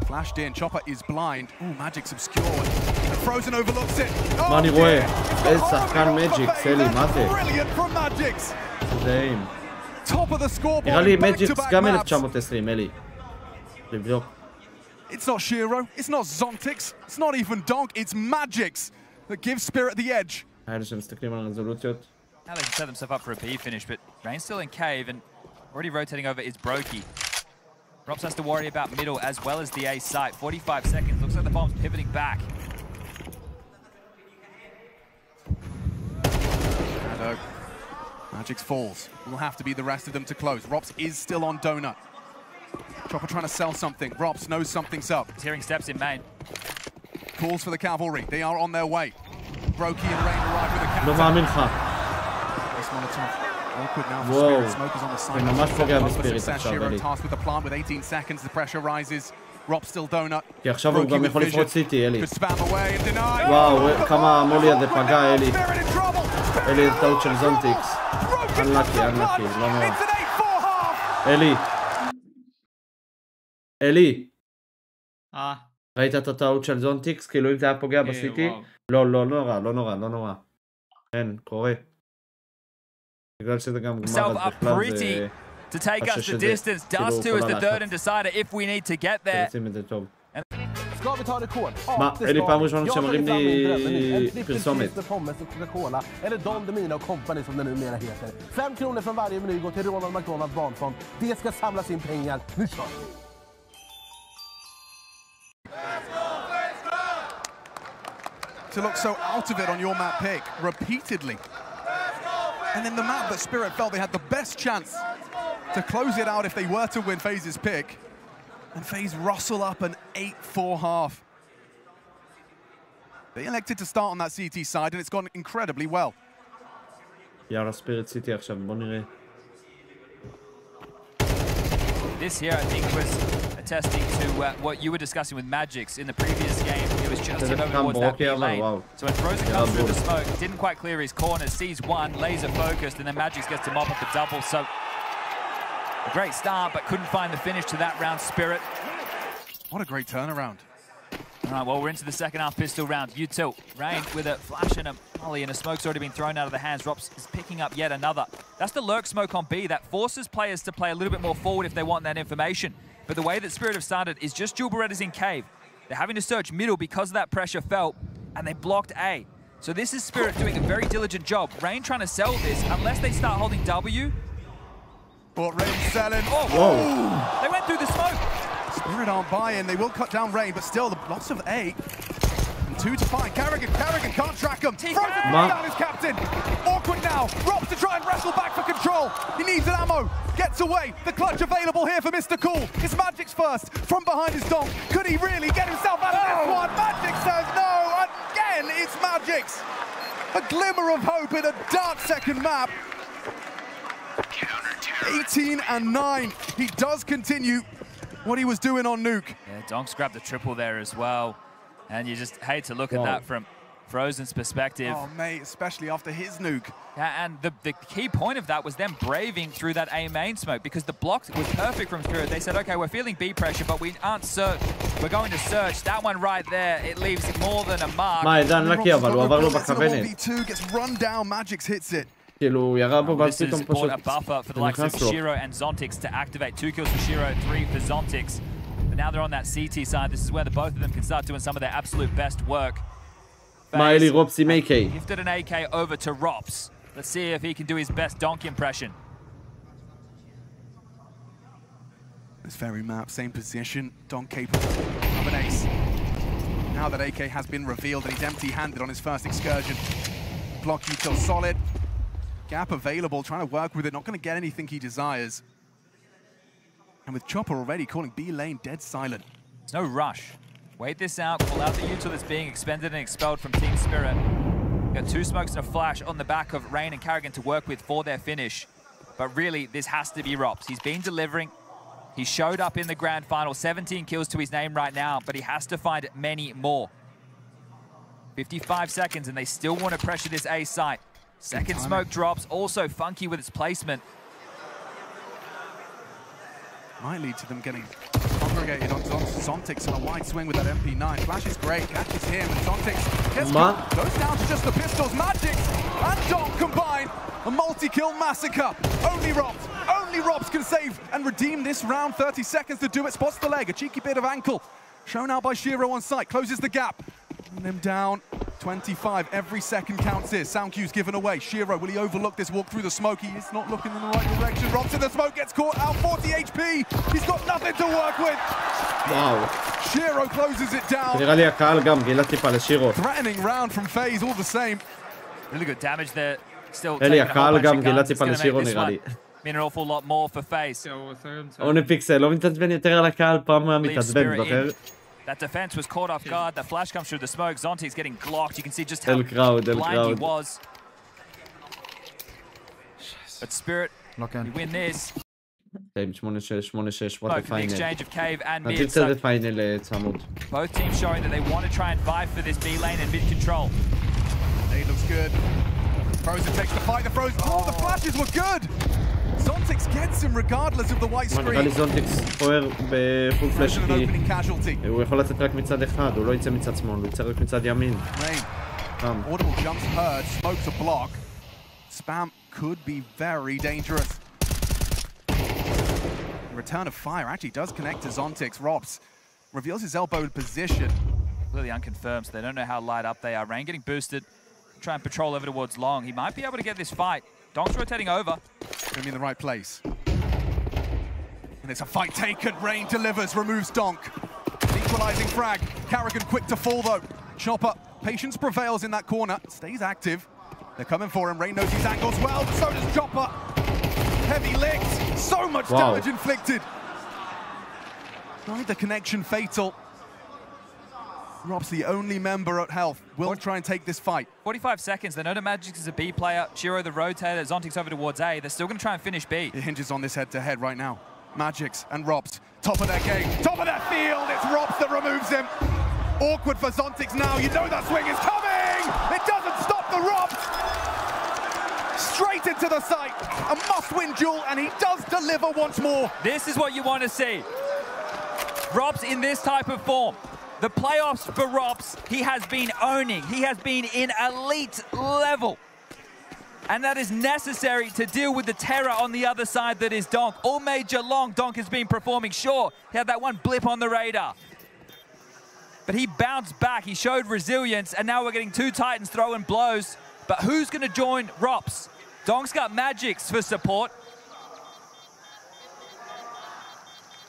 Flashed in. Chopper is blind. Ooh, Magic's obscured. And Frozen overlooks it. מה אני רואה? איזה שחקן מג'יקס, אלי, מה זה? Brilliant from Magic's. זה עם. Top of the scoreboard. נראה לי מג'יקס גם 1920, אלי. לבדוק. It's not Shiro, it's not Zontix, it's not even Donk, it's Magic's that gives Spirit the edge. האלה שמסתכלים על הרזולוציות. Now they can set themselves up for a B finish, but Rain's still in cave and already rotating over is Brokey. Rops has to worry about middle as well as the A site. 45 seconds, looks like the bomb's pivoting back. Magic's falls. It will have to be the rest of them to close. Rops is still on Donut. Chopper trying to sell something. Rops knows something's up. He's hearing steps in main. Calls for the cavalry. They are on their way. Brokey and Rain arrive with a counter. לא מאמין לך. This Molotov. Awkward now for Spirit. Smoke is on the side. זה ממש פוגע בספיריט עכשיו, אלי. Tasked with the plant with 18 seconds. The pressure rises. Rops still Donut. כי עכשיו הוא גם יכול לפרוץ סיטי, אלי. וואו, כמה המולי הזה פגע, אלי. אלי, זה טעות של זונטיקס. אנלאקי, לא נורא. אלי. אלי. ראית את הטעות של זונטיקס? כאילו אם זה היה פוגע בסיטי? לא נורא. אין, קורה. בגלל שזה גם גמר, אז בכלל זה... to take us the distance. Dust 2 is the third and decider if we need to get there. Ska vi ta rekord? מה, אלי פעם ראשונה שמראים לי פרסומת. Eller Don Demina och Company som det numera heter. 5 kronor från varje meny går till Ronald McDonalds barnfond. Det ska samlas in pengar. Nu kör vi! To look so out of it on your map pick repeatedly. And in the map that Spirit felt they had the best chance to close it out if they were to win FaZe's pick. And FaZe rustle up an 8-4 half. They elected to start on that CT side and it's gone incredibly well. יאללה, ספיריט סיטי עכשיו, בוא נראה. This here, I think, was attesting to what you were discussing with Magic's in the previous game. It was just him over towards that B lane. So when Frozen comes through the smoke, didn't quite clear his corner, sees one, laser focused, and then Magic's gets to mop up the double. So a great start, but couldn't find the finish to that round. Spirit. What a great turnaround. All right, well, we're into the second half pistol round. You two, Rain with a flash and a molly, and a smoke's already been thrown out of the hands. Rops is picking up yet another. That's the lurk smoke on B. That forces players to play a little bit more forward if they want that information. But the way that Spirit have started is just dual Berettas in cave. They're having to search middle because of that pressure felt, and they blocked A. So this is Spirit doing a very diligent job. Rain trying to sell this unless they start holding W. But Rain selling. Oh, whoa! They went through the smoke. Spirit aren't buying. They will cut down Rain, but still the loss of A. And 2 to find. Kerrigan can't track him. Frozen down his captain. Awkward now. Robs to try and wrestle back for control. He needs an ammo. Gets away. The clutch available here for Mr. Cool. It's Magic's first. From behind his donk. Could he really get himself out of this one? Magic says no. Again, it's Magic's. A glimmer of hope in a dark second map. 18-9. He does continue what he was doing on Nuke. Yeah, Donk's grabbed the triple there as well. And you just hate to look at that from Frozen's perspective. Oh, mate, especially after his Nuke. Yeah, and the key point of that was them braving through that A main smoke because the block was perfect from Spirit. They said, okay, we're feeling B pressure, but we aren't certain. We're going to search. That one right there, it leaves more than a mark. מה, עידן לקי, אבל הוא עבר לו בכוונת. Gets run down, Magic's hits it. כאילו, ירה בו, ואז This פתאום has פשוט... brought a buffer for the likes of Shiro and Zontix to activate. 2 kills for Shiro, 3 for Zontix. But now they're on that CT side. This is where the both of them can start doing some of their absolute best work. מה, אלי רופס עם AK? Gifted an AK over to Rops. Let's see if he can do his best Donk impression. This very map, same position. Donk capable of an ace. Now that AK has been revealed and he's empty-handed on his first excursion. Block util solid. Gap available, trying to work with it, not going to get anything he desires. And with Chopper already calling B lane dead silent. There's no rush. Wait this out, call out the util that's being expended and expelled from Team Spirit. Got 2 smokes and a flash on the back of Rain and Carrigan to work with for their finish. But really, this has to be Rops. He's been delivering. He showed up in the grand final, 17 kills to his name right now, but he has to find many more. 55 seconds, and they still want to pressure this A site. Second smoke drops, also funky with its placement. Might lead to them getting congregated on Zontix on a wide swing with that MP9. Flash is great, catches him, and Zontix goes down to just the pistols. Magic and Donk combine. A multi-kill massacre. Only Robs can save and redeem this round. 30 seconds to do it. Spots the leg. A cheeky bit of ankle. Shown out by Shiro on site. Closes the gap. And him down. 25. Every second counts here. Sound cues given away. Shiro, will he overlook this walk through the smoke? He is not looking in the right direction. Robs in the smoke, gets caught out. 40 HP. He's got nothing to work with. Wow. Shiro closes it down. נראה לי הקהל גם גילה טיפה לשירו. Threatening round from FaZe, all the same. Really good damage there. Still אלי, הקהל גם גילה טיפה לשירו נראה לי. Mean an awful lot more for FaZe. אוני פיקסל, לא מתעצבן יותר על הקהל, פעם מה מתעצבן, זוכר? That defense was caught off guard. The flash comes through the smoke. Zonti's getting glocked. You can see just how blind he was. But Spirit, we win this. 8-6, what a final. Exchange of Cave and mid. נתחיל את פיינל צמוד. Both teams showing that they want to try and vie for this B lane and mid control. It looks good. Frozen takes the fight. The flashes were good. Zontix gets him regardless of the white screen. נראה לי זונטיקס פוער בפול פלאש כי הוא יכול לצאת רק מצד אחד, הוא לא יצא מצד שמאל, הוא יצא רק מצד ימין. Audible jumps heard, smokes a block. Spam could be very dangerous. The return of fire actually does connect to Zontix. Robs reveals his elbow position. Completely unconfirmed, so they don't know how light up they are. Rain getting boosted. Try and patrol over towards Long. He might be able to get this fight. Donk's rotating over. Gonna be in the right place. And it's a fight taken. Rain delivers, removes Donk. Equalizing frag. Carrigan quick to fall though. Chopper, patience prevails in that corner. Stays active. They're coming for him. Rain knows his angles well, but so does Chopper. Heavy licks. So much damage inflicted. Right, the connection fatal. Rob's the only member at health. Will try and take this fight. 45 seconds. They know the Magix is a B player. Chiro the rotator. Zontix over towards A. They're still going to try and finish B. It hinges on this head-to-head right now. Magix and Robs. Top of their game. Top of their field. It's Robs that removes him. Awkward for Zontix now. You know that swing is coming. It doesn't stop the Robs. Straight into the site. A must-win duel, and he does deliver once more. This is what you want to see. Robs in this type of form. The playoffs for Robs, he has been owning. He has been in elite level. And that is necessary to deal with the terror on the other side that is Donk. All major long, Donk has been performing. Sure, he had that one blip on the radar. But he bounced back, he showed resilience, and now we're getting 2 Titans throwing blows. But who's going to join Robs? Donk's got Magix for support.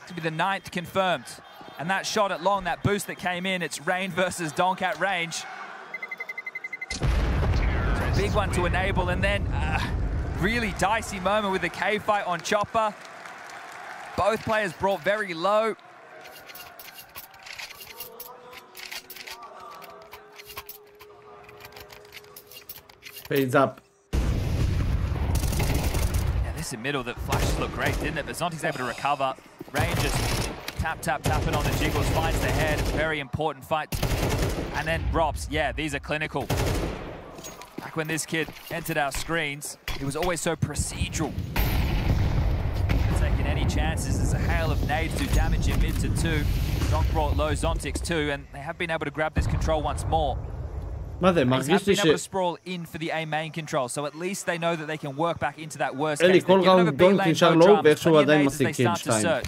To be the 9th confirmed. And that shot at long, that boost that came in, it's Rain versus Donk at range. Big one to enable, and then really dicey moment with the K fight on Chopper. Both players brought very low. Fades up. Yeah, this in middle, the flashes look great, didn't it? But Zonti's able to recover. Rain just tapping on the jiggles, finds the head. Very important fight. And then Robs, yeah, these are clinical. Back when this kid entered our screens, he was always so procedural. Taking any chances. There's a hail of nades do damage in mid to 2. Donk brought low Zontix 2, and they have been able to grab this control once more. מה זה, They מרגיש have לי been ש... able to sprawl in for the A main control, so at least they know that they can work back into that worst אלי, case. כל ראונד דונק נשאר לו, ואיכשהו עדיין משיג קיל 2.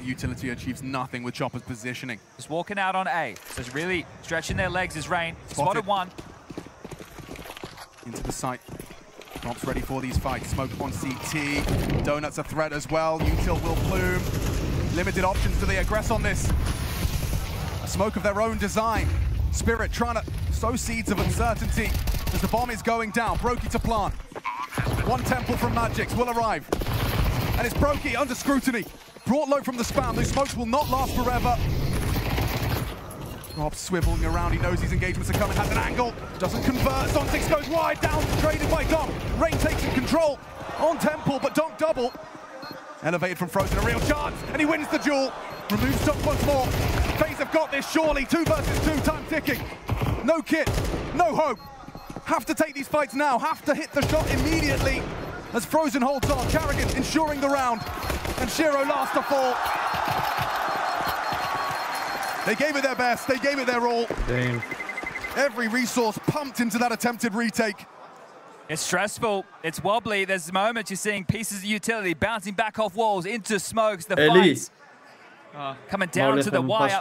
Utility achieves nothing with Chopper's positioning. Just walking out on A. So it's really stretching their legs is Rain. Spotted one. into the site. Rob's ready for these fights. Smoke on CT. Donut's a threat as well. Util will plume. Limited options. Do they aggress on this? A smoke of their own design. Spirit trying to sow seeds of uncertainty as the bomb is going down. Brokey to plant. One temple from Magix will arrive. And it's Brokey under scrutiny. Brought low from the spam. Those smokes will not last forever. Rob swiveling around. He knows these engagements are coming. Has an angle. Doesn't convert. Zontix goes wide. Down. Traded by Donk. Rain takes in control on temple, but Donk double. Elevated from Frozen. A real chance. And he wins the duel. Removes Donk once more. FaZe have got this, surely. 2 versus 2, time ticking. No kit, no hope. Have to take these fights now. Have to hit the shot immediately. As Frozen holds on. Carrigan ensuring the round. And Shiro last to fall. They gave it their best. They gave it their all. Damn. Every resource pumped into that attempted retake. It's stressful. It's wobbly. There's moments you're seeing pieces of utility bouncing back off walls into smokes. The fights coming down to the wire.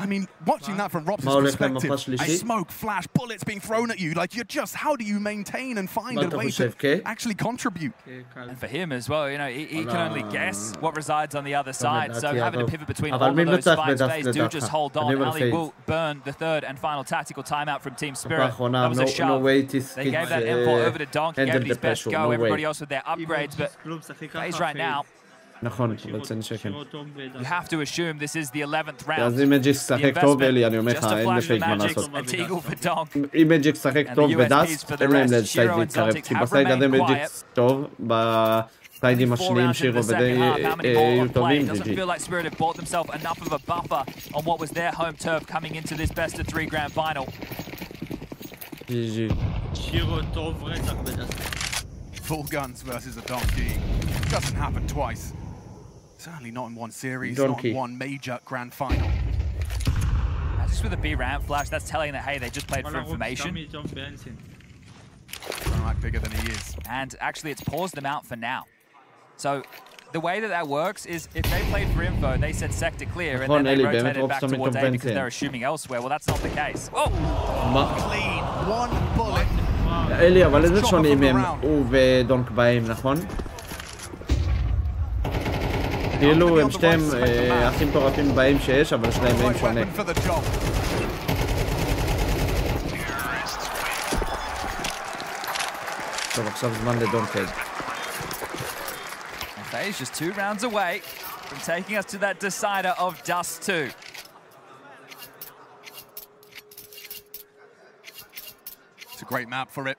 I mean, watching that from Rob's perspective, smoke, flash, bullets being thrown at you, like you're just, how do you maintain and find a way to actually contribute? And for him as well, you know, he can only guess what resides on the other side, so having to pivot between all of those fights, FaZe do just hold on. Ali will burn the third and final tactical timeout from Team Spirit. That was a shove. They gave that info over to Donk, he gave it his best go, everybody else with their upgrades, but FaZe right now, נכון, רציני שקל. You have to assume this is the 11th round. אז אם מג'יק שחק טוב, אלי, אני אומר לך, אין לפייק מה לעשות. אם מג'יק שחק טוב בדאסט, אין להם לסייד להתקרב. כי בסייד הזה מג'יק טוב, בסיידים השניים שירו ודי יהיו טובים, GG. GG. שירו טוב רצח בדאסט. Full guns versus a donkey. Doesn't happen twice. Certainly not in one series, not in one major grand final. Just with a B ramp flash, that's telling that, hey, they just played for information. Alright, bigger than he is. And actually, it's paused them out for now. So the way that works is if they played for info, they said sector clear, and then they rotated back towards A because they're assuming elsewhere. Well, that's not the case. Oh! Clean, one bullet. אלי, אבל איזה שונים הם הוא ודונק באים, נכון? כאילו הם שתיהם הכי מטורפים באים שיש, אבל שלהם הם שונה. טוב, עכשיו זמן לדונקד. FaZe just 2 rounds away from taking us to that decider of Dust 2. It's a great map for it.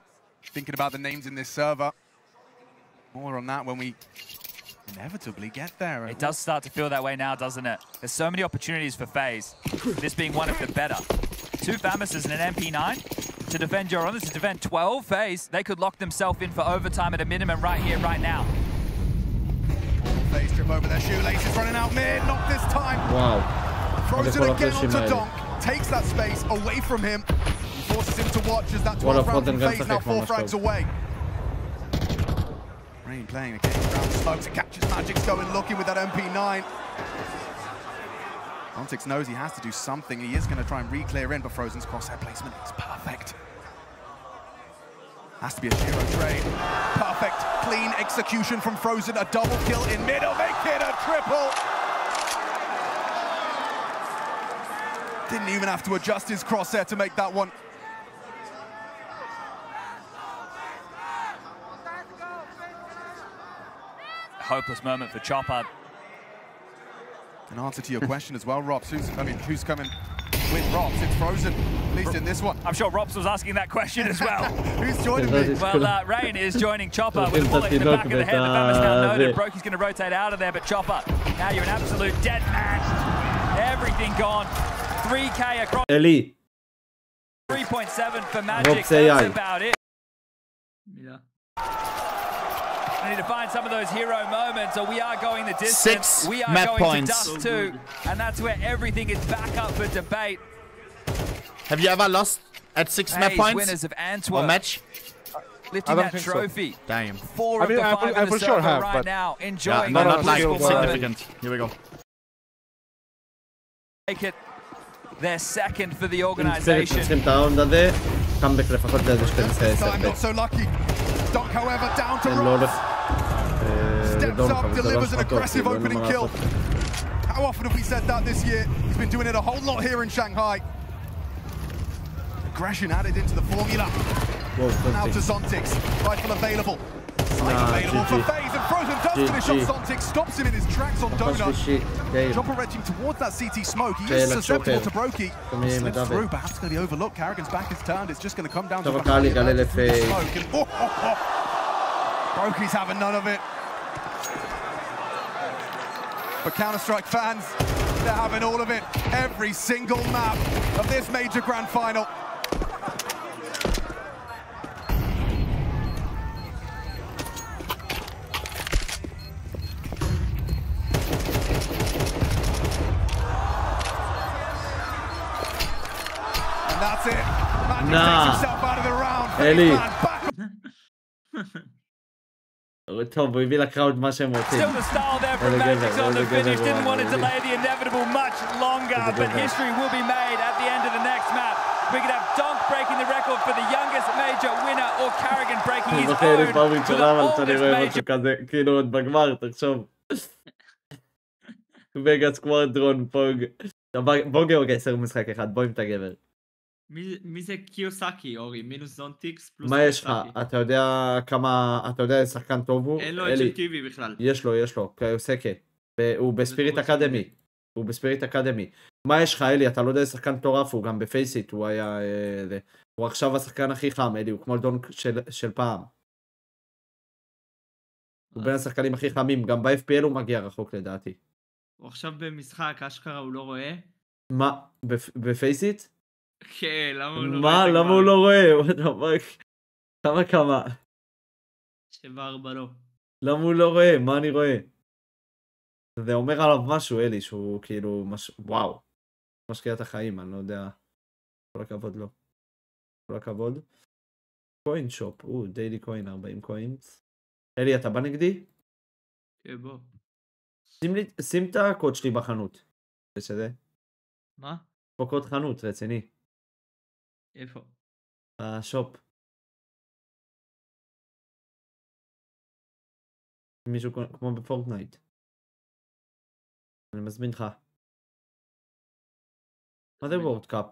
Thinking about the names in this server. More on that when we inevitably get there. It does start to feel that way now, doesn't it? There's so many opportunities for FaZe. This being one of the better. 2 Famouses and an MP9 to defend your honors, to defend 12. FaZe, they could lock themselves in for overtime at a minimum right here, right now. FaZe trip over their shoelaces, running out mid, not this time. Wow. Throws it again onto Donk, takes that space away from him. He forces him to watch as that 12 round from FaZe now 4 frags away. Rain playing the game around the smokes, it catches Magix going looking with that MP9. Ontix knows he has to do something. He is going to try and re-clear in, but Frozen's crosshair placement is perfect. Has to be a Shiro trade. Perfect, clean execution from Frozen. A double kill in mid. He'll make it a triple. Didn't even have to adjust his crosshair to make that one. A hopeless moment for Chopper. An answer to your question as well, Robs. Who's coming with Robs? It's Frozen, at least in this one. I'm sure Robs was asking that question as well. Who's joining me? Well, Rain is joining Chopper with a bullet in the back of the head. The Famous now noted. Brokey's going to rotate out of there, but Chopper, now you're an absolute dead man. Everything gone. 3K across. Eli. 3.7 for Magic. That's about it. Yeah. We need to find some of those hero moments, or we are going the distance. 6 we are map going points. to Dust 2, and that's where everything is back up for debate. Have you ever lost at 6 map points? Winners of Antwerp. Or match? Lifting that trophy. So. Damn. 4 of the 5 in the server sure right now. Enjoying not like significant. Here we go. Take it. their second for the אם ספיריט organization. צריכים את הראונד הזה, קאמבק לפחות לאיזה 12-10 Not so lucky. Dunk, however, down to אין לא הולך. Ross. Steps לדון up, לך, וזה לא delivers an אשמתו, aggressive כאילו, אין לו opening מה kill. לעשות. How often have we said that this year? He's been doing it a whole lot here in Shanghai. Aggression added into the formula. Now to Zontix. Rifle available. Sight available for FaZe, and Frozen does finish off Zontix. Stops him in his tracks on Donut. Chopper edging towards that CT smoke. He is susceptible to Brokey. Slips through, perhaps going to be overlooked. Karrigan's back is turned. It's just going to come down to the smoke. And Brokey's having none of it. For Counter-Strike fans, they're having all of it. Every single map of this major grand final. And that's it. Magic takes himself out of the round. Eli. טוב, הוא הביא לקראוד מה שהם רוצים. Still the style there from Magic's on the finish. Didn't want to delay the inevitable much longer, but history will be made at the end of the next map. We could have Donk breaking the record for the youngest major winner, or Karrigan breaking his own for the oldest major. כזה, כאילו עוד בגמר, תחשוב. וגאס קוואדרון, פוג. בוגר או גייסר משחק אחד, בוא עם את הגבר. מי זה קיוסקי, אורי? מינוס זונטיקס פלוס מה יש לך? אתה יודע כמה, אתה יודע איזה שחקן טוב הוא? אין לו HLTV בכלל. יש לו, קיוסקי. הוא בספיריט אקדמי. הוא בספיריט אקדמי. מה יש לך, אלי? אתה לא יודע איזה שחקן מטורף, הוא גם בפייסיט, הוא היה... הוא עכשיו השחקן הכי חם, אלי, הוא כמו דון של פעם. הוא בין השחקנים הכי חמים, גם ב-FPL הוא מגיע רחוק לדעתי. הוא עכשיו במשחק, אשכרה הוא לא רואה? מה? בפייסיט? כן, למה הוא לא רואה? מה? למה הוא לא רואה? כמה? 7-4 לא. למה הוא לא רואה? מה אני רואה? זה אומר עליו משהו, אלי, שהוא כאילו, וואו. משקיע את החיים, אני לא יודע. כל הכבוד לו. כל הכבוד. קוין שופ, דיילי קוין, 40 קוינס. אלי, אתה בא נגדי? כן, בוא. שים את הקוד שלי בחנות. שזה? מה? פה קוד חנות, רציני. איפה? השופ. מישהו כמו בפורטנייט. אני מזמין לך. מה זה וורד קאפ?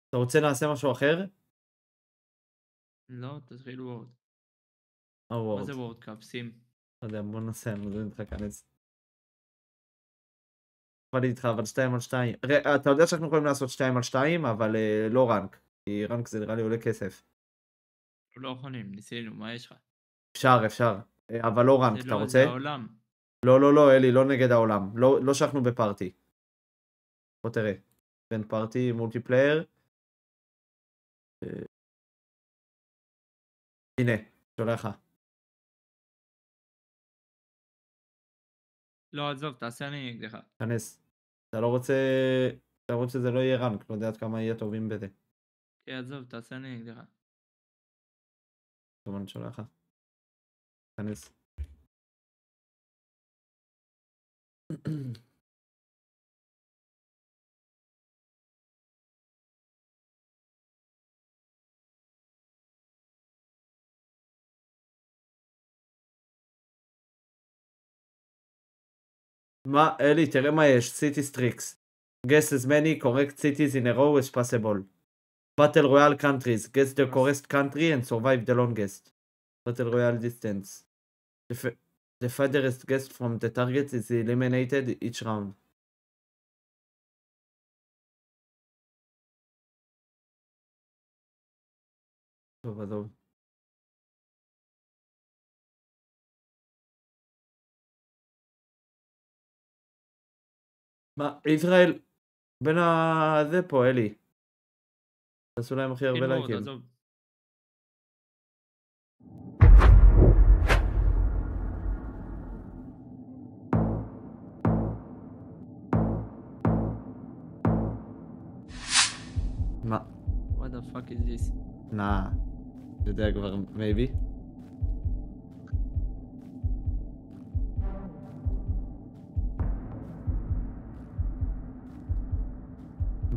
אתה רוצה נעשה משהו אחר? לא, תתחיל וורד. וורד. מה זה וורד קאפ? שים. לא יודע, בוא נעשה, אני מזמין לך כנס. אבל איתך, אבל 2-2. אתה יודע שאנחנו יכולים לעשות 2-2, אבל לא רנק. כי רנק זה נראה לי עולה כסף. לא יכולים, ניסינו, מה יש לך? אפשר. אבל לא רנק, אתה רוצה? זה לא העולם. לא, אלי, לא נגד העולם. לא שאנחנו בפארטי. בוא תראה. בין פארטי, מולטיפלייר. הנה, שולח לך. לא, עזוב, תעשה אני נגדך. כנס. אתה לא רוצה שזה לא יהיה רנק, לא יודע עד כמה יהיה טובים בזה. כן, עזוב, תעשה אני נגדך. טוב, אני שולח לך. כנס. מה, אלי, תראה מה יש, City Strix. Guess as many correct cities in a row as possible. Battle Royale countries. Guess the correct country and survive the longest. Battle Royale distance. The farthest guess from the target is eliminated each round. טוב, עזוב. מה, ישראל, בין הזה פה, אלי. תעשו להם הכי הרבה לייקים. מה? What the fuck is this? אתה יודע כבר, maybe?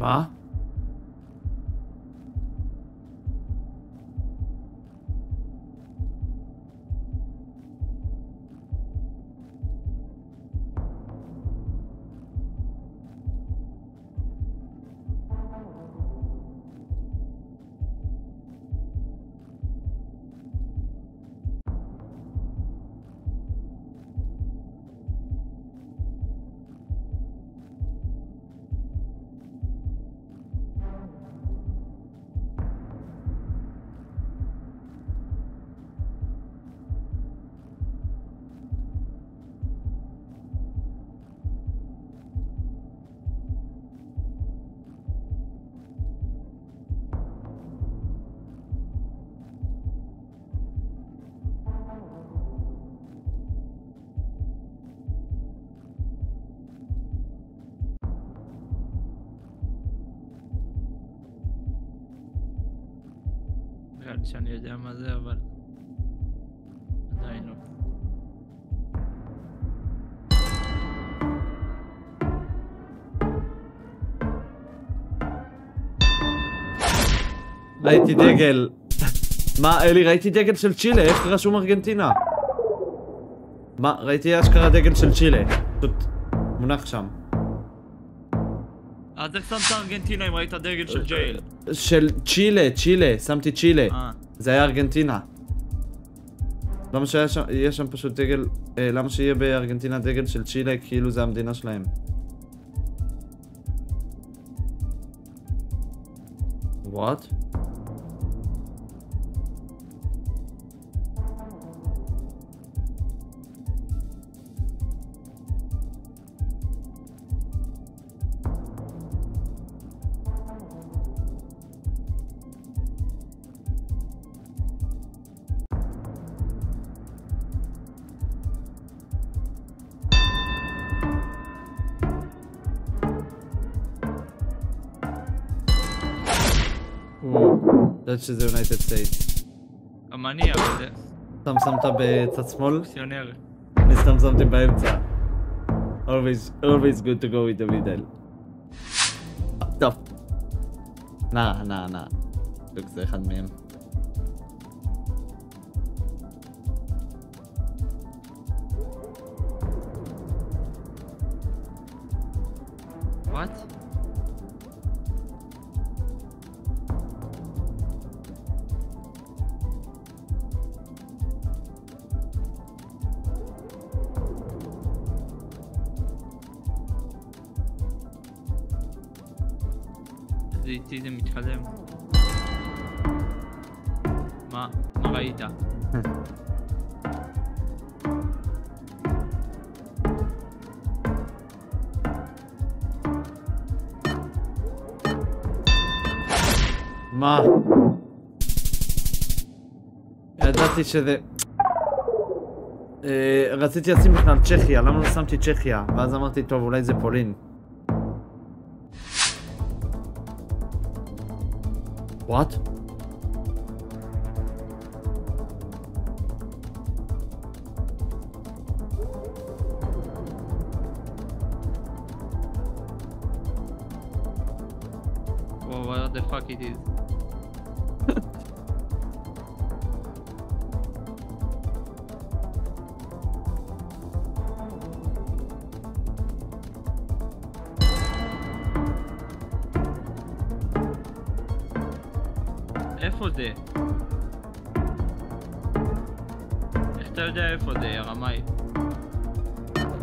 מה? נראה לי שאני יודע מה זה, אבל עדיין לא. ראיתי דגל. מה, אלי, ראיתי דגל של צ'ילה, איך רשום ארגנטינה? מה, ראיתי אשכרה דגל של צ'ילה. פשוט מונח שם. אז איך שמת ארגנטינה אם ראית דגל של ג'ייל? של צ'ילה, צ'ילה, שמתי צ'ילה. זה היה ארגנטינה. למה שיהיה שם פשוט דגל, למה שיהיה בארגנטינה דגל של צ'ילה כאילו זה המדינה שלהם? What? יודעת שזה יונייטד סטייטס. גם אני, אבל זה... סתם שמת בצד שמאל? פסיונר. אני סתם שמתי באמצע. Always good to go with the middle. טוב. נע. זה אחד מהם. What? זה איתי זה מתקדם. מה ראית? מה? ידעתי שזה... רציתי לשים בכלל צ'כיה, למה לא שמתי צ'כיה? ואז אמרתי, טוב, אולי זה פולין. What? Whoa, what the fuck it is? איפה זה? איך אתה יודע איפה זה, הרמאי?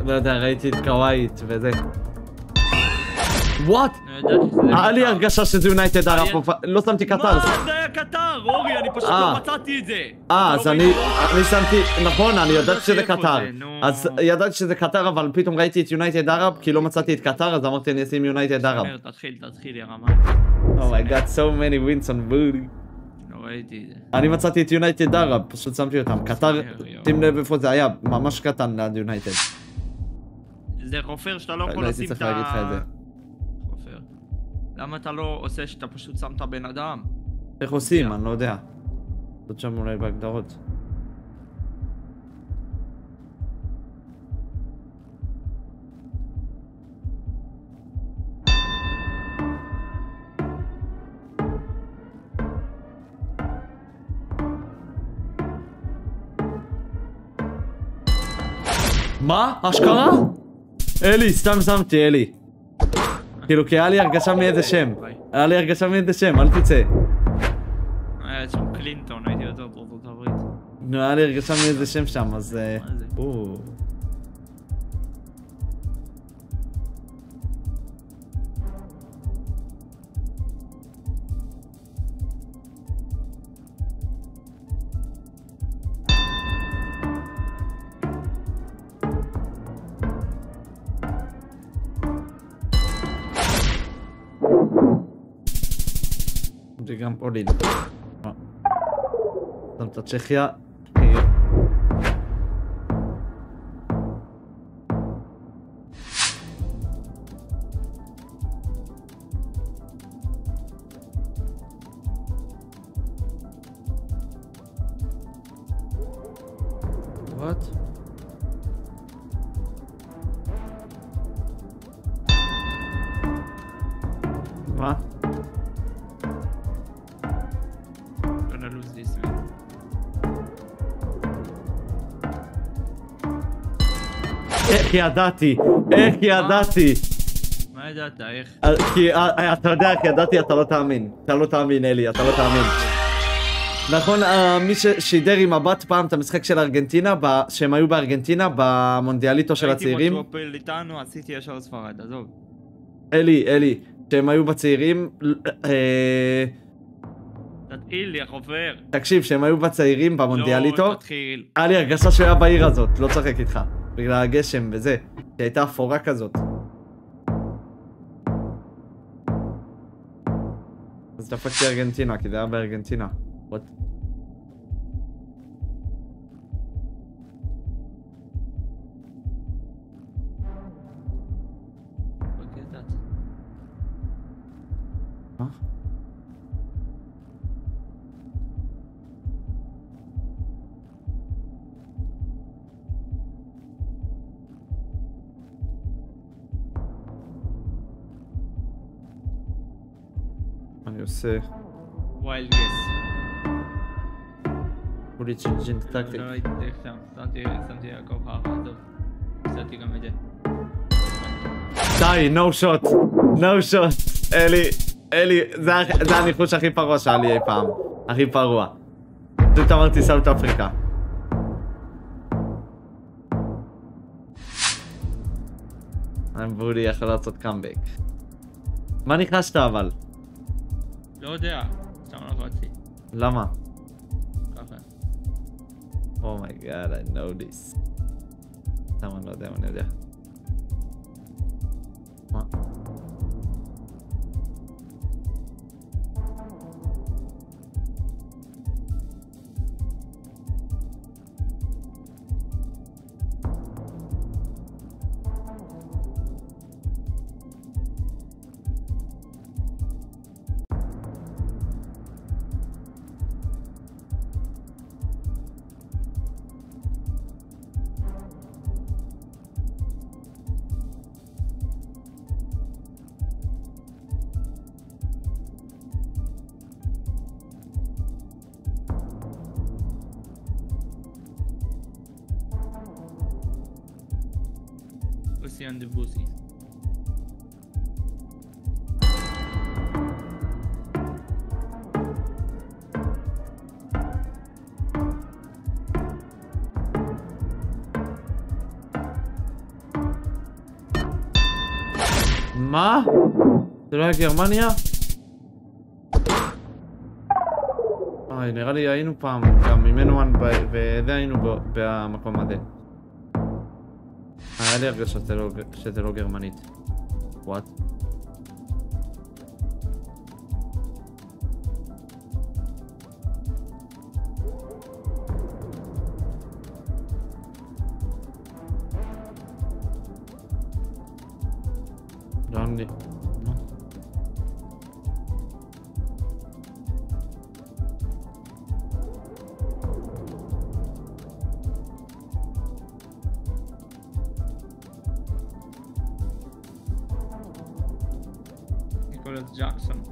לא יודע, ראיתי את קוואית וזה. וואט? היה לי הרגשה שזה יונייטד ערב, לא שמתי קטר. מה? זה היה קטר, אורי, אני פשוט לא מצאתי את זה. אז אני שמתי, נכון, אני ידעתי שזה קטר. אז ידעתי שזה קטר, אבל פתאום ראיתי את יונייטד ערב, כי לא מצאתי את קטר, אז אמרתי אני אשים יונייטד ערב. תתחיל, יא רמאי. Oh I got so many wins on booty. לא ראיתי את זה. אני מצאתי את יונייטד ערב, פשוט שמתי אותם. קטר, שים לב איפה זה היה, ממש קטן ליד יונייטד. זה חופר שאתה לא יכול לשים את ה... חופר. למה אתה לא עושה שאתה פשוט שם את הבן אדם? איך עושים? אני לא יודע. זאת שם אולי בהגדרות. מה? אשכרה? אלי, סתם שמתי, אלי. כאילו, כי היה לי הרגשה מאיזה שם. היה לי הרגשה מאיזה שם, אל תצא. היה שם קלינטון, הייתי יותר בארצות הברית. נו, היה לי הרגשה מאיזה שם שם, אז... זה גם עולים. שם את הצ'כיה. What? מה? איך ידעתי? איך ידעתי? מה ידעת? איך? כי אתה יודע איך ידעתי, אתה לא תאמין. אתה לא תאמין, אלי, אתה לא תאמין. נכון, מי ששידר עם מבט פעם את המשחק של ארגנטינה, שהם היו בארגנטינה, במונדיאליטו של הצעירים. הייתי מוטרופל איתנו, עשיתי ישר ספרד, עזוב. אלי, שהם היו בצעירים... תתחיל לי, החופר. תקשיב, שהם היו בצעירים במונדיאליטו. לא, תתחיל. היה לי הרגשה שהוא היה בעיר הזאת, לא צוחק איתך. בגלל הגשם וזה, שהייתה אפורה כזאת. אז דפקתי ארגנטינה, כי זה היה בארגנטינה. What? מה? אני עושה... ווילד גס. אולי צ'ינג'ין טקטיק. לא ראיתי איך שם, שמתי הכל ככה, עזוב. עשיתי גם את זה. די, no shot. no shot. אלי, זה הניחוש הכי פרוע שהיה לי אי פעם. הכי פרוע. פשוט אמרתי סאוט אפריקה. בודי יכול לעשות קאמבק. מה ניחשת אבל? לא יודע, סתם לא רציתי. למה? ככה. Oh my god, I know this. למה אני לא יודע, אני יודע. מה? And the Bussy. מה? זה לא היה גרמניה? נראה לי היינו פעם, גם ממנו וזה היינו במקום הזה. היה לי הרגשה שזה לא גרמנית. וואט? לאן לי? ג'קסון.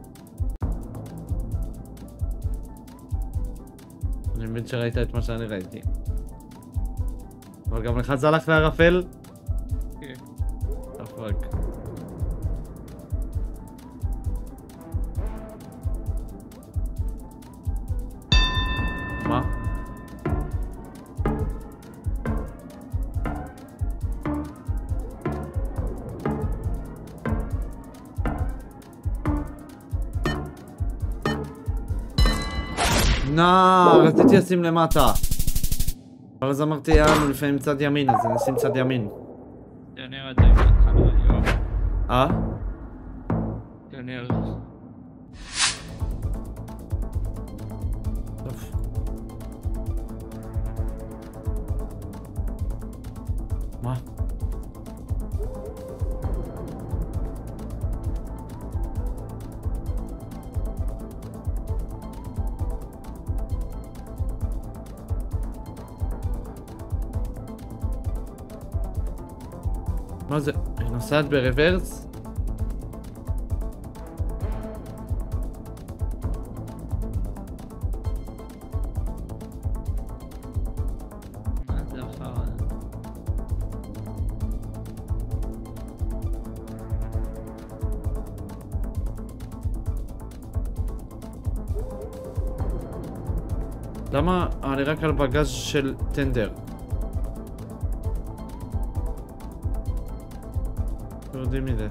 אני מבין שראית את מה שאני ראיתי. אבל גם לך זה הלך לערפל? כן. הפאק. מה? רציתי לשים למטה. אבל אז אמרתי, יאללה, לפעמים צד ימין, אז נשים צד ימין. תנר את זה בהתחלה, יואו. תנר. טוב. מה? מה זה? היא נוסעת ברוורס? מה זה אחר? למה אני רק על בגז של טנדר? יודעים מזה.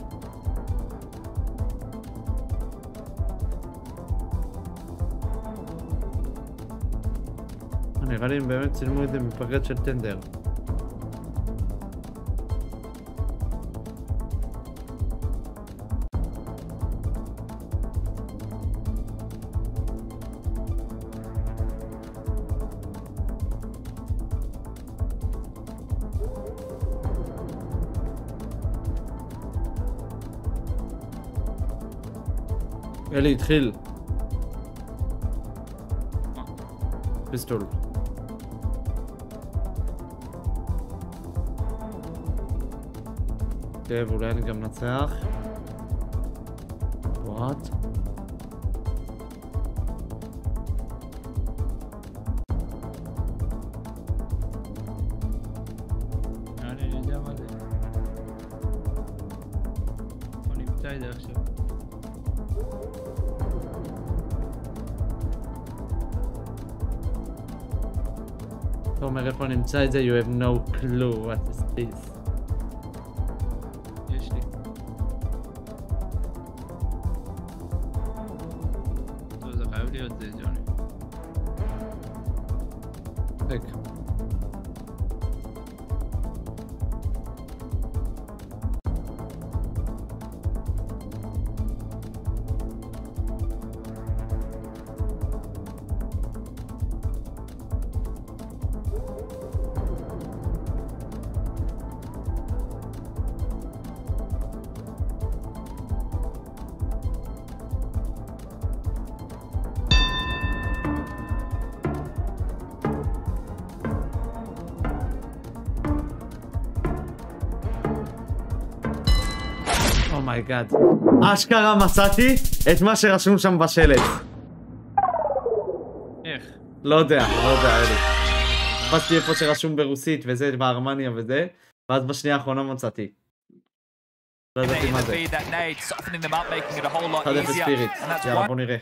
נראה לי הם באמת צילמו את זה מפגז של טנדר. אלי התחיל. פיסטול. טוב, אולי אני גם נצח. וואט? אני יודע מה זה. הוא נמצא את זה עכשיו. אתה אומר איפה נמצא את זה? You have no clue what is this. יש לי. טוב, זה חייב להיות זה, ג'וני. רגע. אומייגאד. אשכרה מצאתי את מה שרשום שם בשלט. איך? לא יודע, אלי. חפשתי איפה שרשום ברוסית וזה, בארמניה וזה, ואז בשנייה האחרונה מצאתי. לא ידעתי מה זה. חד אפס ספיריט. יאללה, בוא נראה.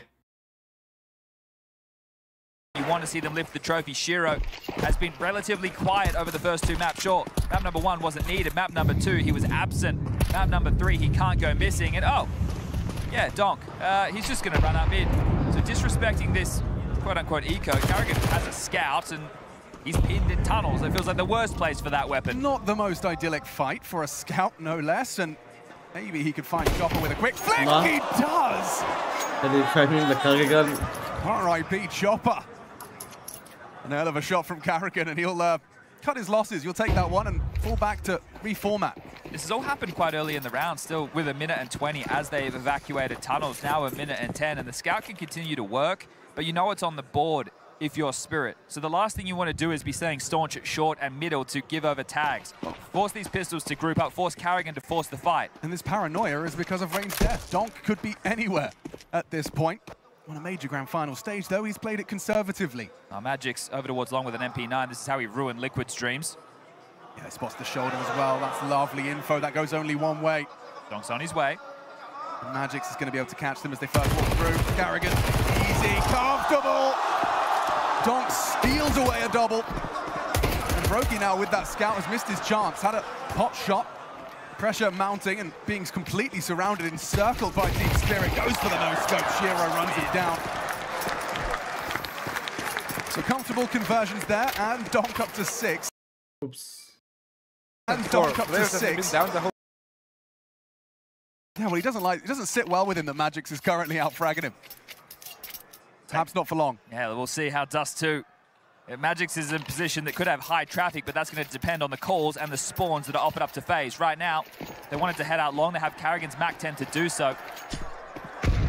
You want to see them lift the trophy. Shiro has been relatively quiet over the first two maps. Sure, map number 1 wasn't needed. Map number 2, he was absent. Map number 3, he can't go missing. And oh, yeah, Donk. He's just going to run up mid. So disrespecting this quote-unquote eco. Carrigan has a scout and he's pinned in tunnels. It feels like the worst place for that weapon. Not the most idyllic fight for a scout, no less. And maybe he could find Chopper with a quick flick. He does! R.I.P. Chopper. An hell of a shot from Carrigan, and he'll cut his losses. You'll take that one and fall back to reformat. This has all happened quite early in the round, still with 1 minute and 20 as they've evacuated tunnels. Now 1 minute and 10, and the scout can continue to work, but you know it's on the board if you're Spirit. So the last thing you want to do is be staying staunch at short and middle to give over tags. Force these pistols to group up, force Carrigan to force the fight. And this paranoia is because of range death. Donk could be anywhere at this point. On a major grand final stage, though, he's played it conservatively. Magic's over towards Long with an MP9. This is how he ruined Liquid's dreams. Yeah, spots the shoulder as well. That's lovely info. That goes only one way. Donk's on his way. Magix is going to be able to catch them as they first walk through. Carrigan, easy, comfortable. Donk steals away a double. And Brokey now with that scout has missed his chance. Had a pot shot. Pressure mounting and being completely surrounded, encircled by Team Spirit. Goes for the no-scope. Shiro runs it down. So comfortable conversions there, and Donk up to 6. Oops. And Donk up to 6. Yeah, well, it doesn't sit well with him that Magix is currently out fragging him. Perhaps not for long. Yeah, we'll see how Dust 2. Magix is in a position that could have high traffic, but that's going to depend on the calls and the spawns that are offered up to FaZe. Right now, they wanted to head out long. They have Carrigan's Mac 10 to do so.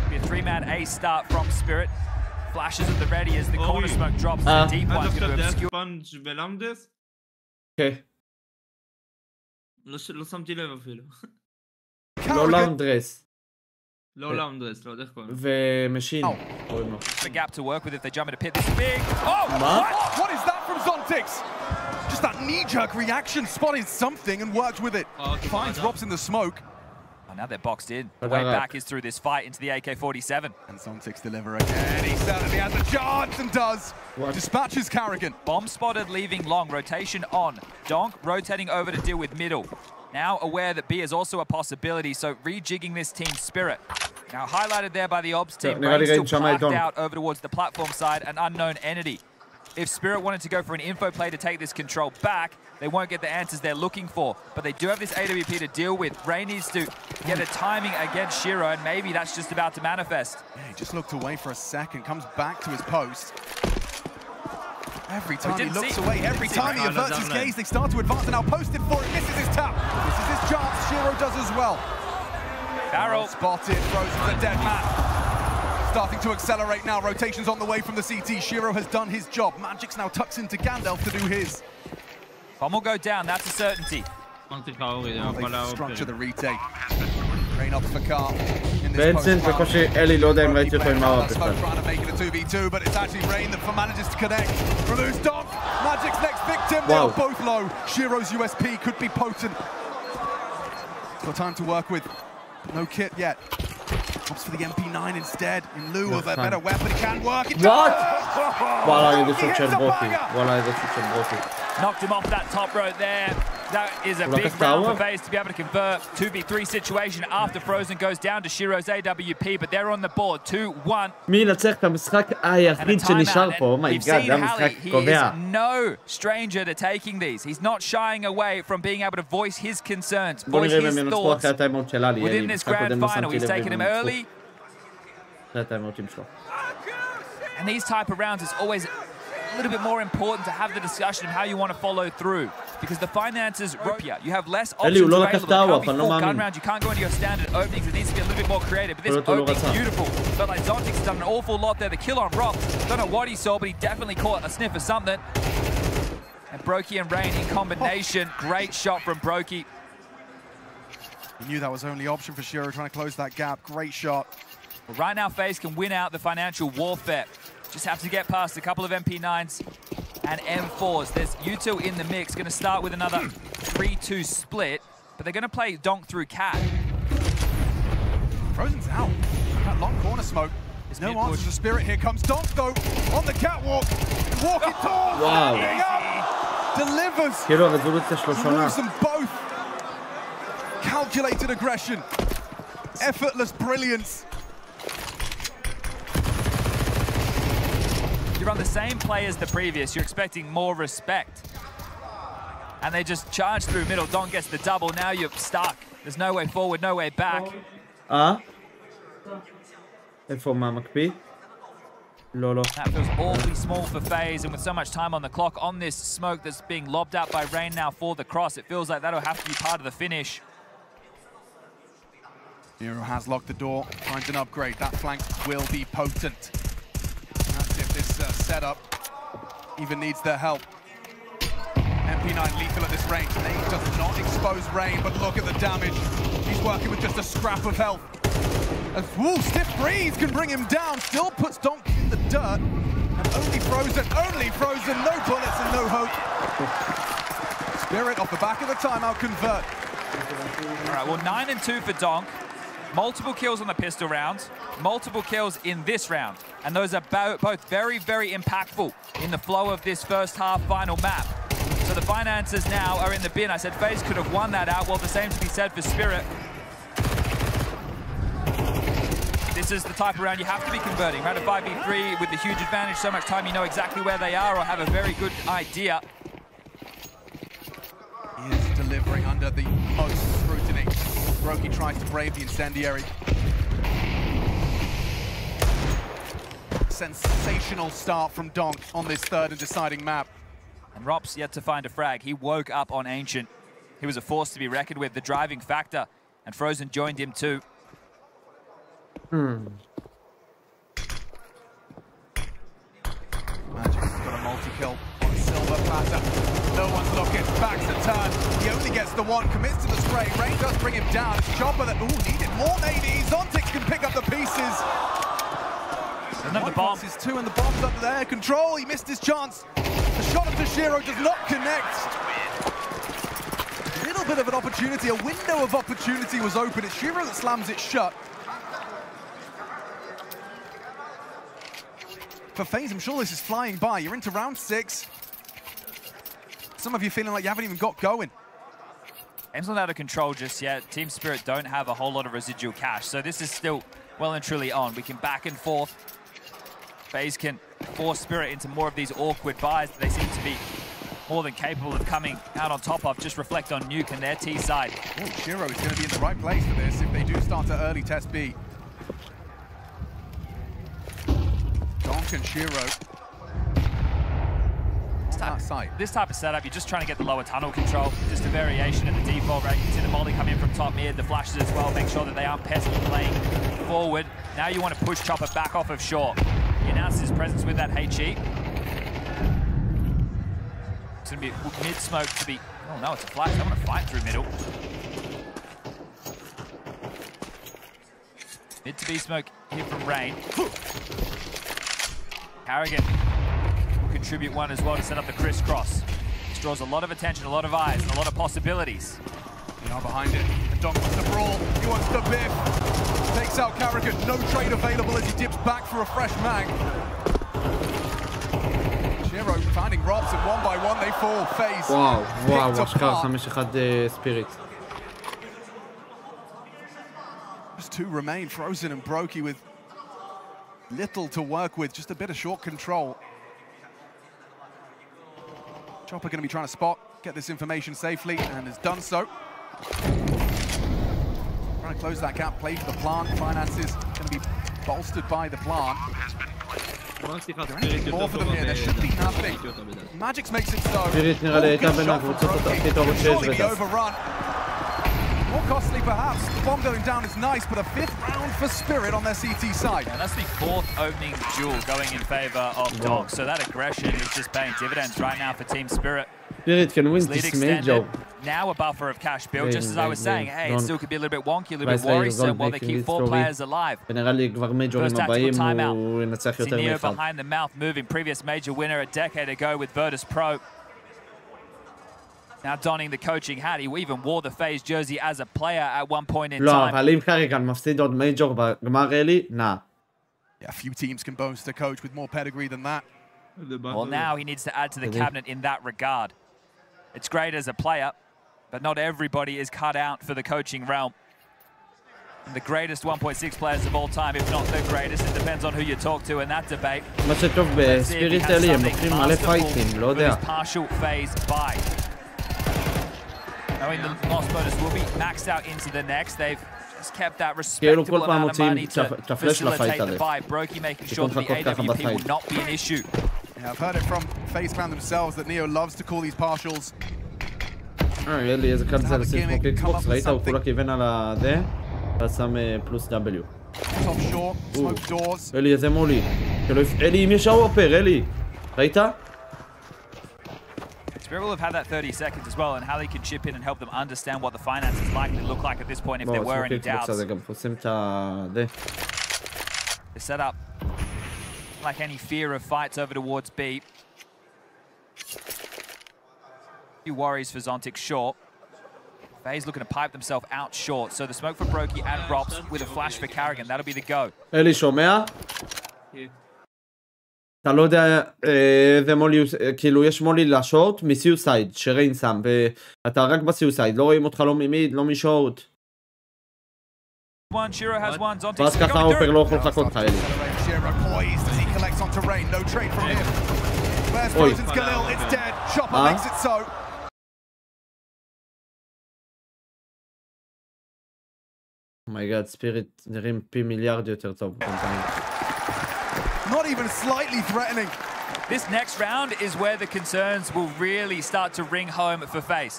Be a 3-man A start from Spirit. Flashes at the ready as the corner smoke drops. The deep one's going to obscure. Okay. לא שמתי לב אפילו. לא לאונדרס. לא לאונדרס, לא יודע איך קוראים. ומשין. קוראים לו. The gap to work with if they jump into pit this big. Oh! What is that from Zontix? Just that knee-jerk reaction, spotted something and worked with it. Finds drops in the smoke. Oh, now they're boxed in. The way back is through this fight into the AK-47. And Zontix deliver again. He certainly has a chance and does. Dispatches Carrigan. Bomb spotted leaving long. Rotation on. Donk rotating over to deal with middle. Now aware that B is also a possibility, so rejigging this team Spirit. Now highlighted there by the Obs team, Brain still parked out over towards the platform side, an unknown entity. If Spirit wanted to go for an info play to take this control back, they won't get the answers they're looking for. But they do have this AWP to deal with. Brain needs to get a timing against Shiro, and maybe that's just about to manifest. Yeah, he just looked away for a second, comes back to his post. Every time he looks away, every time he averts his gaze, they start to advance, and now posted for it, misses his tap. This is his chance, Shiro does as well. Barrel. Spotted, Frozen's a dead man. Starting to accelerate now, rotations on the way from the CT. Shiro has done his job. Magix now tucks into Gandalf to do his. Bomb will go down, that's a certainty. Structure the retake. Rain up for Car. בעצם בקושי אלי לא יודע אם ראיתי אותו עם מערב בכלל. Trying to make it a 2v2, but it's actually Rain that manages to connect. Removes Donk. Magic's next victim. They are both low. Shiro's USP could be potent. Got time to work with. No kit yet. Opts for the MP9 instead, in lieu of a better weapon. It can work. It What? Voila, knocked him off that top row there. That is a big round for FaZe to be able to convert. 2v3 situation after Frozen goes down to Shiro's AWP, but they're on the board, 2-1. מי ינצח את המשחק היחיד שנשאר פה? אומייגאד, זה המשחק קובע. He is no stranger to taking these. He's not shying away from being able to voice his concerns, voice his thoughts within this grand final. He's taken him early. And these type of rounds is always a little bit more important to have the discussion of how you want to follow through. Because the finances rope you. You have less options available. It can't be full gun rounds. You can't go into your standard openings. It needs to be a little bit more creative. But this opening's beautiful. Felt like Zontix has done an awful lot there. The kill on Rock. Don't know what he saw, but he definitely caught a sniff of something. And Brokey and Rain in combination. Great shot from Brokey. He knew that was the only option for Shiro, trying to close that gap. Great shot. Well, right now, FaZe can win out the financial warfare. Just have to get past a couple of MP9s and M4s. There's U2 in the mix. Going to start with another 3-2 split, but they're going to play Donk through Cat. Frozen's out. That long corner smoke. There's no answer to Spirit. Here comes Donk, though, on the catwalk. Walking towards. Wow. Delivers. Removes them both. Calculated aggression. Effortless brilliance. You're on the same play as the previous. You're expecting more respect. And they just charge through middle. Don gets the double. Now you're stuck. There's no way forward, no way back. איפה מה מקפיא? לא. That feels awfully small for FaZe, and with so much time on the clock on this smoke that's being lobbed out by Rain now for the cross, it feels like that'll have to be part of the finish. Hero has locked the door, finds an upgrade. That flank will be potent. That's if this setup even needs their help. MP9 lethal at this range. Nate does not expose Rain, but look at the damage. He's working with just a scrap of health. As stiff breeze can bring him down, still puts Donk in the dirt. And only Frozen, no bullets and no hope. Spirit off the back of the timeout convert. All right, well, 9 and 2 for Donk. Multiple kills on the pistol round, multiple kills in this round. And those are both very, very impactful in the flow of this first half final map. So the finances now are in the bin. I said FaZe could have won that out. Well, the same to be said for Spirit. This is the type of round you have to be converting. Round of 5v3 with the huge advantage, so much time you know exactly where they are or have a very good idea. He is delivering under the most scrutiny. Brokey tries to brave the incendiary. Sensational start from Donk on this third and deciding map. And Rop's yet to find a frag. He woke up on Ancient. He was a force to be reckoned with, the driving factor. And Frozen joined him too. Magic's got a multi-kill on a silver platter. No one's looking, backs the turn. He only gets the one, commits to the spray. Rain does bring him down. It's Chopper that, needed more nades. Zontix can pick up the pieces. Another bomb. His two and the bomb's under their control. He missed his chance. The shot of Toshiro does not connect. A little bit of an opportunity, a window of opportunity was open. It's Shiro that slams it shut. For FaZe, I'm sure this is flying by. You're into round 6. Some of you feeling like you haven't even got going. Game's not out of control just yet. Team Spirit don't have a whole lot of residual cash, so this is still well and truly on. We can back and forth. FaZe can force Spirit into more of these awkward buys that they seem to be more than capable of coming out on top of. Just reflect on Nuke and their T side. Shiro is going to be in the right place for this if they do start to early test B. Donk and Shiro. This type of setup, you're just trying to get the lower tunnel control. Just a variation of the default, right? You can see the molly come in from top mid, the flashes as well, make sure that they aren't pesky playing forward. Now you want to push Chopper back off of short. He announced his presence with that HE. It's going to be mid-smoke to be... Oh no, it's a flash. I want to fight through middle. Mid to B smoke here from Rain. Harrigan will contribute one as well to set up the crisscross. This draws a lot of attention, a lot of eyes, and a lot of possibilities. Now behind it, and Donk wants the brawl. He wants the biff. Takes out Carrigan. No trade available as he dips back for a fresh mag. Shiro finding Robs, and one by one they fall. FaZe. וואו, אשכרה 5-1 ספיריט. Just two remain, Frozen and Brokey with little to work with, just a bit of short control. Chopper going to be trying to spot, get this information safely, and has done so. Trying to close that gap, play for the plant. Finances going to be bolstered by the plant. Is there anything more for them here? There should be nothing. Magix makes it so. ספיריט נראה לי הייתה בין הקבוצות הכי טובות שיש בטח. More costly perhaps. The bomb going down is nice, but a 5th round for Spirit on their CT side. And that's the 4th opening duel going in favor of Donk. So that aggression is just paying dividends right now for Team Spirit. Spirit can win this major. Now a buffer of cash build, just as I was saying. Hey, it still could be a little bit wonky, a little bit worrisome while they keep 4 players alive. ונראה לי כבר מייג'ורים הבאים הוא ינצח יותר מאחד. מאחד. behind the mouth moving, previous major winner a decade ago with Virtus Pro. Now donning the coaching hat, he even wore the FaZe jersey as a player at one point in time. לא, אבל אם קריקן מפסיד עוד מייג'ור בגמר אלי, נע. Yeah, few teams can boast a coach with more pedigree than that. Well, now he needs to add to the cabinet in that regard. It's great as a player, but not everybody is cut out for the coaching realm. And the greatest 1.6 players of all time, if not the greatest, it depends on who you talk to in that debate. מה שטוב בספיריט אלי, הם לוקחים מלא פייטים, לא יודע. Partial phase buy. Knowing the loss bonus will be maxed out into the next, they've just kept that respectable amount of money to facilitate the buy. Brokey making sure that the AWP will not be an issue. Yeah, I've heard it from FaZe fan themselves that Neo loves to call these partials. יהיה לי איזה קל זה לשים כמו קיקבוקס, ראית? הוא כולה כיוון על הזה, ואז שם פלוס W. אלי, איזה מולי. אלי, אם יש האופר, אלי. ראית? Spirit will have had that 30 seconds as well, and how they can chip in and help them understand what the finances likely look like at this point if there were any doubts. The setup, like any fear of fights over towards B. few worries for Zontic short. Fey's looking to pipe themselves out short. So the smoke for Brokey and Rops with a flash for Carrigan. That'll be the go. אלי, שומע? אתה לא יודע איזה מולי, כאילו יש מולי לשורט מסיוסייד, שריין שם, ואתה רק בסיוסייד, לא רואים אותך לא ממיד, לא משורט. ואז ככה האופר לא יכול לחכות לך, אלי. אוי. אומייגאד, ספיריט נראים פי מיליארד יותר טוב. Not even slightly threatening. This next round is where the concerns will really start to ring home for FaZe.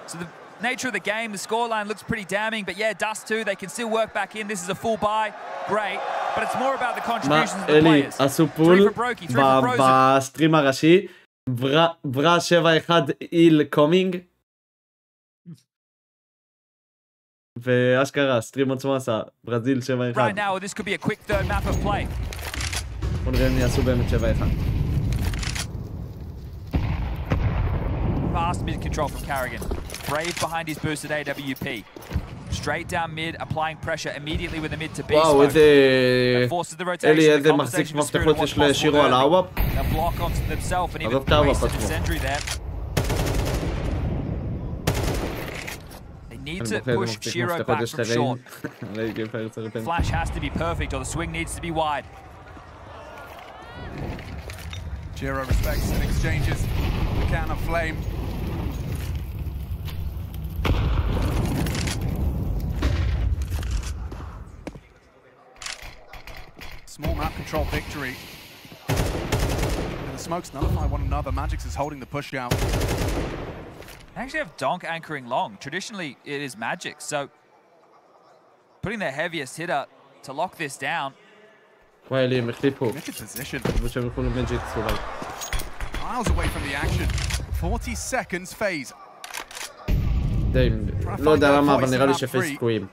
So the nature of the game, the scoreline looks pretty damning, but yeah, Dust 2, they can still work back in. This is a full buy, great, but it's more about the contributions of the players. עשו פול בסטרים הראשי, ברא 7-1 איל קומינג, ואשכרה, סטרים עצמו עשה, ברזיל 7-1. Right now, this could be a quick third map of play. בוא נראה אם יעשו באמת 7-1. Fast mid control from Carrigan. Brave behind his boosted AWP. Straight down mid, applying pressure immediately with the mid to B. וואו, איזה... אלי, איזה מחזיק מפתחות יש לשירו על האוואפ. עזוב את האוואפ עצמו. Need to push Shiro back from short. Flash has to be perfect or the swing needs to be wide. Shiro respects and exchanges the can of flame. Small map control victory. And the smokes nullify one another. Magix is holding the push down. They actually have Donk anchoring long. Traditionally, it is Magix, so putting their heaviest hitter to lock this down. וואי, אלי, הם החליפו. Miles away from the action. 40 seconds phase. די, לא יודע למה, אבל נראה לי שפייס תקועים.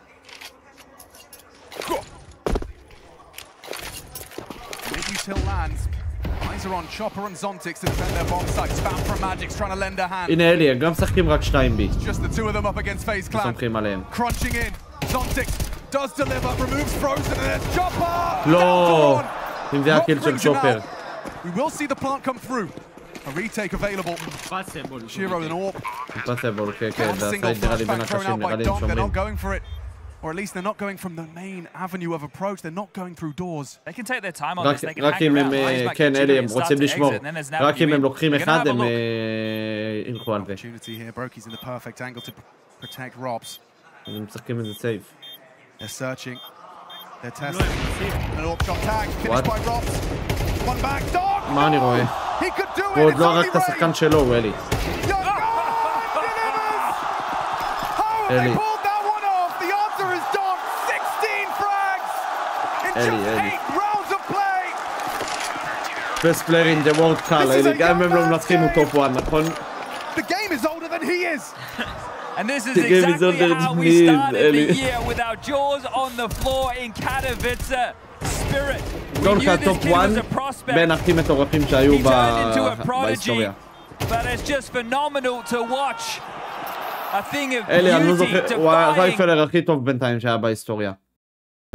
Mid-util lands. Eyes are on Chopper and Zontix to defend their bomb site. Spam from Magix trying to lend a hand. הנה אלי, הם גם משחקים רק 2B. Just the two of them up against FaZe Clan. סומכים עליהם. Crunching in. Zontix does deliver, removes Frozen, and there's Chopper! לא! אם זה הקיל של צ'ופר. We will see the plant come through. A retake available. Shiro and Orp. Impossible, כן, כן, זה הסייד נראה לי בין הקשים, נראה לי הם They're שומרים. not going for it. Or at least they're not going from the main avenue of approach. They're not going through doors. They can take their time on this. They can רק hang אם around. הם, כן, אלי, הם רוצים לשמור. רק אם הם לוקחים אחד, הם ילכו על זה. Opportunity here. Brokey's in the perfect angle to protect Robs. הם משחקים איזה סייב. They're searching. They're testing. An Orp shot tag. Finished by Robs. One back. Dog! מה אני רואה? He could do it. הוא עוד לא הרג את השחקן שלו, אלי. אלי. אלי. Best player in the world קל, אלי. גם אם הם לא מנצחים הוא טופ 1, נכון? The game is older than he is. And this is exactly how we started the year with our jaws on the floor in Katowice. Spirit. דונקה טופ 1 בין הכי מטורפים שהיו בהיסטוריה. But it's just phenomenal to watch. A thing of אלי, אני לא זוכר, beauty, הוא defying. הרייפלר הכי טוב בינתיים שהיה בהיסטוריה.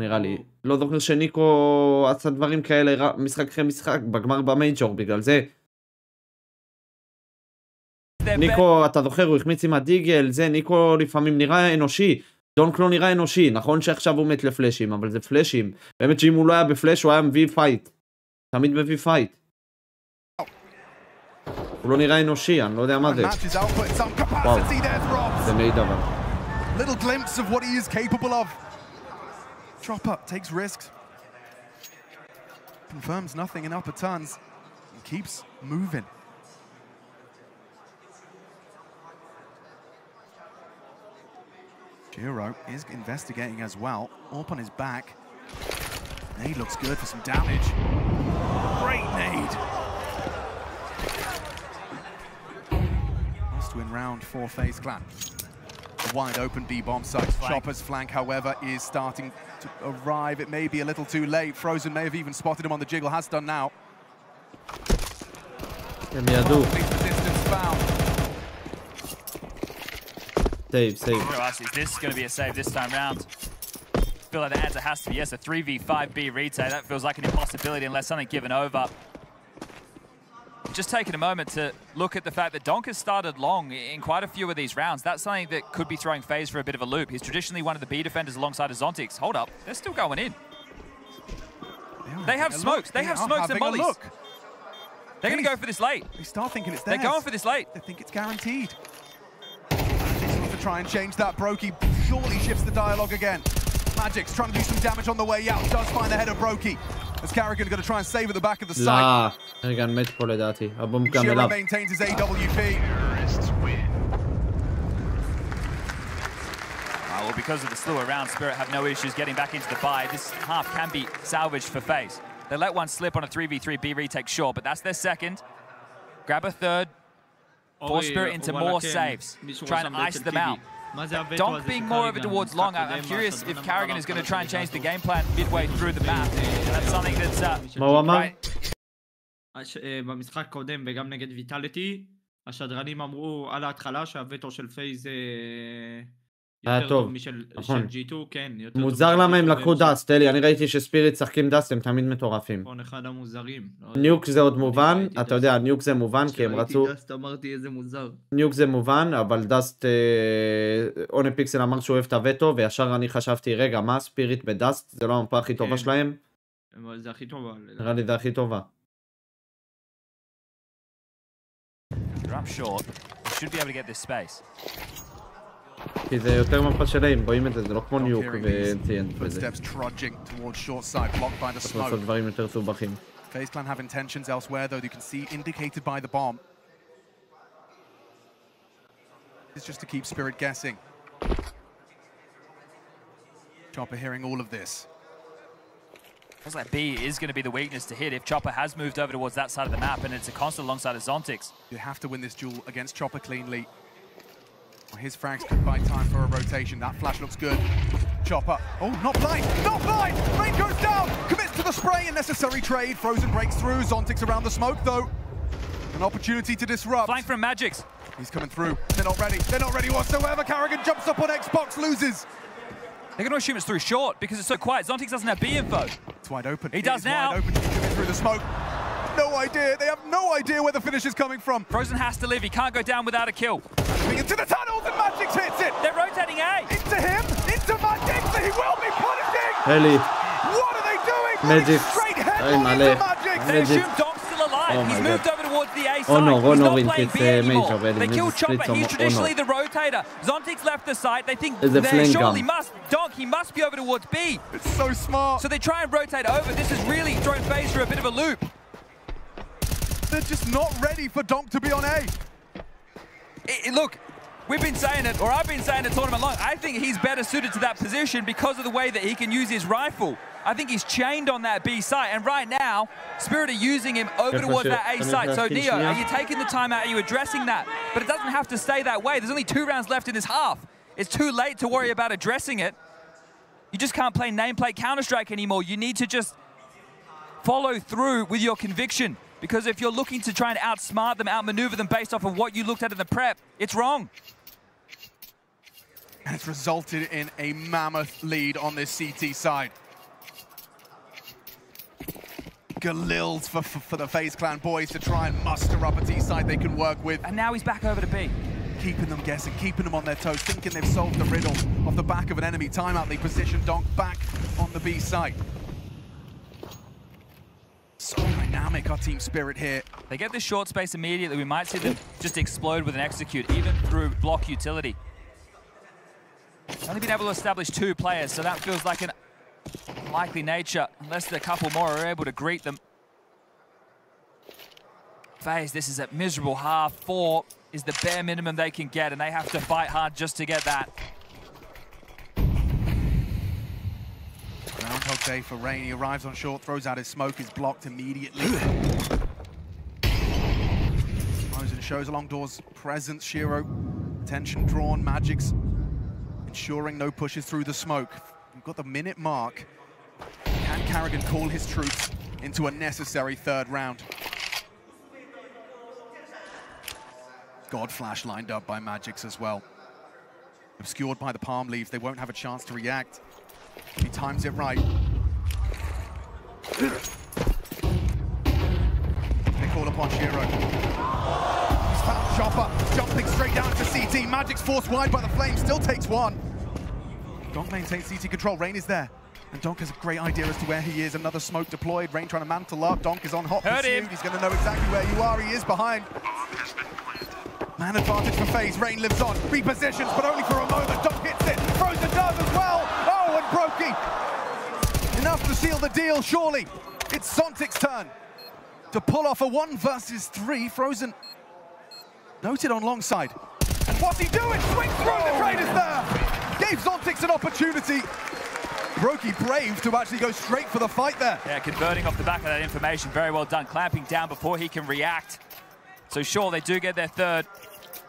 נראה לי. לא זוכר שניקו עשה דברים כאלה משחק אחרי משחק בגמר במייגור, בגלל זה. ניקו, אתה זוכר, הוא החמיץ עם הדיגל, זה, ניקו לפעמים נראה אנושי. דונק לא נראה אנושי, נכון שעכשיו הוא מת לפלאשים, אבל זה פלאשים. באמת שאם הוא לא היה בפלאש, הוא היה מביא פייט. תמיד מביא פייט. הוא לא נראה אנושי, אני לא יודע מה זה. וואו, זה מעיד אבל. Little glimpse of what he is capable of. Chopper takes risks. Confirms nothing in upper turns. And keeps moving. Giro is investigating as well. Orp on his back. Nade looks good for some damage. Great nade. Lost to in round 4 FaZe Clan. A wide open B bomb site. Chopper's flank, however, is starting to arrive. It may be a little too late. Frozen may have even spotted him on the jiggle, has done now. הם ידעו. Save. Is this going to be a save this time round? I feel like the answer has to be yes. A 3v5B retake. That feels like an impossibility unless something given over. Just taking a moment to look at the fact that Donk has started long in quite a few of these rounds. That's something that could be throwing FaZe for a bit of a loop. He's traditionally one of the B defenders alongside Zontix. Hold up, they're still going in. They have smokes. They have smokes and mollies. They're going to go for this late. They start thinking it's theirs. They're going for this late. They think it's guaranteed. Magic's wants to try and change that. Brokey surely shifts the dialogue again. Magic's trying to do some damage on the way out. Does find the head of Brokey. As Carrigan going to try and save at the back of the site. רגע, מת פה לדעתי. הבום גם Shiro אליו. maintains his AWP. Well, because of the slew around, Spirit have no issues getting back into the buy. This half can be salvaged for FaZe. They let one slip on a 3v3B retake, sure, but that's their second. Grab a third. Force Spirit into more saves. Try and ice them out. Donk being more of it towards long, I'm curious if Carrigan is going to try and change the game plan midway through the map. That's something that's... מה הוא אמר? במשחק קודם וגם נגד ויטליטי, השדרנים אמרו על ההתחלה שהווטו של פייז יותר טוב משל G2, כן. מוזר למה הם לקחו דאסט, אלי, אני ראיתי שספיריט שחקים דאסט, הם תמיד מטורפים. נכון, אחד המוזרים. ניוק זה עוד מובן, אתה יודע, ניוק זה מובן כי הם רצו... כשראיתי דאסט אמרתי איזה מוזר. ניוק זה מובן, אבל דאסט... אונה פיקסל אמר שהוא אוהב את הווטו, וישר אני חשבתי, רגע, מה ספיריט בדאסט? זה לא המפה הכי טובה שלהם? זה הכי טובה. נראה לי זה הכי טובה. Drop short. They should be able to get this space. כי זה יותר מפה שלהם, רואים את זה, זה לא כמו ניוק וציין וזה. צריך לעשות דברים יותר סובכים. FaZe Clan have intentions elsewhere though, you can see indicated by the bomb. It's just to keep Spirit guessing. Chopper hearing all of this. Looks like B is going to be the weakness to hit if Chopper has moved over towards that side of the map, and it's a constant alongside of Zontix. You have to win this duel against Chopper cleanly. His frags could buy time for a rotation. That flash looks good. Chopper. Oh, not blind! Not blind! Rain goes down! Commits to the spray. A necessary trade. Frozen breaks through. Zontix around the smoke, though. An opportunity to disrupt. Flank from Magix. He's coming through. They're not ready. They're not ready whatsoever. Carrigan jumps up on Xbox, loses. They're going to assume it's through short because it's so quiet. Zontix doesn't have B info. It's wide open. He does now. Wide open. He's coming through the smoke. No idea. They have no idea where the finish is coming from. Frozen has to live. He can't go down without a kill. Into the tunnels and Magix hits it. They're rotating A. Into him. Into Magix. He will be punishing. Heli. What are they doing? Magix. Straight headlong into Magix. They assume Donk's still alive. He's moved over towards the A side. Oh no, He's no, not playing B anymore. They kill Chopper. He's He's traditionally the rotator. Zontix left the site. They think they surely must. Donk, he must be over towards B. It's so smart. So they try and rotate over. This is really throwing FaZe through a bit of a loop. They're just not ready for Donk to be on A. Look, we've been saying it, or I've been saying it tournament long. I think he's better suited to that position because of the way that he can use his rifle. I think he's chained on that B site, and right now, Spirit are using him over towards that A site. So, Neo, are you taking the time out? Are you addressing that? But it doesn't have to stay that way. There's only 2 rounds left in this half. It's too late to worry about addressing it. You just can't play nameplate Counter-Strike anymore. You need to just follow through with your conviction. Because if you're looking to try and outsmart them, outmaneuver them based off of what you looked at in the prep, it's wrong. And it's resulted in a mammoth lead on this CT side. Galils for the FaZe Clan boys to try and muster up a T side they can work with. And now he's back over to B. Keeping them guessing, keeping them on their toes, thinking they've solved the riddle off the back of an enemy timeout. They position Donk back on the B side. So dynamic, our team Spirit here. They get this short space immediately. We might see them just explode with an execute, even through block utility. Only been able to establish 2 players, so that feels like an likely nature, unless a couple more are able to greet them. FaZe, this is a miserable half. 4 is the bare minimum they can get, and they have to fight hard just to get that. Groundhog Day for Rain. He arrives on short, throws out his smoke, is blocked immediately. Frozen shows along doors presence. Shiro, attention drawn. Magic's ensuring no pushes through the smoke. We've got the minute mark. Can Carrigan call his troops into a necessary 3rd round? God Flash lined up by Magix as well. Obscured by the palm leaves, they won't have a chance to react. He times it right. They call upon Shiro. He's found Chopper, jumping straight down to CT. Magic's forced wide by the flame, still takes one. Donk maintains CT control, Rain is there. And Donk has a great idea as to where he is. Another smoke deployed, Rain trying to mantle up. Donk is on hot pursuit. He's going to know exactly where you are. He is behind. Man advantage for FaZe. Rain lives on, repositions, but only for a moment. Donk hits it. Frozen does as well. Oh, and Brokey. Enough to seal the deal, surely. It's Zontic's turn to pull off a 1 versus 3. Frozen noted on long side. And what's he doing? Swing through the traders there. Gave Zontix an opportunity. Brokey brave to actually go straight for the fight there. Yeah, converting off the back of that information. Very well done. Clamping down before he can react. So sure, they do get their third.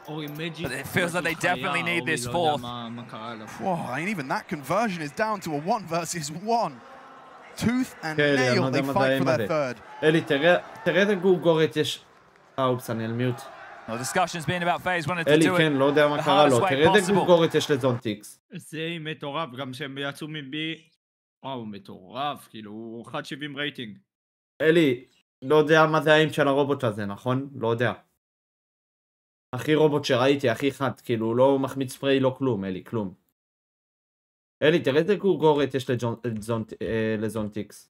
But it feels like they definitely need this fourth. Whoa, and even that conversion is down to a 1 versus 1. Tooth and nail, they fight for their third. אלי, תראה את הגוגורת יש... אופס, אני על מיוט. No discussion's been about FaZe wanted to אלי, do it כן, לא יודע מה קרה לו. תראה איזה גוגורת יש לזונטיקס. זה מטורף, גם שהם יצאו מבי... וואו, מטורף, כאילו, הוא 1.70 רייטינג. אלי, לא יודע מה זה האם של הרובוט הזה, נכון? לא יודע. הכי רובוט שראיתי, הכי חד, כאילו, לא מחמיץ ספרי, לא כלום, אלי, כלום. אלי, תראה איזה גוגורת יש לזונטיקס.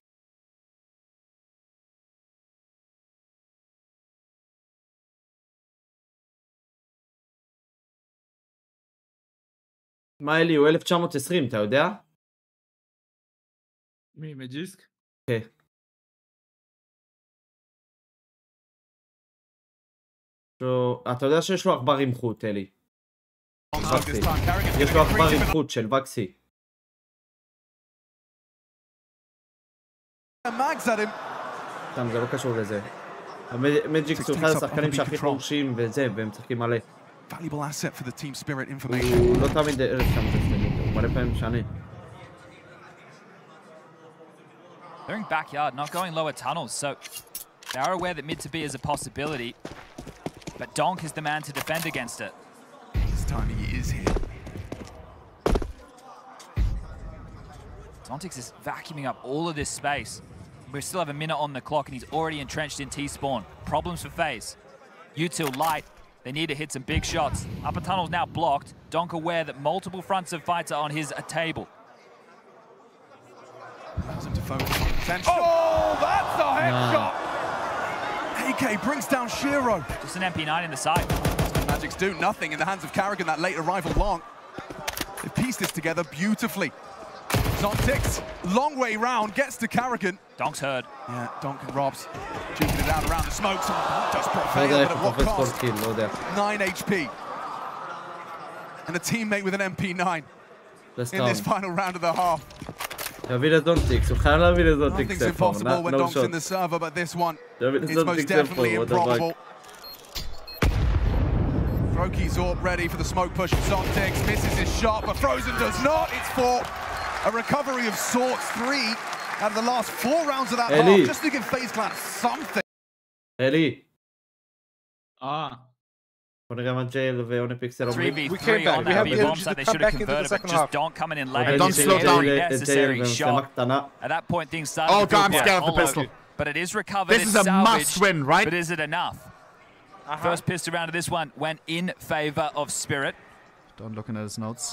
מה אלי, הוא 1920, אתה יודע? מי, מג'יסק? כן. אתה יודע שיש לו עכבר עם חוט, אלי. יש לו עכבר עם חוט של וקסי. סתם, זה לא קשור לזה. המג'יקס הוא אחד השחקנים שהכי חורשים וזה, והם צחקים מלא. הוא לא תמיד הוא מלא פעמים שני. They're in backyard, not going lower tunnels, so they are aware that mid to B is a possibility, but Donk is the man to defend against it. This time he is here. Zontix is vacuuming up all of this space. We still have a minute on the clock and he's already entrenched in T-spawn. Problems for FaZe. Util light, they need to hit some big shots. Upper tunnel's now blocked. Donk aware that multiple fronts of fights are on his table. Oh, that's a headshot! AK brings down Shiro. Just an MP9 in the side. Magics do nothing in the hands of Carrigan, that late arrival long. They piece this together beautifully. Zontix, long way round, gets to Carrigan. Donk's hurt. Yeah, Donk and Robs juking it out around the smoke. Does prevail, but at what cost? 9 HP. And a teammate with an MP9 in this final round of the half. להביא לזונטיקס, הוא חייב להביא לזונטיקס Nothing's impossible when Donk's in the server, but this one is most definitely improbable. Brokey Zorb ready for the smoke push of Zontix, misses his shot, but Frozen does not. It's for a recovery of sorts, 3 out of the last 4 rounds of that half, just to give FaZe Clan something. אלי. בוא נראה מה ג'ייל ואונפיקסל אומרים. 3v3 on that B bomb side, they should have converted, but just Donk coming in late. Don't slow down. Necessary shot. At that point, things started to go I'm scared of the pistol. But it is recovered. This is a must-win, right? But is it enough? First pistol round of this one went in favor of Spirit. Don't look at his notes.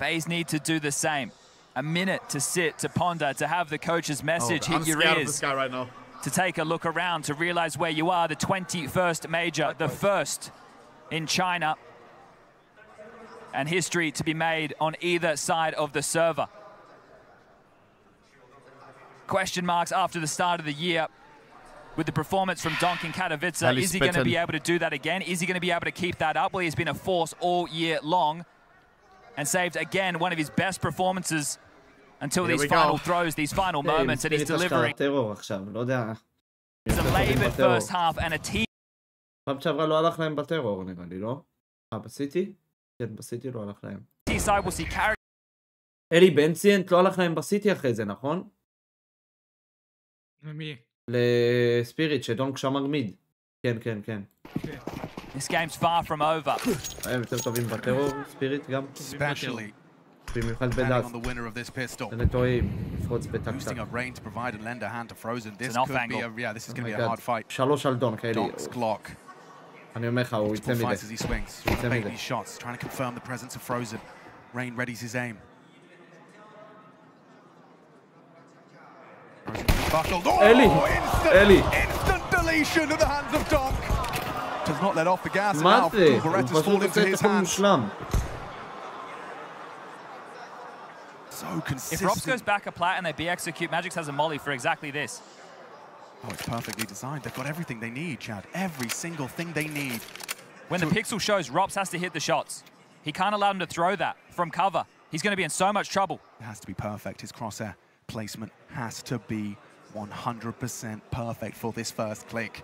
FaZe need to do the same. A minute to sit, to ponder, to have the coach's message hit your ears. Of this guy right now. To take a look around, to realize where you are. The 21st major, the first in China, and history to be made on either side of the server. Question marks after the start of the year with the performance from Donk in Katowice. Is he going to be able to do that again? Is he going to be able to keep that up? Well, he's been a force all year long and saved again one of his best performances until these final throws, these final moments, and he's delivering. It's a laboured first half and a team. פעם שעברה לא הלך להם בטרור, נראה לי, לא? בסיטי? כן, בסיטי לא הלך להם. אלי בנציאנט לא הלך להם בסיטי אחרי זה, נכון? למי? לספיריט, שדונק שם מגמיד. כן, כן, כן. This game's far from over. הם יותר טובים בטרור, ספיריט גם. Especially במיוחד depending בדאס. on the winner of this pistol. אלה טועים, לפרוץ בטק-טק. Boosting up Rain to provide and lend a hand to Frozen. This It's an off could be angle. a, yeah, this is going to Oh be my a hard God. fight. 3 על דונק, אלי. Donk's Glock. אני אומר לך, הוא יצא Multiple מזה. fights as he swings. הוא יצא Bait מזה. these shots, trying to confirm the presence of Frozen. Rain readies his aim. Buckled. Oh, Eli! Eli! Instant deletion at the hands of Donk. Does not let off the gas. And מה now זה? הוא Beretta's פשוט fall into עושה את his הכל hands. מושלם. So If consistent. Robs goes back a plat and they B-execute, Magix has a molly for exactly this. Oh, it's perfectly designed. They've got everything they need, Chad. Every single thing they need. When the pixel shows, Robs has to hit the shots. He can't allow him to throw that from cover. He's going to be in so much trouble. It has to be perfect. His crosshair placement has to be 100% perfect for this first click.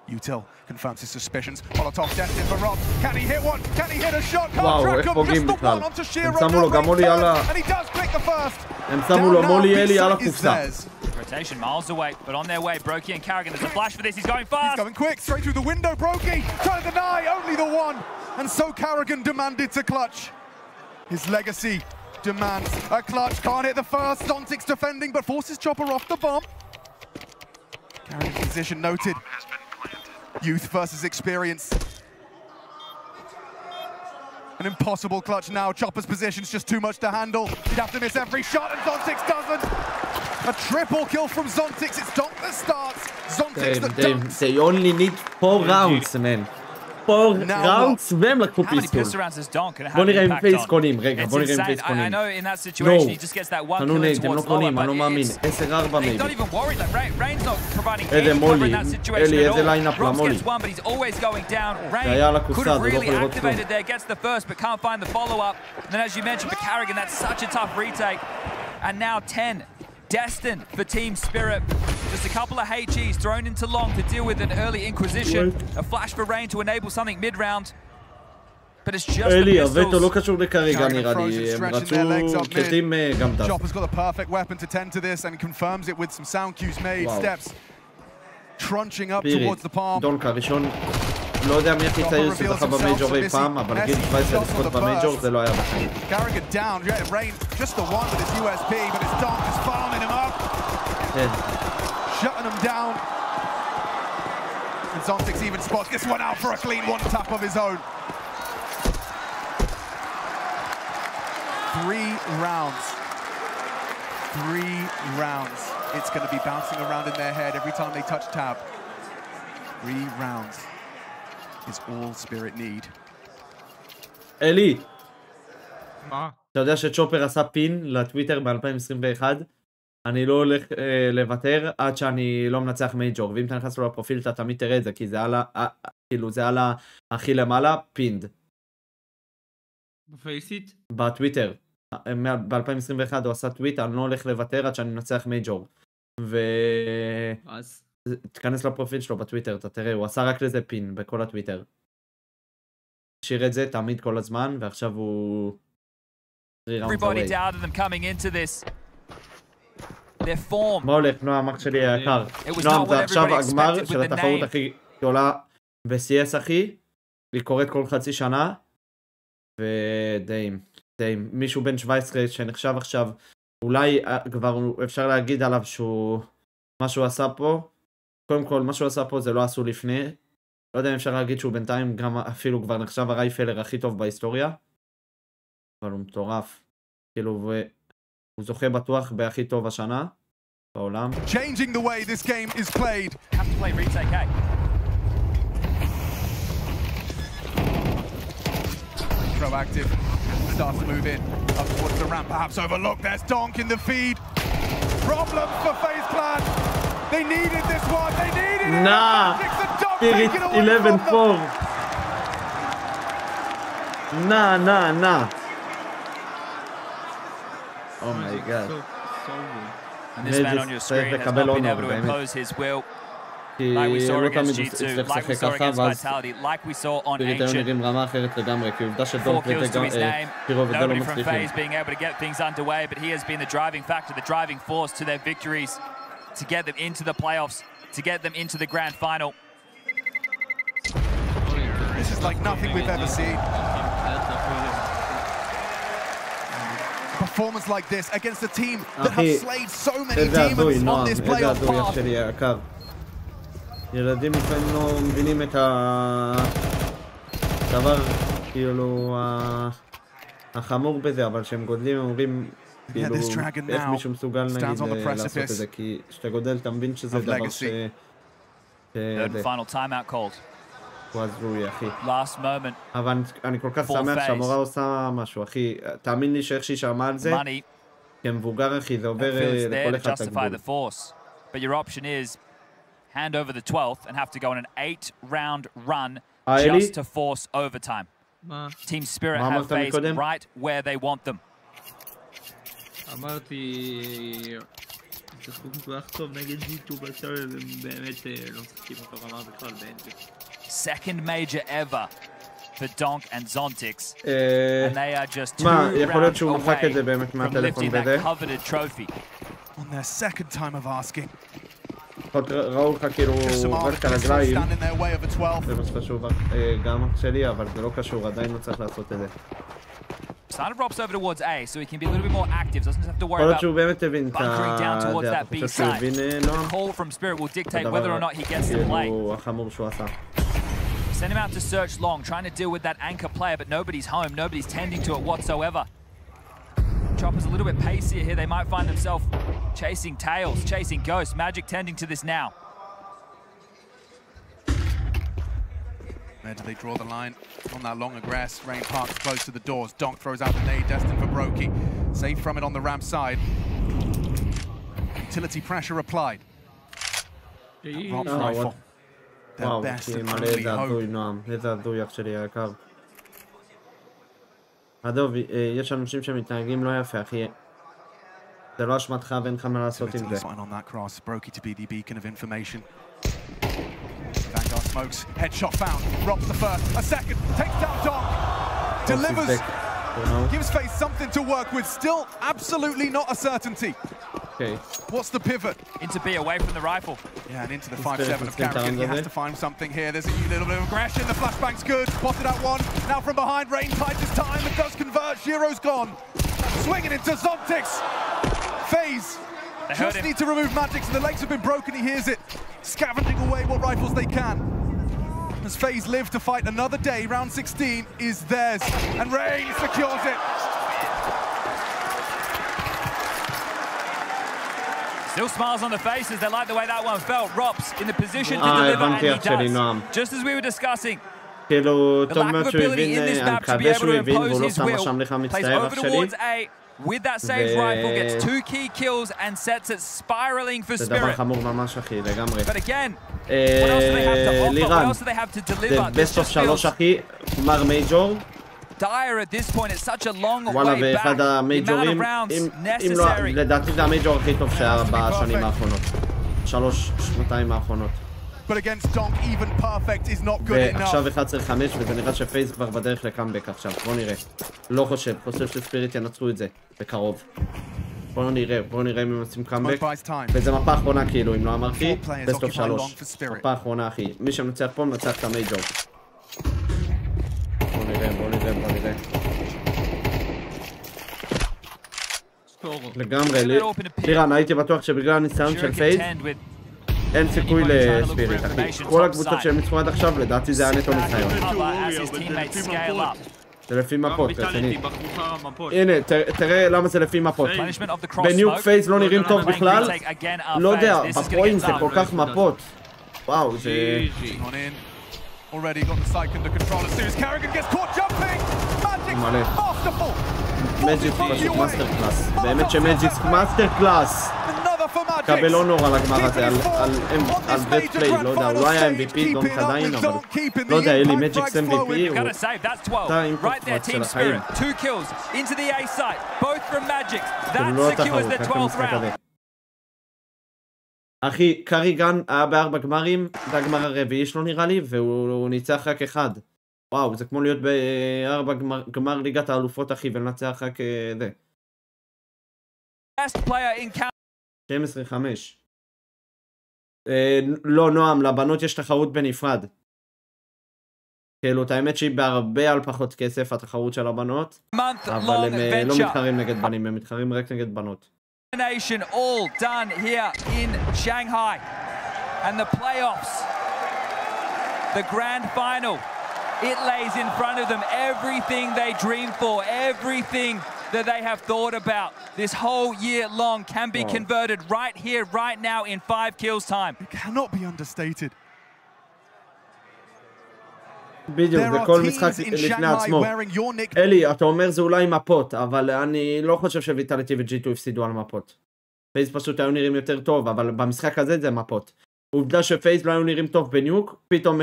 Util confirms his suspicions. Molotov destined for Rob. Can he hit one? Can he hit a shot? Can't וואו, track איך him. פוגעים Just the בכלל. one onto sheer הם שמו לו גם מולי על ה... and he does click the first. הם שמו לו מולי אלי על הקופסה. Rotation miles away, but on their way, Brokey and Carrigan. There's a flash for this. He's going fast. He's going quick, straight through the window. Brokey trying to deny only the one. And so Carrigan demanded to clutch. His legacy demands a clutch. Can't hit the first. Zontic's defending, but forces Chopper off the bomb. Carrigan's position noted. Youth versus experience. An impossible clutch now. Chopper's position's just too much to handle. He'd have to miss every shot, and Zontix doesn't. A triple kill from Zontix. It's Donk that starts. Zontix that dunks. They only need 4 rounds, man. 4 rounds, והם לקחו פיסטול. בוא נראה אם פייס קונים, רגע, בוא נראה אם פייס קונים. תנו נייד, הם לא קונים, אני לא מאמין. 10-4 מייבי. איזה מולי, אלי, איזה ליינאפ למולי. זה היה על הקופסה, זה לא יכול לראות כלום. Destined for Team Spirit. Just a couple of HEs thrown into long to deal with an early Inquisition. A flash for Rain to enable something mid-round. But it's just the pistols. הווטו לא קשור לכרגע נראה לי, הם רצו כתים גם דף. Chopper's got the perfect weapon to tend to this and confirms it with some sound cues made. Steps trunching up towards the palm. דונק הראשון, לא יודע מי הכי צעיר שזכה במייג'ור אי פעם, אבל גיל 17 לזכות במייג'ור זה לא היה בחיים. Carrigan down, Rain just the one with his USP, but it's Donk just farming him up. Shutting him down. And Zontix even spots this one out for a clean one tap of his own. 3 rounds. 3 rounds. It's going to be bouncing around in their head every time they touch tab. 3 rounds is all Spirit need. אלי, אתה יודע שצ'ופר עשה פין לטוויטר ב-2021? אני לא הולך לוותר עד שאני לא מנצח מייג'ור, ואם אתה נכנס לו לפרופיל אתה תמיד תראה את זה, כי זה על הכי למעלה, פינד. בפייסיט? בטוויטר. ב-2021 הוא עשה טוויט, אני לא הולך לוותר עד שאני מנצח מייג'ור. אז? תכנס לפרופיל שלו בטוויטר, אתה תראה, הוא עשה רק לזה פין בכל הטוויטר. שיר את זה תמיד כל הזמן, ועכשיו הוא... Everybody doubted them coming into this. Their form. מה הולך, נועם, אח שלי היקר? נועם, זה עכשיו הגמר של התחרות הכי גדולה בסיאס, אחי. היא קורית כל חצי שנה. ודיים. מישהו בן 17 שנחשב עכשיו, אולי כבר אפשר להגיד עליו שהוא... מה שהוא עשה פה, קודם כל, מה שהוא עשה פה זה לא עשו לפני. לא יודע אם אפשר להגיד שהוא בינתיים גם אפילו כבר נחשב הרייפלר הכי טוב בהיסטוריה. אבל הוא מטורף. כאילו, הוא זוכה בטוח בהכי טוב השנה בעולם. Changing the way this game is played. Have to play retake, hey. Proactive. Starts to move in. Up towards the ramp, perhaps overlooked. There's Donk in the feed. Problem for FaZe Clan. They needed this one. They needed it. Nah. Spirit 11-4. Nah. Oh my god. And this man on your screen has not been able to impose his will. Like we saw against G2, like we saw against Vitality, like we saw on Ancient. 4 kills to his name, nobody from FaZe being able to get things underway, but he has been the driving factor, the driving force to their victories, to get them into the playoffs, to get them into the grand final. This is like nothing we've ever seen. Performance like this against a team that have slayed so many demons on this playoff path. ילדים לפעמים לא מבינים את הדבר, כאילו, החמור בזה, אבל כשהם גודלים הם אומרים, כאילו, איך מישהו מסוגל נגיד לעשות את זה, כי כשאתה גודל אתה מבין שזה דבר ש... הוא הזוי, אחי. אבל אני כל כך שמח שהמורה עושה משהו, אחי. תאמין לי שאיך שהיא שמעה על זה, כמבוגר, אחי, זה עובר לכל אחד את הגבול. But your option is hand over the 12th and have to go on an 8-round run just to force overtime. Team Spirit have phase right where they want them. אמרתי... תשחקו כל כך טוב נגד G2 בסרט, הם באמת לא משחקים אותו רמה בכלל באנג'י. Second major ever for Donk and Zontix, and they are just 2 rounds away from lifting that coveted trophy. On their second time of asking. ראו לך כאילו רק על הגליים, זה מה שחשוב גם שלי, אבל זה לא קשור, עדיין לא צריך לעשות את זה. Started drops over towards A, so he can be a little bit more active. Doesn't have to worry about bunkering down towards that B side. The call from Spirit will dictate whether or not he gets to play. Send him out to search long, trying to deal with that anchor player, but nobody's home, nobody's tending to it whatsoever. Chopper's a little bit pacier here. They might find themselves chasing tails, chasing ghosts. Magic tending to this now. Where do they draw the line on that long aggress? Rain parks close to the doors. Donk throws out the nade destined for Brokey. Safe from it on the ramp side. Utility pressure applied. Rob's rifle. Their best and only hope. איזה הזוי אח שלי היקר. הדוב, יש אנשים שמתנהגים לא יפה, אחי. זה לא אשמתך ואין לך מה לעשות עם זה. On that cross, Brokey to be the beacon of information. Vanguard smokes, headshot found, robs the first, a second, takes down Donk, delivers, gives FaZe something to work with, still absolutely not a certainty. Okay. What's the pivot? Into B, away from the rifle. Yeah, and into the 5-7 of Carrigan, he has to find something here, there's a little bit of aggression, the flashbang's good, spotted out one, now from behind, Rain tides his time, it does convert, Giro's gone, swinging into Zontix, FaZe. Just need to remove Magic, and the legs have been broken, he hears it. Scavenging away what rifles they can. As FaZe live to fight another day, round 16 is theirs. And Rain secures it. Still smiles on the faces, they like the way that one felt. Rops in the position to deliver, and he does. Just as we were discussing. כאילו, The טוב lack מאוד of שהוא ability in הבין, this אני map to be מקווה able שהוא to הבין והוא impose לא his שם will. שם לך Plays מצטער over אח שלי. towards A with that saved rifle, gets 2 key kills and sets it spiraling for זה דבר Spirit. חמור ממש אחי, לגמרי. But again, what else do they have to offer? What else do they have to deliver? זה best of 3 אחי, גמר מייג'ור. Dire at this point, it's such a long וואלה, way back. ואחד המייג'ורים, אם לא, לדעתי זה המייג'ור הכי טוב שהיה בשנים האחרונות. 3 שנתיים האחרונות. But against Donk, even perfect is not good enough. ועכשיו 11-5 וזה נראה שפייז כבר בדרך לקאמבק עכשיו, בוא נראה. לא חושב שספיריט ינצחו את זה בקרוב. בוא נראה אם הם עושים קאמבק. וזה מפה אחרונה כאילו, אם לא אמרתי, בסט אוף 3. מפה אחרונה אחי. מי שמנצח פה מנצח את המייג'ור. בוא נראה. לגמרי, לירן, הייתי בטוח שבגלל הניסיון של פייז אין סיכוי לספיריט, אחי. כל הקבוצות שהם ניצחו עד עכשיו, לדעתי זה היה נטו ניסיון. זה לפי מפות, רציני. הנה, תראה למה זה לפי מפות. בניוק פייז לא נראים טוב בכלל. לא יודע, בפרואים זה כל כך מפות. וואו, זה... מג'יק פשוט מאסטר קלאס. באמת שמג'יק מאסטר קלאס. קבל אונור על הגמר הזה, על בית פליי, לא יודע, הוא לא היה MVP, דומך עדיין, אבל לא יודע, אלי מג'יקס MVP, הוא אתה עם קופת של החיים. זה לא התחרות, רק המשחק הזה. אחי, קריגן היה ב4 גמרים, והגמר הרביעי שלו נראה לי, והוא ניצח רק 1. וואו, זה כמו להיות ב4 גמר ליגת האלופות, אחי, ולנצח רק זה. 12-5. לא, נועם, לבנות יש תחרות בנפרד. כאילו, את האמת שהיא בהרבה על פחות כסף, התחרות של הבנות, אבל הם לא מתחרים נגד בנים, הם מתחרים רק נגד בנות. All done here in Shanghai. And the playoffs, the grand final, it lays in front of them everything they dreamed for, everything that they have thought about this whole year long can be converted right here, right now in 5 kills time. It cannot be understated. בדיוק, זה כל משחק לפני עצמו. אלי, אתה אומר זה אולי מפות, אבל אני לא חושב שוויטליטי וג'י2 הפסידו על מפות. פייז פשוט היו נראים יותר טוב, אבל במשחק הזה זה מפות. עובדה שפייז לא היו נראים טוב בניוק, פתאום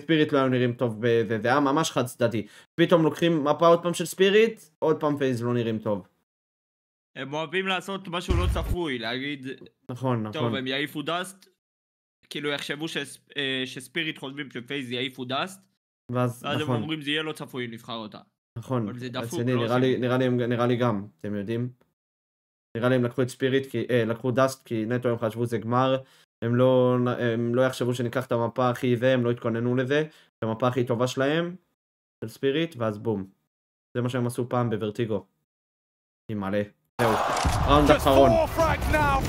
ספיריט לא היו נראים טוב בזה, זה היה ממש חד צדדי. פתאום לוקחים מפה עוד פעם של ספיריט, עוד פעם פייז לא נראים טוב. הם אוהבים לעשות משהו לא צפוי, להגיד... נכון. טוב, הם יעיפו דאסט, כאילו יחשבו שספיריט חושבים שפייז יעיפו דאסט, ואז הם אומרים זה יהיה לא צפוי, נבחר אותה. נכון, אבל זה דפוק, נראה לי גם, אתם יודעים? נראה לי הם לקחו את ספיריט, לקחו דאסט, כי נטו הם חשבו זה גמר, הם לא יחשבו שניקח את המפה הכי זה, הם לא התכוננו לזה, את המפה הכי טובה שלהם, של ספיריט, ואז בום. זה מה שהם עשו פעם בוורטיגו. היא מלא. זהו. ראונד אחרון.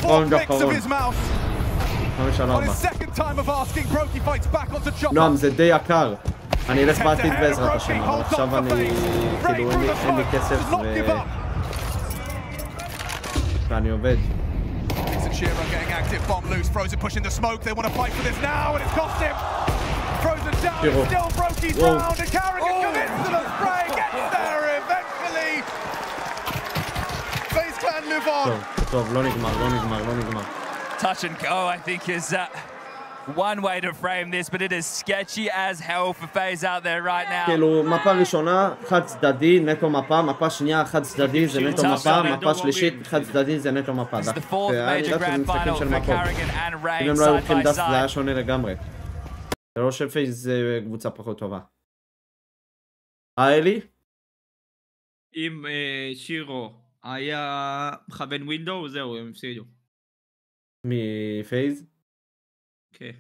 ראונד אחרון. 5-4. נועם, זה די יקר. אני אלך בעתיד בעזרת השם, אבל עכשיו אני... כאילו אין לי כסף ואני עובד. Shearer getting active, bomb loose, Frozen pushing the smoke, they want to fight for this now, and it's cost him! Frozen down, still Brokey's round, and Carrigan commits to the spray, gets there eventually! FaZe Clan live on! טוב, לא נגמר. Touch and go, I think, is one way to frame this, but it is sketchy as hell for FaZe out there right now. כאילו, מפה ראשונה, חד צדדי, נטו מפה, מפה שנייה, חד צדדי, זה נטו מפה, מפה שלישית, חד צדדי, זה נטו מפה. This is the fourth major grand final for Carrigan and Rain אם הם לא היו side לוקחים by דאסט, זה היה side. שונה לגמרי. זה לא שפייז זה קבוצה פחות טובה. אלי? אם שירו היה מכוון ווינדו, זהו, הם הפסידו. מפייז? כן.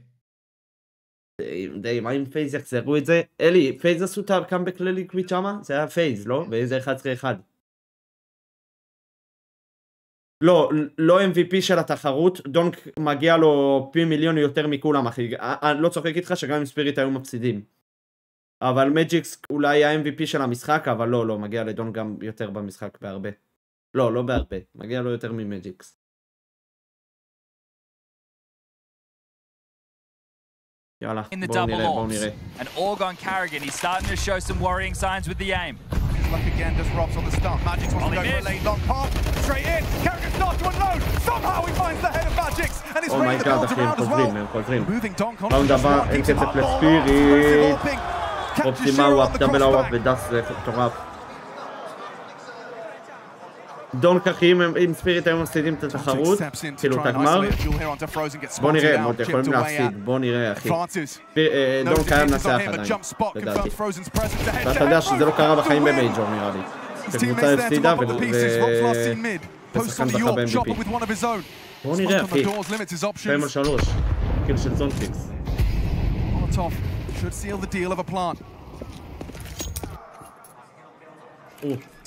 די, מה אם פייז יחזרו את זה? אלי, פייז עשו את הקאמבק לליקוויד שמה? זה היה פייז, לא? באיזה 11-1. לא MVP של התחרות, דונק מגיע לו פי מיליון יותר מכולם, אחי. אני לא צוחק איתך שגם עם ספיריט היו מפסידים. אבל מג'יקס אולי ה-MVP של המשחק, אבל לא, מגיע לדונק גם יותר במשחק בהרבה. לא בהרבה, מגיע לו יותר ממג'יקס. יאללה, בואו נראה. And Orgon Carrigan, he's starting to show some worrying signs with the aim. Luck again, does Robs on the start. Magix wants to go for a late long pass. Straight in. Carrigan starts to unload. Somehow he finds the head of Magix. And it's raining the builds around as well. Moving Donk on. ראונד הבא, אין כסף לספיריט. אופטימה וואפ, דאבל וואפ ודאס, זה מטורף. דונק אחי, אם ספיריט היו מפסידים את התחרות, כאילו את הגמר, בוא נראה, עוד יכולים להפסיד, בוא נראה אחי. דונק היה מנצח עדיין, לדעתי. ואתה יודע שזה לא קרה בחיים במייג'ור נראה לי. שקבוצה הפסידה ושחקן זכה ב-MVP. בוא נראה אחי, 2-3, קיל של זונפיקס.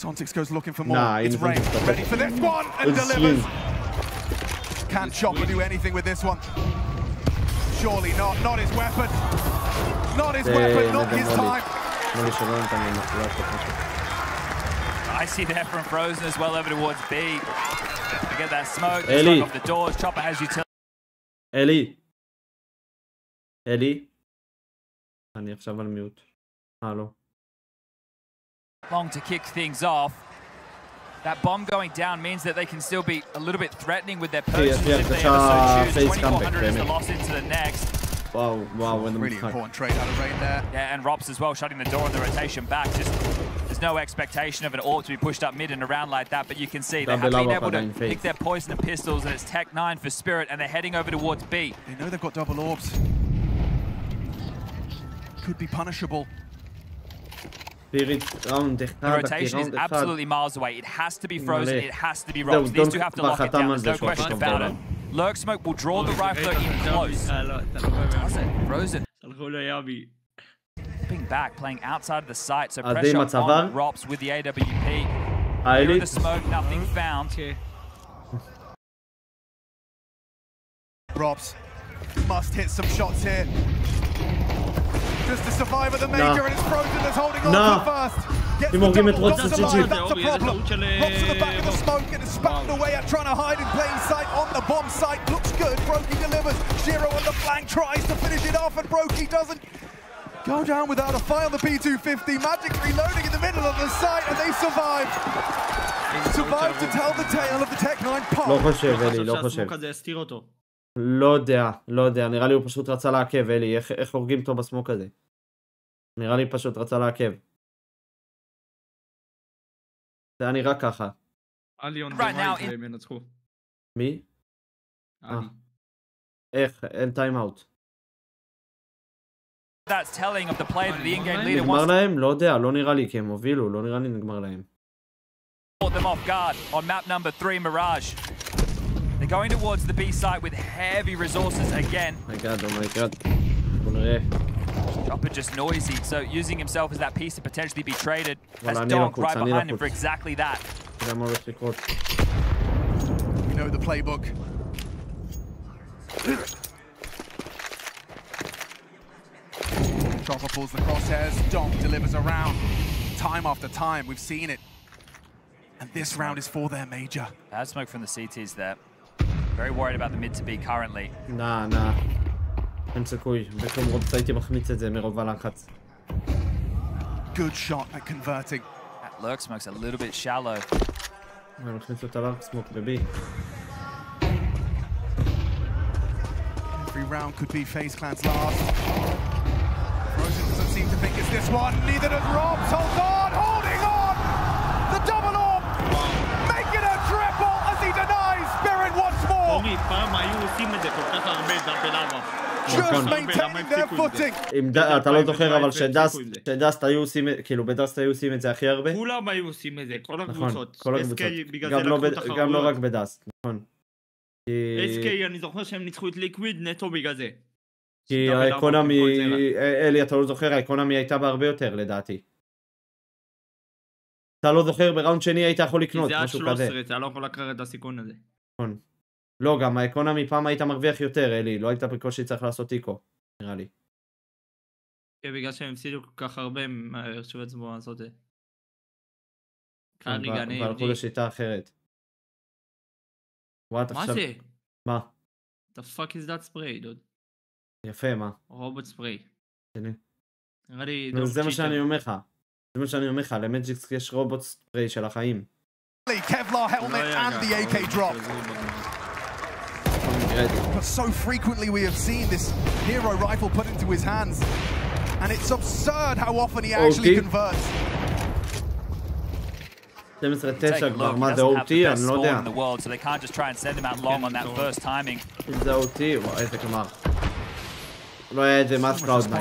Tontix goes looking for more. It's Rain. Ready for this one and delivers. Can't Chopper do anything with this one? Surely not. Not his weapon. Not his weapon. Not his time. I see there from Frozen as well over towards B. To get that smoke. Just off the doors. Chopper has utility. אלי. אני עכשיו על מיוט. הלו. Long to kick things off. That bomb going down means that they can still be a little bit threatening with their purchases if they ever so choose. 2400 is the loss into the next. Wow, really important trade out of Rain there. Yeah, and Rops as well shutting the door and the rotation back. Just there's no expectation of an AWP to be pushed up mid and around like that, but you can see they have been able to pick their poison and pistols, and it's Tech 9 for Spirit, and they're heading over towards B. They know they've got double orbs. Could be punishable. The rotation is absolutely miles away. It has to be Frozen. It has to be Rops. These two have to lock it down. There's no question about it. Lurk Smoke will draw the rifler in close. Frozen. dropping back, playing outside of the site, so pressure on Rops with the AWP. Here in the smoke, nothing found. Rops must hit some shots here. Just to survive at the major, and it's Frozen that's holding on to first. Gets the double, doesn't alive, that's a problem. Rops at the back of the smoke, getting spattered away at trying to hide in plain sight on the bomb site. Looks good, Brokey delivers. Shiro on the flank tries to finish it off, and Brokey doesn't go down without a fight on the P250. Magic reloading in the middle of the site, and they survived. Survived to tell the tale of the Tech-9 pop. לא חושב, אלי, לא חושב. לא יודע, נראה לי הוא פשוט רצה לעכב, אלי, איך הורגים אותו בסמוק הזה? נראה לי פשוט רצה לעכב. זה היה נראה ככה. מי? איך? אין טיים אאוט. נגמר להם? לא יודע, לא נראה לי, כי הם הובילו, לא נראה לי נגמר להם. Them off guard on map number 3, Mirage. They're going towards the B site with heavy resources again. Oh my god. Chopper just noisy, so using himself as that piece to potentially be traded. As Donk right behind him for exactly that. You know the playbook. Chopper pulls the crosshairs, Donk delivers around. Time after time, we've seen it. And this round is for their major. Bad smoke from the CTs there. Very worried about the mid to be currently. Nah. אין סיכוי. בכלום רוב הייתי מחמיץ את זה מרוב הלחץ. Good shot at converting. That lurk smoke's a little bit shallow. אני מחמיץ אותה לרק סמוק בבי. Every round could be FaZe Clan's last. Frozen doesn't seem to think it's this one. Neither does Robs. Hold on! Holding on! The double orb! Making a triple as he denies Spirit once more! אורי, פעם היו עושים את זה כל כך הרבה דאבל. Just maintaining their footing! אתה לא זוכר, אבל שדאסט היו עושים, כאילו בדאסט היו עושים את זה הכי הרבה? כולם היו עושים את זה, כל הקבוצות. כל הקבוצות. גם לא רק בדאסט, נכון. SK, אני זוכר שהם ניצחו את ליקוויד נטו בגלל זה. כי האקונומי, אלי, אתה לא זוכר, האקונומי הייתה בהרבה יותר לדעתי. אתה לא זוכר, בראונד שני היית יכול לקנות, משהו כזה. זה עד 13, אתה לא יכול לקחת את הסיכון הזה. נכון. לא, גם האקונומי פעם היית מרוויח יותר, אלי, לא היית בקושי צריך לעשות איקו, נראה לי. כן, בגלל שהם הפסידו כל כך הרבה, הם הרשו עצמו לעשות את זה. והלכו לשיטה אחרת. מה זה? מה? The fuck is that spray, dude? יפה, מה? רובוט ספרי. נראה לי... זה מה שאני אומר לך. זה מה שאני אומר לך, למג'יקס יש רובוט ספרי של החיים. Kevlar helmet and the AK drop. But so frequently we have seen this hero rifle put into his hands, and it's absurd how often he actually converts. 12-9 כבר, מה זה OT? אני לא יודע. So they can't just try and send him out long on that first timing. אם זה OT, וואי, איזה גמר. לא היה את זה מאס קלאוד 9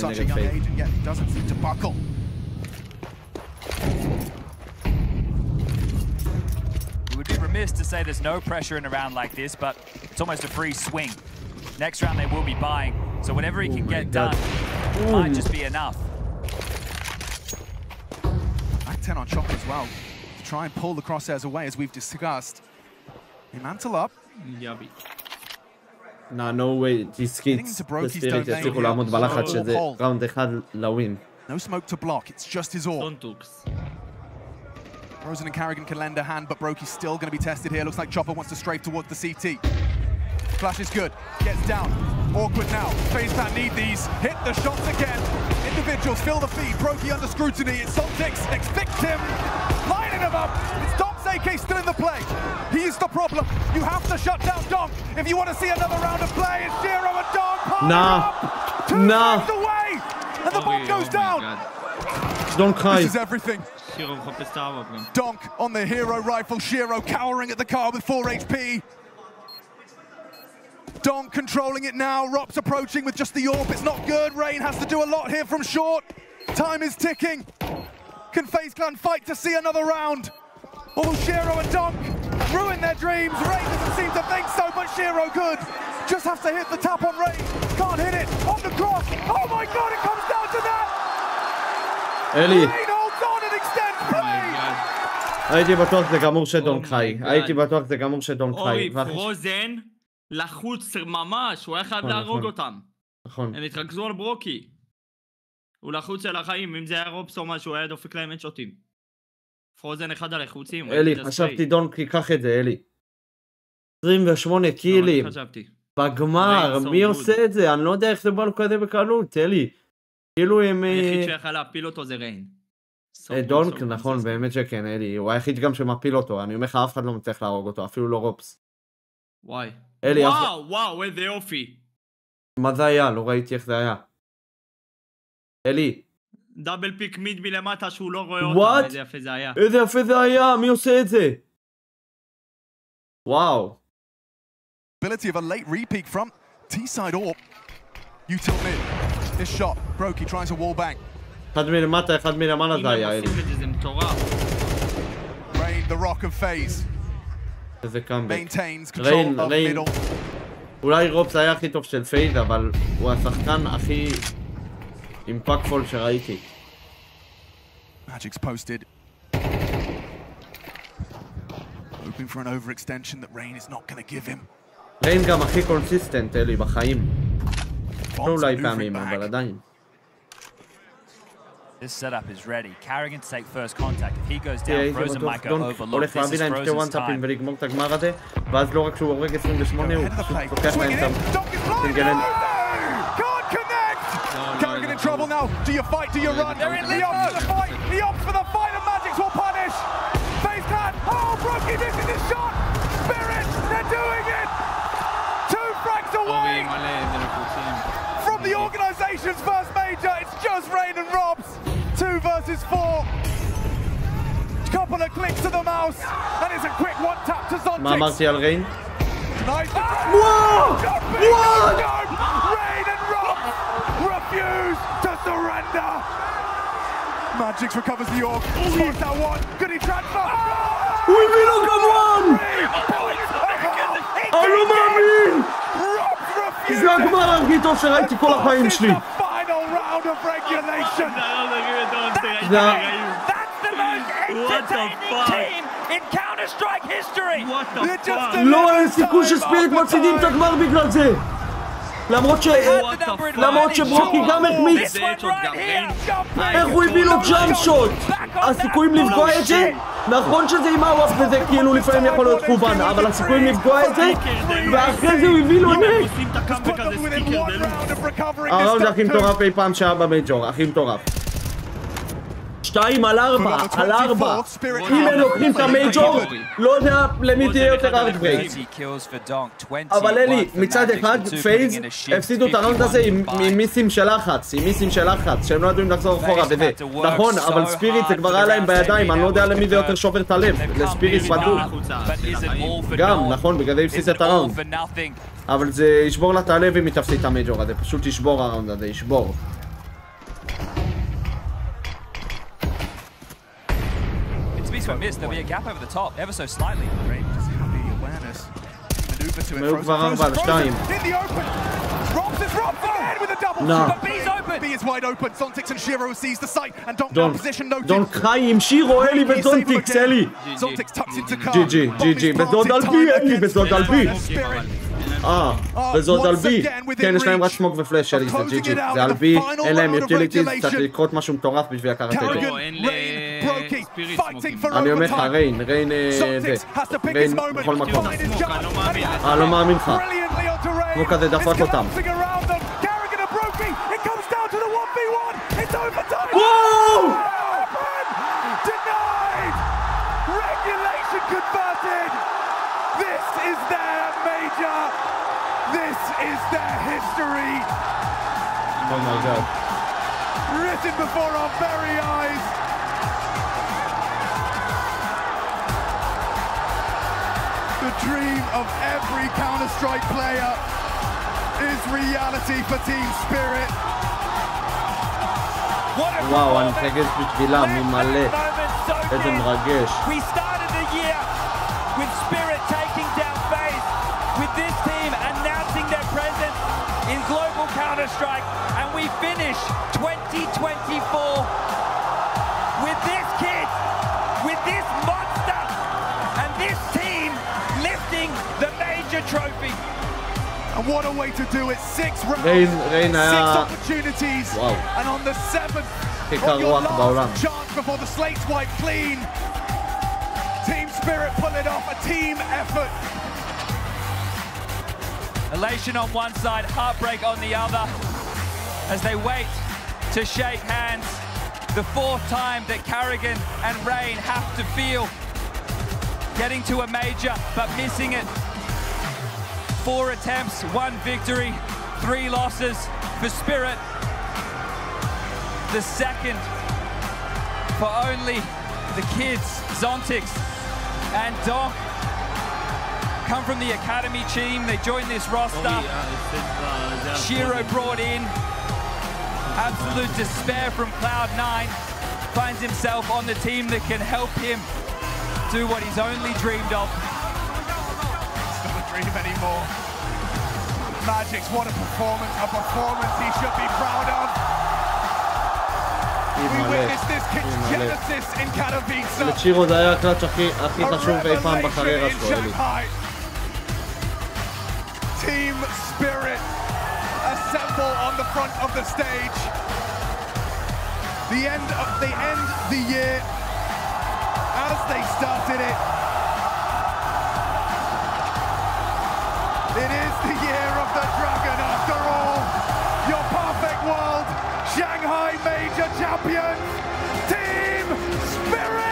נגד פייז. We would be remiss to say there's no pressure in a round like this, but it's almost a free swing. Next round they will be buying, so whatever he can get done might just be enough. Back 10 on Chopper as well, to try and pull the crosshairs away as we've discussed. They mantle up. No way, these kids, הספיריט יצליחו לעמוד בלחץ שזה ראונד אחד לווין. No smoke to block, it's just his orb. Frozen and Carrigan can lend a hand, but Brokey's still going to be tested here. Looks like Chopper wants to strafe towards the CT. Flash is good, gets down. Awkward now, FaZe Clan need these. Hit the shots again. Individuals fill the feed, Brokey under scrutiny. It's Soltix, next victim. Lining him up. It's Donk's AK still in the play. He's the problem. You have to shut down Donk if you want to see another round of play. It's Shiro and Donk. Two times away. And the bomb goes down. Donk high. This is everything. Donk on the hero rifle. Shiro cowering at the car with 4 HP. Donk controlling it now. Rops approaching with just the AWP. It's not good. Rain has to do a lot here from short. Time is ticking. Can FaZe Clan fight to see another round? Or will Shiro and Donk ruin their dreams? Rain doesn't seem to think so, but Shiro could. Just have to hit the tap on Rain. Can't hit it. On the cross. Oh my god, it comes down to אלי. הייתי בטוח זה גמור שדון חי. הייתי בטוח זה גמור שדון חי. אורי, פרוזן לחוץ ממש, הוא היה חייב להרוג אותם. נכון. הם התרכזו על ברוקי. הוא לחוץ של החיים, אם זה היה רובס או משהו, הוא היה דופק להם את שוטים. פרוזן אחד על לחוצים. אלי, חשבתי דונק ייקח את זה, אלי. 28 קילים. בגמר, מי עושה את זה? אני לא יודע איך זה בא לו כזה בקלות, אלי. כאילו הם... היחיד שיכל להפיל אותו זה ריין. דונק, נכון, באמת שכן, אלי. הוא היחיד גם שמפיל אותו. אני אומר לך, אף אחד לא מצליח להרוג אותו, אפילו לא רובס. וואי. אלי, וואו, איזה יופי. מה זה היה? לא ראיתי איך זה היה. אלי. דאבל פיק מיד מלמטה שהוא לא רואה אותם, איזה יפה זה היה. איזה יפה זה היה, מי עושה את זה? וואו. Ability of a late re-peek from T-side or U-tilt mid. This shot, Brokey tries a wall bang. אחד מלמטה, אחד מלמעלה זה היה, אלי. זה מטורף. Rain, the rock of phase. איזה קאמבק. Maintains control of middle. אולי רובס היה הכי טוב של פייז, אבל הוא השחקן הכי אימפקטפול שראיתי. Magic's posted. Hoping for an overextension that Rain is not going to give him. ריין גם הכי קונסיסטנט, אלי, בחיים. לא אולי פעמים, אבל עדיין. This setup is ready. Carrigan to take first contact. If he goes down, Frozen might go overlooked. הולך להביא להם שתי וואנטאפים ולגמור את הגמר הזה, ואז לא רק שהוא הורג 28, הוא פשוט לוקח להם את הטינגלן. Carrigan in trouble now. Do you fight? Do you run? He opts for the fight. He opts for the fight, and Magic will punish. Face hand. Oh, Brokey, this is his shot. Spirit, they're doing it. 2 frags away from the organization's first major. It's just Rain and Robs. 2 versus 4. Couple of clicks to the mouse, and it's a quick one tap to Zontix. מה אמרתי על ריין? Whoa! What? Rain and Robs refuse to surrender. Magix recovers the orb. Spots that one. Good he transfer. הוא הביא לו גם וואן! אני לא מאמין! זה הגמר הכי טוב שראיתי כל החיים שלי. Final round of regulation. That's the most entertaining team in Counter-Strike history. לא, אין סיכוי שספיריט מפסידים את הגמר בגלל זה. למרות שברוקי גם החמיץ. איך הוא הביא לו ג'אמפ שוט? הסיכויים לפגוע את זה? נכון שזה עם הוואף וזה כאילו לפעמים יכול להיות כוון, אבל הסיכויים לפגוע את זה? ואחרי זה הוא הביא לו נק. הראונד הכי מטורף אי פעם שהיה במייג'ור, הכי מטורף. 2 על 4, על 4. אם הם לוקחים את המייג'ור, לא יודע למי תהיה יותר ארדברייק. אבל אלי, מצד אחד, פייז הפסידו את הראונד הזה עם מיסים של לחץ, שהם לא יודעים לחזור אחורה וזה. נכון, אבל ספיריט זה כבר היה להם בידיים, אני לא יודע למי זה יותר שובר את הלב. לספיריט בדוק. גם, נכון, בגלל זה הפסיד את הראונד. אבל זה ישבור לה את הלב אם היא תפסיד את המייג'ור הזה, פשוט ישבור הראונד הזה, ישבור. Missed, there'll be a gap over the top, ever so slightly. Rain doesn't have the awareness. Maneuver to it. היו כבר 4 על 2. Robs is Robs again with a double. But B's open. B is wide open. Zontix and Shiro sees the sight and don't know position noted. דון חי עם שירו, אלי וזונטיקס, אלי. Zontix tucks into car. GG, בזוד על בי, אלי, בזוד על בי. וזוד על בי. כן, יש להם רק סמוק ופלאש, אלי, זה GG. זה על בי, אין להם יוטיליטיז, צריך לקרות משהו מטורף בשביל לקחת את זה. אני אומר לך, ריין בכל מקום. לא מאמין לך. כמו כזה דפק אותם. וואו! Oh my god. Written before our very eyes. The dream of every Counter-Strike player is reality for Team Spirit. וואו, אני מתרגש בשבילם, ממלא. איזה מרגש. We started the year with Spirit taking down FaZe, with this team announcing their presence in global Counter-Strike, and we finish 2024 the trophy. And what a way to do it. 6 rounds, 6 opportunities, and on the 7th, on your last chance before the slate's wiped clean, Team Spirit pull it off, a team effort. Elation on one side, heartbreak on the other, as they wait to shake hands. The 4th time that Carrigan and Rain have to feel getting to a major, but missing it. 4 attempts, 1 victory, 3 losses for Spirit. The 2nd for only the kids, Zontix and Donk. Come from the academy team, they joined this roster. Shiro brought in. Absolute despair from Cloud9. Finds himself on the team that can help him do what he's only dreamed of. It's not a dream anymore. Magic's, what a performance he should be proud of. We witnessed this genesis in Katowice. לצ'ירו זה היה הקלאץ' הכי חשוב אי פעם בקריירה שלו, אלי. Team Spirit assemble on the front of the stage. They end the year as they started it. It is the year of the dragon after all. Your perfect world, Shanghai Major Champion, Team Spirit!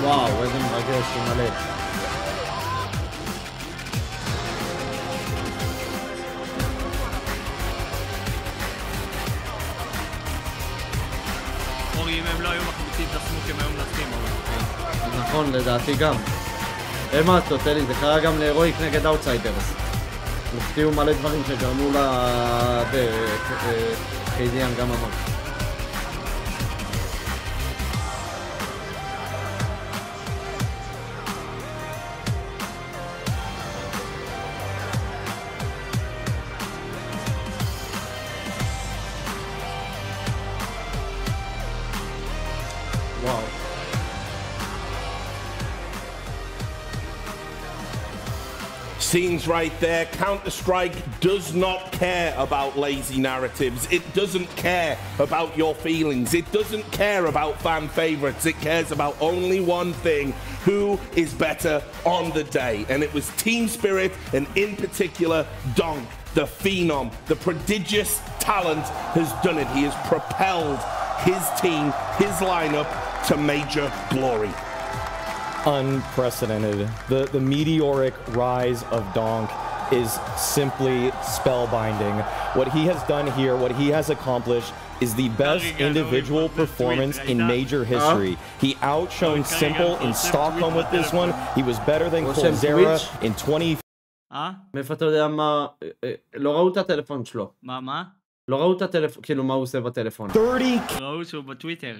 וואו, איזה מרגש, מלא. אורי, אם הם לא היו מחמיצים את הסמוק, הם היו מנצחים, אורי. נכון, לדעתי גם. אין מה לעשות, אלי, זה קרה גם להירואיק נגד אאוטסיידרס. הפתיעו מלא דברים שגרמו לה... קיידיאן גם אמר. Scenes right there. Counter-Strike does not care about lazy narratives. It doesn't care about your feelings. It doesn't care about fan favorites. It cares about only one thing: who is better on the day. And it was Team Spirit, and in particular, Donk, the phenom, the prodigious talent, has done it. He has propelled his team, his lineup, to major glory. Unprecedented. The meteoric rise of Donk is simply spellbinding. What he has done here, what he has accomplished, is the best individual performance in major history. He outshone Simple in Stockholm with this one. He was better than Coldzera in 20... מאיפה אתה יודע מה... לא ראו את הטלפון שלו. מה? לא ראו את הטלפון, כאילו מה הוא עושה בטלפון. 30... ראו שהוא בטוויטר.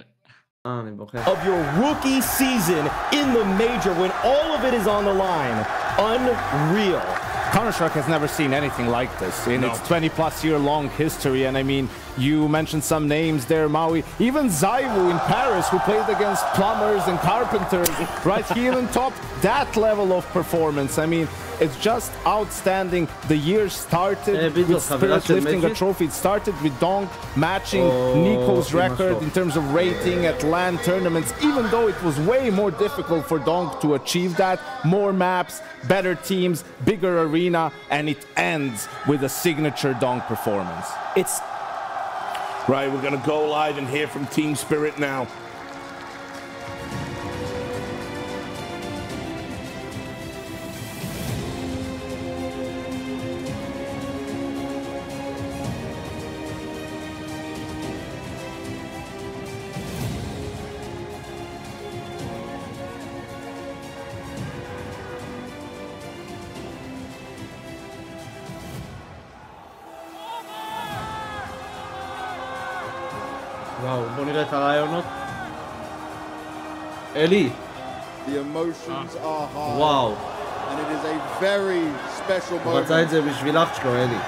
of your rookie season in the major when all of it is on the line. Unreal. Counter-Strike has never seen anything like this in its 20-plus year long history, and I mean, you mentioned some names there, Maui. Even Zaiwu in Paris, who played against plumbers and carpenters, right? He even topped that level of performance. I mean, it's just outstanding. The year started with Spirit lifting a trophy. It started with Donk matching Nico's record in terms of rating at LAN tournaments, even though it was way more difficult for Donk to achieve that. More maps, better teams, bigger arena, and it ends with a signature Donk performance. It's right, we're going to go live and hear from Team Spirit now. וואו, בוא נראה את הרעיונות. אלי. The emotions are high. וואו. And it is a very special moment. הוא רצה את זה בשביל אח שלו, אלי.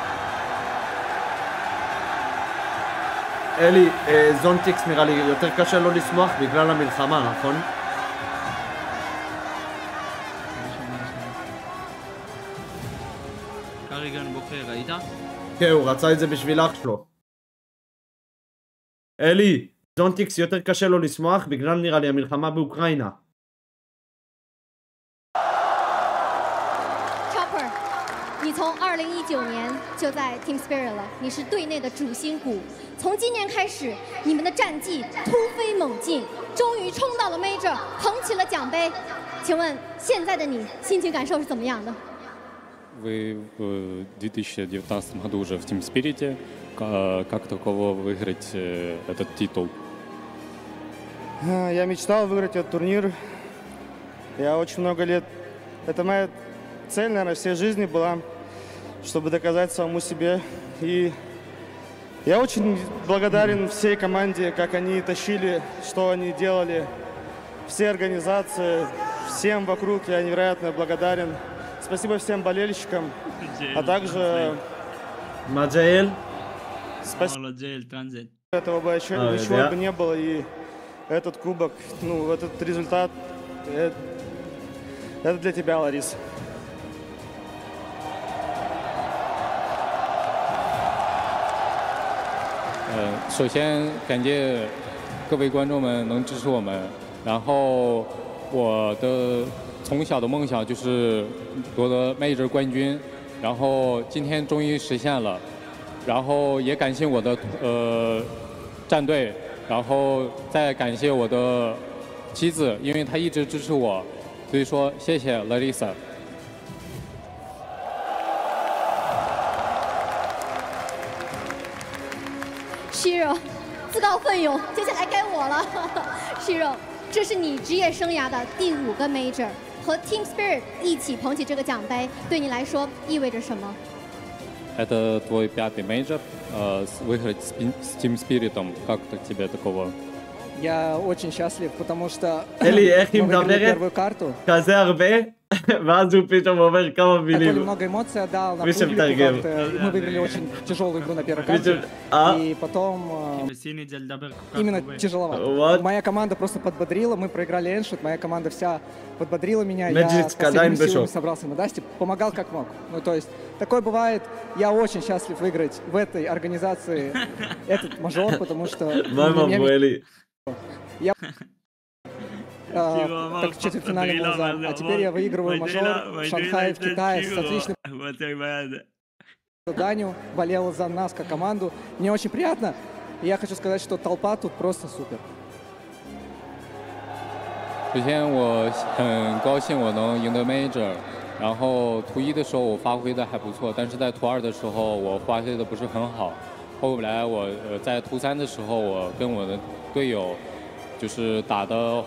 אלי, זונטיקס נראה לי יותר קשה לו לשמוח בגלל המלחמה, נכון? קריגן בוחר, ראית? כן, הוא רצה את זה בשביל אח שלו. אלי, זונטיקס יותר קשה לו לשמוח בגלל נראה לי המלחמה באוקראינה. Chopper， 你从2019年就在 Team Spirit 了，你是队内的主心骨。从今年开始，你们的战绩突飞猛进，终于冲到了 Major， 捧起了奖杯。请问现在的你心情感受是怎么样的？ Вы в 2019 году уже в Team Spirit. Как таково выиграть этот титул? Я мечтал выиграть этот турнир. Я очень много лет... Это моя цель, наверное, всей жизни была, чтобы доказать самому себе. И я очень благодарен всей команде, как они тащили, что они делали. Все организации, всем вокруг я невероятно благодарен. Спасибо всем болельщикам, а также... Маджаэль? Спасибо. Этого бы ничего бы не было, и этот кубок, ну, этот результат, это для тебя, Ларис. 首先感谢各位观众们能支持我们，然后我的从小的梦想就是夺得 Major 冠军，然后今天终于实现了。 然后也感谢我的战队，然后再感谢我的妻子，因为她一直支持我，所以说谢谢 Larissa。Shiro， 自告奋勇，接下来该我了。Shiro， 这是你职业生涯的第5个 Major， 和 Team Spirit 一起捧起这个奖杯，对你来说意味着什么？ Это твой 5-й мейджор, выиграть с Team Spirit'ом. Как тебе такого? Я очень счастлив, потому что אלי, איך היא мы выиграли מדברת? первую карту. כזה הרבה, ואז הוא питом אומר כמה Такой מילים. много эмоций отдал на מי публику. שמתרגם. Мы выиграли очень тяжелую игру на первой карте. И потом именно тяжеловато. Моя команда просто подбодрила, мы проиграли эншот, моя команда вся подбодрила меня. Я с последними силами собрался на дасте, помогал как мог. Ну то есть такое бывает. Я очень счастлив выиграть в этой организации этот мажор, потому что... Так в четвертьфинале был за. А теперь я выигрываю мажор в Шанхае, в Китае с отличным заданием. Болел за нас как команду. Мне очень приятно. И я хочу сказать, что толпа тут просто супер. 首先我很高兴我能赢得 Major， 然后图1的时候我发挥的还不错，但是在图2的时候我发挥的不是很好。后来我在图3的时候，我跟我的队友就是打的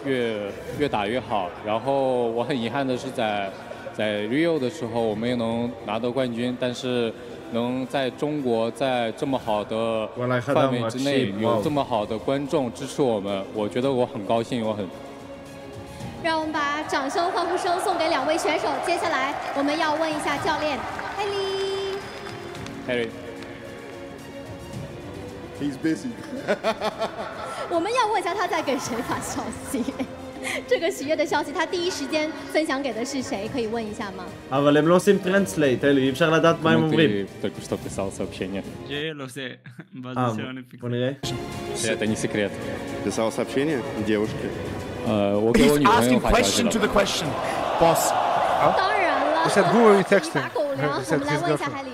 越打越好。然后我很遗憾的是在 Rio 的时候我没有能拿到冠军，但是能在中国在这么好的范围之内有这么好的观众支持我们，我觉得我很高兴，我很。 让我们把掌声、欢呼声送给2位选手。接下来，我们要问一下教练 Harry。 He's busy 我们要问一下他在给谁发消息？这个喜悦的消息，他第一时间分享给的是谁？可以问一下吗？ אבל הם לא עושים טרנסלייט, אלי, אי אפשר לדעת מה הם אומרים. Только что писал сообщение. בוא נראה. Это не секрет. Писал сообщение девушке. He's asking question to the question, boss. 当然了。 He said, who are you texting? 我 He said 们来 his 问一下 girlfriend. 海里。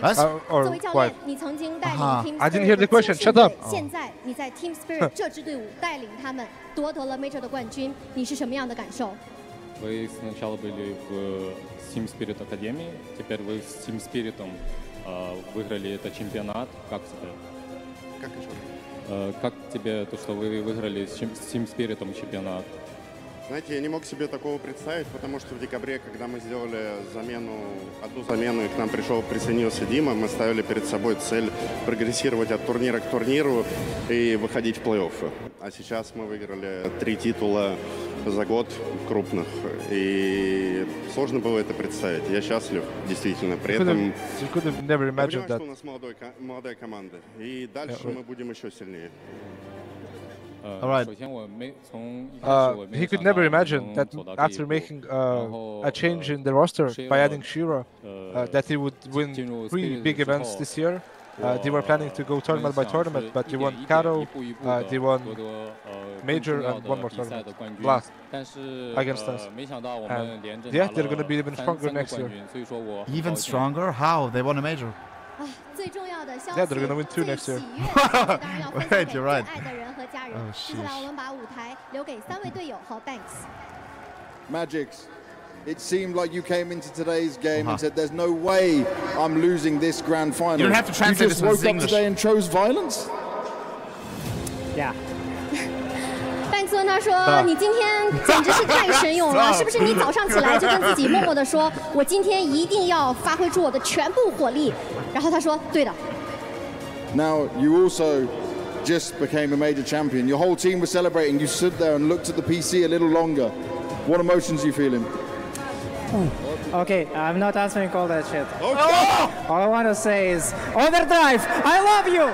Or 作为教 what? 练，你曾经带领 Team I didn't Spirit hear the question. Shut up. 现在你在 Team Spirit 这支队伍带领他们夺得了 Major 的冠军，你是什么样的感受？ Вы сначала были в Team Spirit Академии, теперь вы с Team Spirit'ом выиграли этот чемпионат. Как тебе? Как еще? Как тебе то, что вы выиграли с Team Spirit'ом чемпионат? Знаете, я не мог себе такого представить, потому что в декабре, когда мы сделали одну замену, и к нам присоединился Дима, мы ставили перед собой цель прогрессировать от турнира к турниру и выходить в плей-оффы. А сейчас мы выиграли 3 титула за год крупных. И сложно было это представить. Я счастлив, действительно. При этом you could have never я понимаю, imagined что that. у нас молодая команда. И дальше мы будем еще сильнее. All right. He could never imagine that after making a change in the roster by adding Shira, that he would win 3 big events this year. They were planning to go tournament by tournament, but they won Karo, they won Major, and one more tournament, Blast, against us. And yeah, they're going to be even stronger next year. Even stronger? How? They won a major. Yeah, they're going to win 2 next year. Wait, you're right. Oh, Magix, it seemed like you came into today's game and said, "There's no way I'm losing this grand final." You don't have to translate this into English. into You just woke up today and chose violence? Yeah. Banks 问他说：“你今天简直是太神勇了，是不是？你早上起来就跟自己默默地说，我今天一定要发挥出我的全部火力。”然后他说：“对的。” Now you also just became a major champion. Your whole team was celebrating. You stood there and looked at the PC a little longer. What emotions are you feeling? Okay, I'm not answering all that shit. All I want to say is, Overdrive, I love you!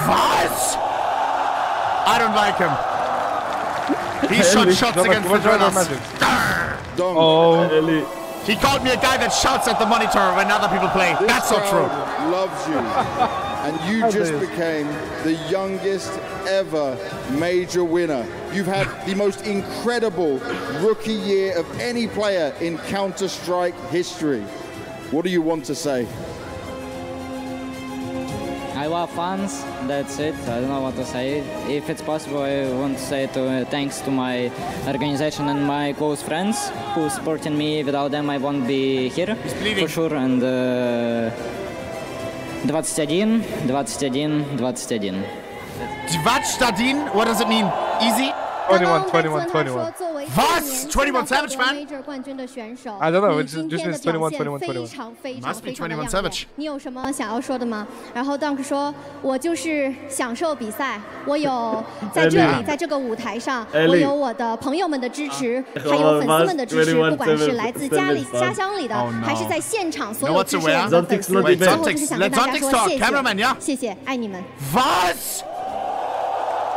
What? I don't like him. He shot shots against the journalists. Oh, he called me a guy that shouts at the monitor when other people play. This That's so true. Loves you. And you just became the youngest ever major winner. You've had the most incredible rookie year of any player in Counter-Strike history. What do you want to say? I love fans, that's it. I don't know what to say. If it's possible, I want to say thanks to my organization and my close friends who supporting me. Without them, I won't be here for sure. And 21, 21, 21. Dvatstadin? What does it mean? Easy? 21, 21, 21. What? 21 Savage, man? I don't know, it just means 21, 21, 21. Must be 21 Savage. 你有什么想要说的吗？然后 Dunk 说：“我就是享受比赛，我有在这里，在这个舞台上，我有我的朋友们的支持，还有粉丝们的支持，不管是来自家乡里的，还是在现场所有支持我们的粉丝。最后就是想跟大家说谢谢，谢谢，爱你们。” What?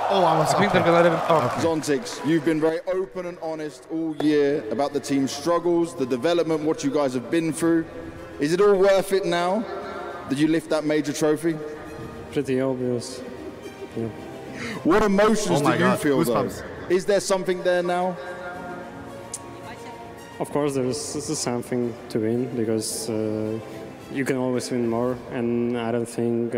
Oh, I think they're gonna let him talk. Zontix, you've been very open and honest all year about the team's struggles, the development, what you guys have been through. Is it all worth it now that you lift that major trophy? Pretty obvious. Yeah. What emotions do you feel though? Is there something there now? Of course, there's something to win because you can always win more, and I don't think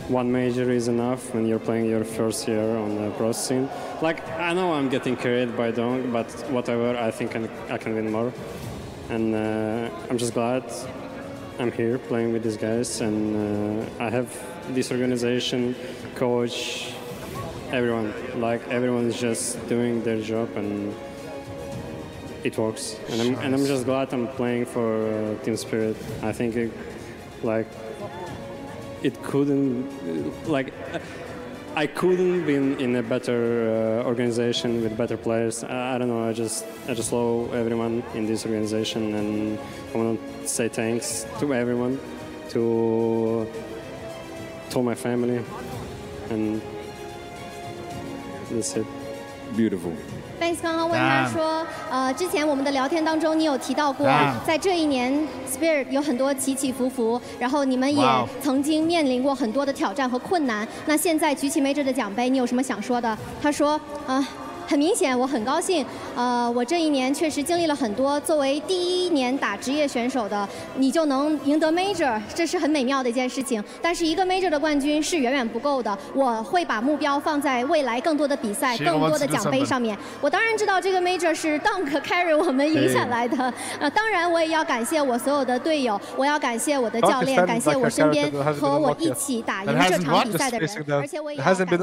one major is enough when you're playing your first year on the pro scene. Like, I know I'm getting carried by Dong, but whatever, I think I can win more. And I'm just glad I'm here playing with these guys, and I have this organization, coach, everyone. Like, everyone is just doing their job, and it works. And I'm just glad I'm playing for Team Spirit. I think it couldn't, I couldn't be in a better organization with better players. I don't know. I just love everyone in this organization, and I want to say thanks to everyone, to my family, and that's it. Beautiful. Banks 刚刚问他说，之前我们的聊天当中，你有提到过，在这一年 Spirit 有很多起起伏伏，然后你们也曾经面临过很多的挑战和困难。那现在举起 Major 的奖杯，你有什么想说的？他说，很明显，我很高兴。我这一年确实经历了很多。作为第一年打职业选手的，你就能赢得 Major， 这是很美妙的一件事情。但是一个 Major 的冠军是远远不够的。我会把目标放在未来更多的比赛、更多的奖杯上面。我当然知道这个 Major 是 Dunk carry 我们赢下来的。当然我也要感谢我所有的队友，我要感谢我的教练，感谢我身边和我一起打赢这场比赛的人。而且我也要感谢我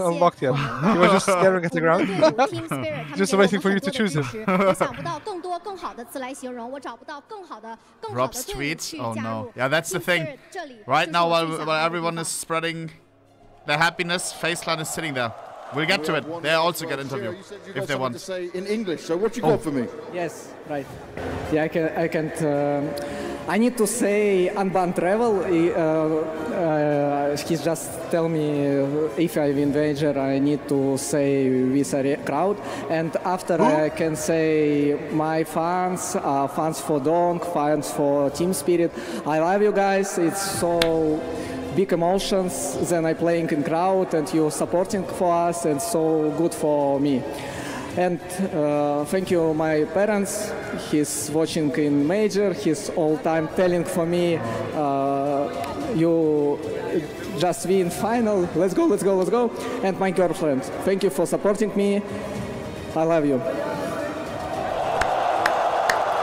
们的队伍 Just waiting for you to choose him. Rob's tweets? Oh no. Yeah, that's the thing. Right now, while everyone is spreading their happiness, Faceline is sitting there. We'll get to it. They also get interview if they want. To say in English. So what you got for me? Yes, right. Yeah, I can't. I need to say unbanned travel. He's just tell me if I win wager, I need to say with a crowd, and after I can say my fans, fans for Donk, fans for Team Spirit. I love you guys. It's so big emotions. Then I playing in crowd, and you supporting for us, and so good for me. And thank you, my parents. He's watching in major. He's all time telling for me, you just win final. Let's go, let's go, let's go. And my girlfriend, thank you for supporting me. I love you.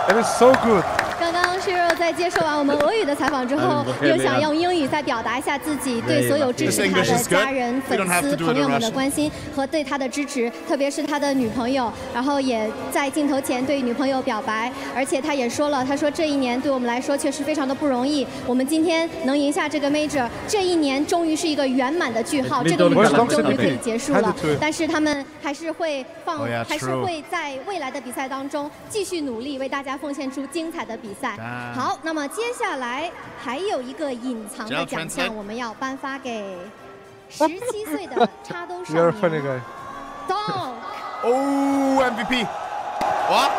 It is so good. 刚刚 Shiro 在接受完我们俄语的采访之后，又想用英语再表达一下自己对所有支持他的家人、粉丝、朋友们的关心和对他的支持，特别是他的女朋友，然后也在镜头前对女朋友表白，而且他也说了，他说这一年对我们来说确实非常的不容易，我们今天能赢下这个 Major， 这一年终于是一个圆满的句号，这个旅程终于可以结束了，但是他们还是会还是会在未来的比赛当中继续努力，为大家奉献出精彩的比赛。好，那么接下来还有一个隐藏的奖项，我们要颁发给17岁的插兜少年 Donk。Oh, MVP. What?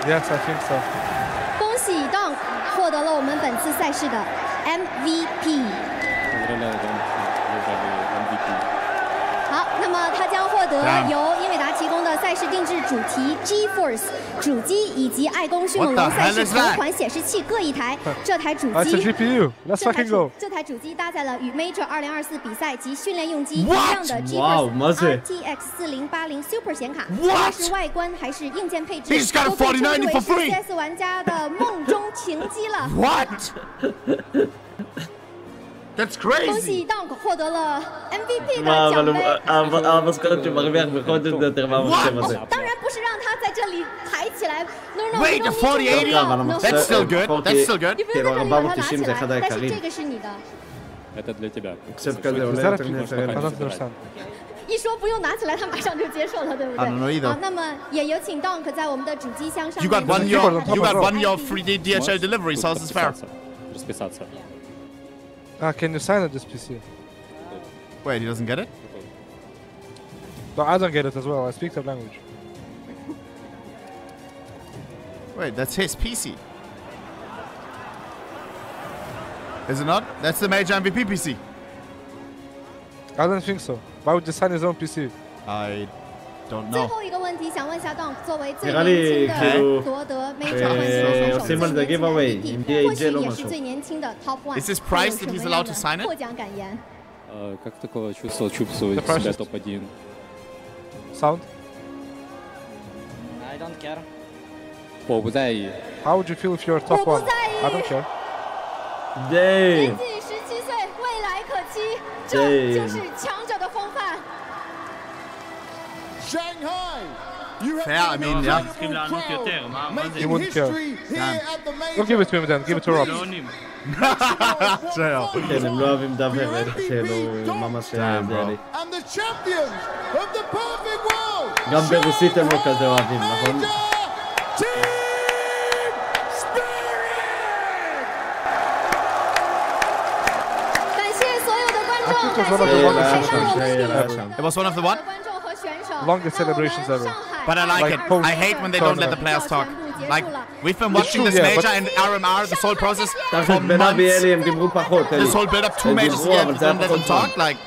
Yes, I think so. 恭喜 Donk 获得了我们本次赛事的 MVP。好，那么他将获得由英伟达提供的赛事定制主题 GeForce 主机以及爱公迅猛龙赛事同款显示器各一台。这台主机搭载了与 Major 2024比赛及训练用机一样的 GeForce RTX 4080 Super 显卡，无论是外观还是硬件配置，都被称之为是 CS 玩家的梦中情机了。That's crazy. 恭喜 Donk 获得了 MVP 的奖杯。当然不是让他在这里抬起来。Wait, the 4080? That's still good. That's still good. 你不用在这里把它拿起来，但是这个是你的。一说不用拿起来，他马上就接受了，对不对？好，那么也有请 Donk 在我们的主机箱上面。You got one your 3D DHL delivery, so this is fair. Can you sign at this PC? Wait, he doesn't get it? No, I don't get it as well. I speak the language. Wait, that's his PC. Is it not? That's the Major MVP PC. I don't think so. Why would he sign his own PC? I don't know. 最后一个问题想问一下 Donk， 作为最年轻的夺得 Major 冠军的选手，最年轻的 MVP， 或许也是最年轻的 Top One。 Is this price that he's allowed to sign it? 获奖感言。Как такое чувство чувствовать себя топ-1? Sound? I don't care. 我不在意。 How would you feel if you're top one? I don't care. 年仅17岁，未来可期，这就是强者的风范。 Shanghai, you have fair, I mean, yeah. He wouldn't care. Don't give it to him then, give it to Rob. הם לא אוהבים לדבר, ממש and the champions of the perfect world. גם ברוסית הם לא כזה אוהבים, נכון? It was one of the what? Longest celebrations ever. But I like it. I hate when they don't let the players talk. Like, we've been watching this major and RMR, this whole process for months. This whole build-up, 2 majors again, don't let them talk. Like,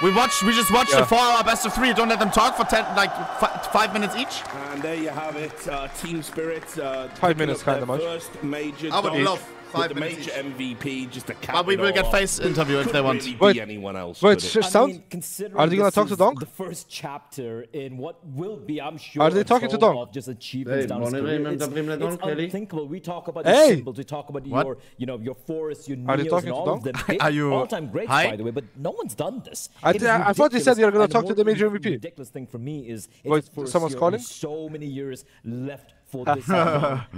we just watched the 4-hour best of 3. Don't let them talk for 5 minutes each. And there you have it, Team Spirit. 5 minutes, kind of much. First major. I would love 5 the minutes. major MVP, just a cap. But we will get face interview if they want. Really anyone else. Wait, sound? Are they gonna talk to Donk? The first chapter in what will be, I'm sure, are they talking to Donk? Of just achievements down his career. It's unthinkable. We talk about your symbols, we talk about your, your forests, your neos, and all of them. Are you all-time greats, by the way, but no one's done this. I thought you said you were gonna talk to the major MVP. The ridiculous thing for me is, wait, someone's calling? So many years left for this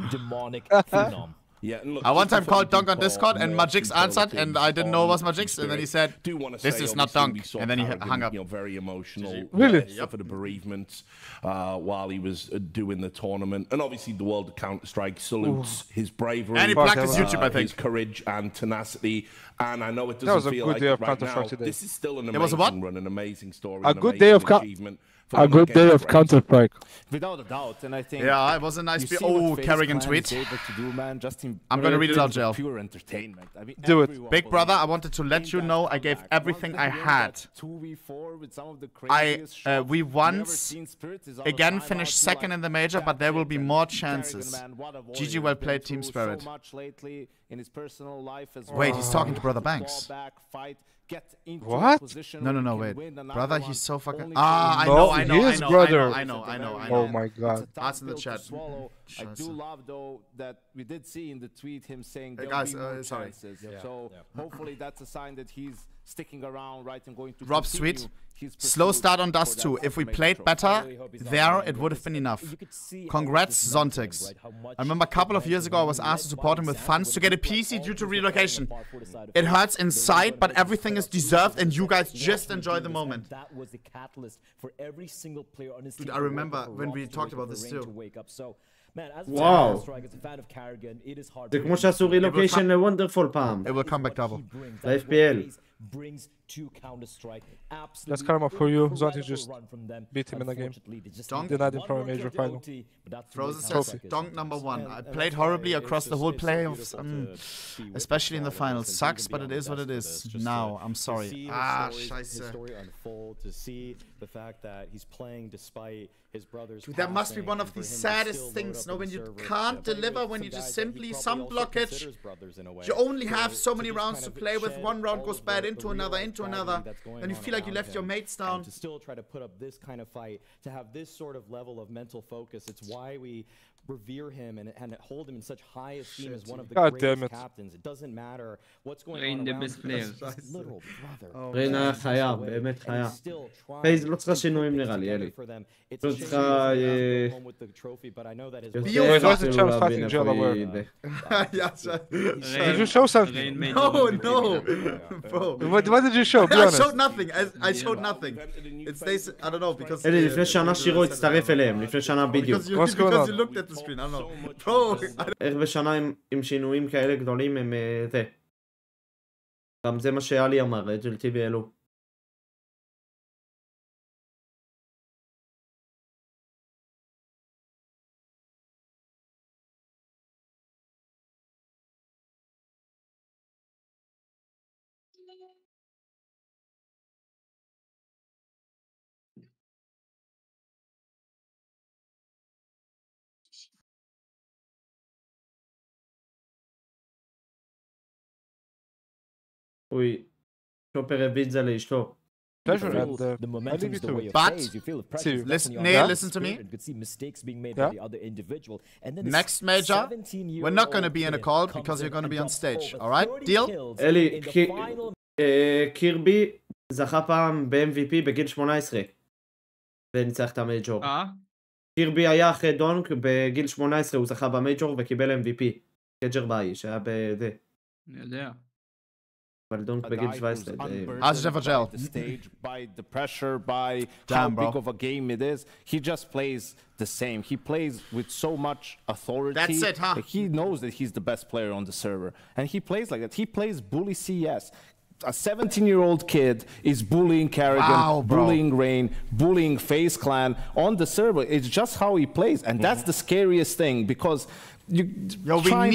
demonic phenom. Yeah, and look, I one time called Dunk on Discord and Magix answered and I didn't know it was Magix and then he said, this is not Dunk, and then he hung up. Very emotional. Really? For the bereavement while he was doing the tournament. And obviously the world of Counter-Strike salutes his bravery. And he plugged his YouTube, I think. His courage and tenacity. And I know it doesn't feel like right now, this is still an amazing run, an amazing story, a good day of achievement. A good day of Counter-Strike. Without a doubt, and I think... Yeah, it was a nice... Oh, Kerrigan tweet. I'm gonna read it out, Jill. Pure entertainment. I mean, do it. Big brother, I wanted to let you know I gave everything I had. We once again finished second in the major, but there will be more chances. GG, well played, Team Spirit. Wait, he's talking to Brother Banks. What? No, wait. Brother, he's so fucking... I know. Oh my god. Ask in the chat. I do love, though, that we did see in the tweet him saying there guys, will be more sorry. chances. So hopefully that's a sign that he's sticking around, right, and going to Rob continue Sweet. his Slow pursuit start on Dust for 2. that If we second played metro. better there, it would have been enough. Congrats, Zontics. I remember a couple of years ago I was asked to support him with funds to get a PC due to relocation. It hurts inside, but everything is deserved and you guys just enjoy the moment. Dude, I remember when we talked about this too. וואו, זה כמו שעשו רילוקיישן לוונדרפול פעם. It will come back double. ל-FPL. That's karma for you. Zonti just beat him in the game. Denied him from a major final. Frozen says, Donk number 1. I played horribly across the whole playoffs, especially in the finals. Sucks, but it is what it is. Now, I'm sorry. Scheiße. Dude, that must be one of the saddest things, no, when you can't deliver, when you just simply blockage. You only have so many rounds to play with. One round goes bad into another, and you feel like you left your mates down. To still try to put up this kind of fight, to have this sort of level of mental focus, it's why we revere him and hold him in such high esteem as one of the greatest captains. It doesn't matter what's going on around his little brother. ריינה חיה, באמת חיה. פייז לא צריכה שינויים נראה לי, אלי. לא צריכה... Did you show something? No. Bro. What did you show? Be I honest. showed nothing. I showed nothing. It stays, I don't know, because... אלי, לפני שנה שירו הצטרף אליהם, לפני שנה בדיוק. Because you looked at the screen, I don't know. Bro, איך בשנה עם שינויים כאלה גדולים הם זה. גם זה מה שאלי אמר, ג'לטי ואלו. אוי, שופר הביא את זה לאשתו. Pleasure, and I leave you to it. But, listen to me. Next major, we're not going to be in a call because you're going to be on stage, alright? Deal? אלי, קירבי זכה פעם ב-MVP בגיל 18 וניצח את המייג'ור. קירבי היה אחרי דונק בגיל 18, הוא זכה במייג'ור וקיבל MVP. קג'ר באי, שהיה בזה. אני יודע. אבל דונק בגיל 17. The stage, by the pressure, by how big of a game it is, he just plays the same. He plays with so much authority. That's it, huh? He knows that he's the best player on the server. And he plays like that. He plays bully CS. A 17-year-old kid is bullying Kerrigan, bullying Rain, bullying FaZe Clan on the server. It's just how he plays. And that's the scariest thing, because we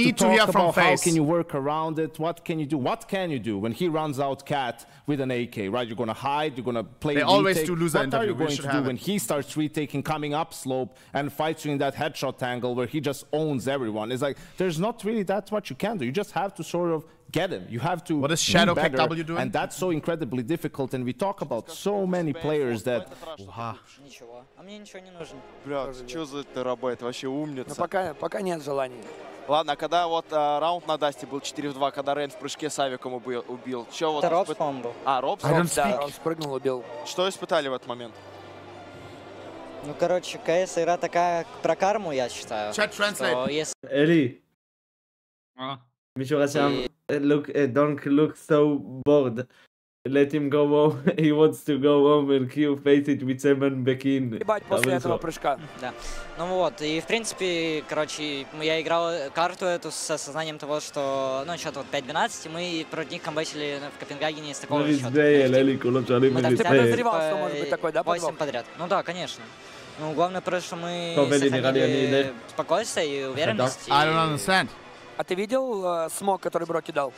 need to hear from FaZe. How can you work around it? What can you do? What can you do when he runs out cat with an AK, right? You're going to hide, you're going to play retake. Always do loser What are you interview. going to do when he starts retaking, coming up slope, and fights you in that headshot angle where he just owns everyone? It's like, there's not really that much you can do. You just have to sort of get him. You have to. What is Shadow better, KW doing? And that's so incredibly difficult. And we talk about so many players that. А мне ничего не нужно. Бля, что за это работает? Вообще умница. Ну, пока нет желания. Ладно, а когда вот раунд на Дасте был 4-2, когда Рейн в прыжке с авиком убил, что вот... Это Робс, по-моему, был. А, Робс? Да, он спрыгнул, убил. Что испытали в этот момент? Ну, короче, КС игра такая про карму, я считаю. Chat translate. Эли, מישהו רשם, don't look so bored. Let him go home. He wants to go home and Qck Faceit with 7 back in. После этого прыжка. Да. Ну вот, и в принципе, короче, я играл карту эту с осознанием того, что, ну, счет вот 5-12, и мы против них камбэчили в Копенгагене с такого же счета. Мы так подозревал, что может быть такой, да, 8 подряд. Ну да, конечно. Ну, главное просто, что мы сохранили спокойствие и уверенность. I don't understand. А ты видел смог, который Броки дал?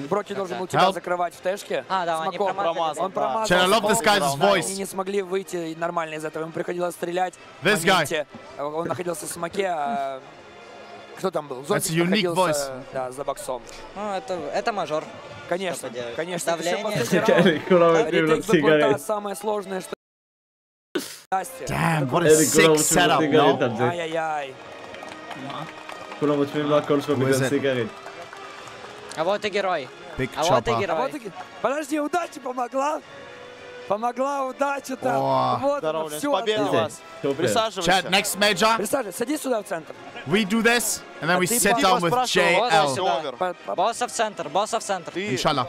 Броки должен был тебя закрывать в тэшке. А, да, он промазал. Он промазал. Они не смогли выйти нормально из этого. Ему приходилось стрелять. Он находился в смоке. Кто там был? Зонтик находился, да, за боксом. Ну, это мажор. Конечно, конечно. Давление. Самое сложное, что... Damn, what a sick setup, no? Ай-яй-яй. כולם רושמים לו הכל שלו בגלל סיגרית. А вот и герой. А вот и герой. Подожди, удача помогла. Помогла удача там. Вот, все. Победа вас. Присаживайся. Chat, next major. Присаживайся, садись сюда в центр. We do this, and then we sit down with JL. Босса в центр, босса в центр. Inshallah.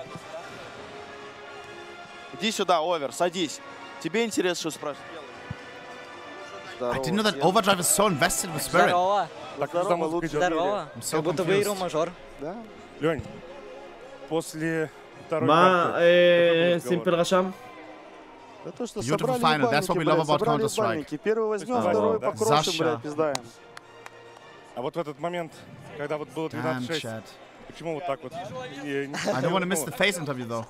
Иди сюда, Овер, садись. Тебе интересно, что спрашивать? I didn't know that Overdrive is so invested with Spirit. Здорово. Здорово. Как будто выиграл мажор. Да. Лень, после второй карты... Симпл рашам? Да то, что собрали банники, первый возьмем, второй покрошим, блядь, пиздаем. А вот в этот момент, когда вот было 12-6, почему вот так вот? I don't want to miss the face interview though.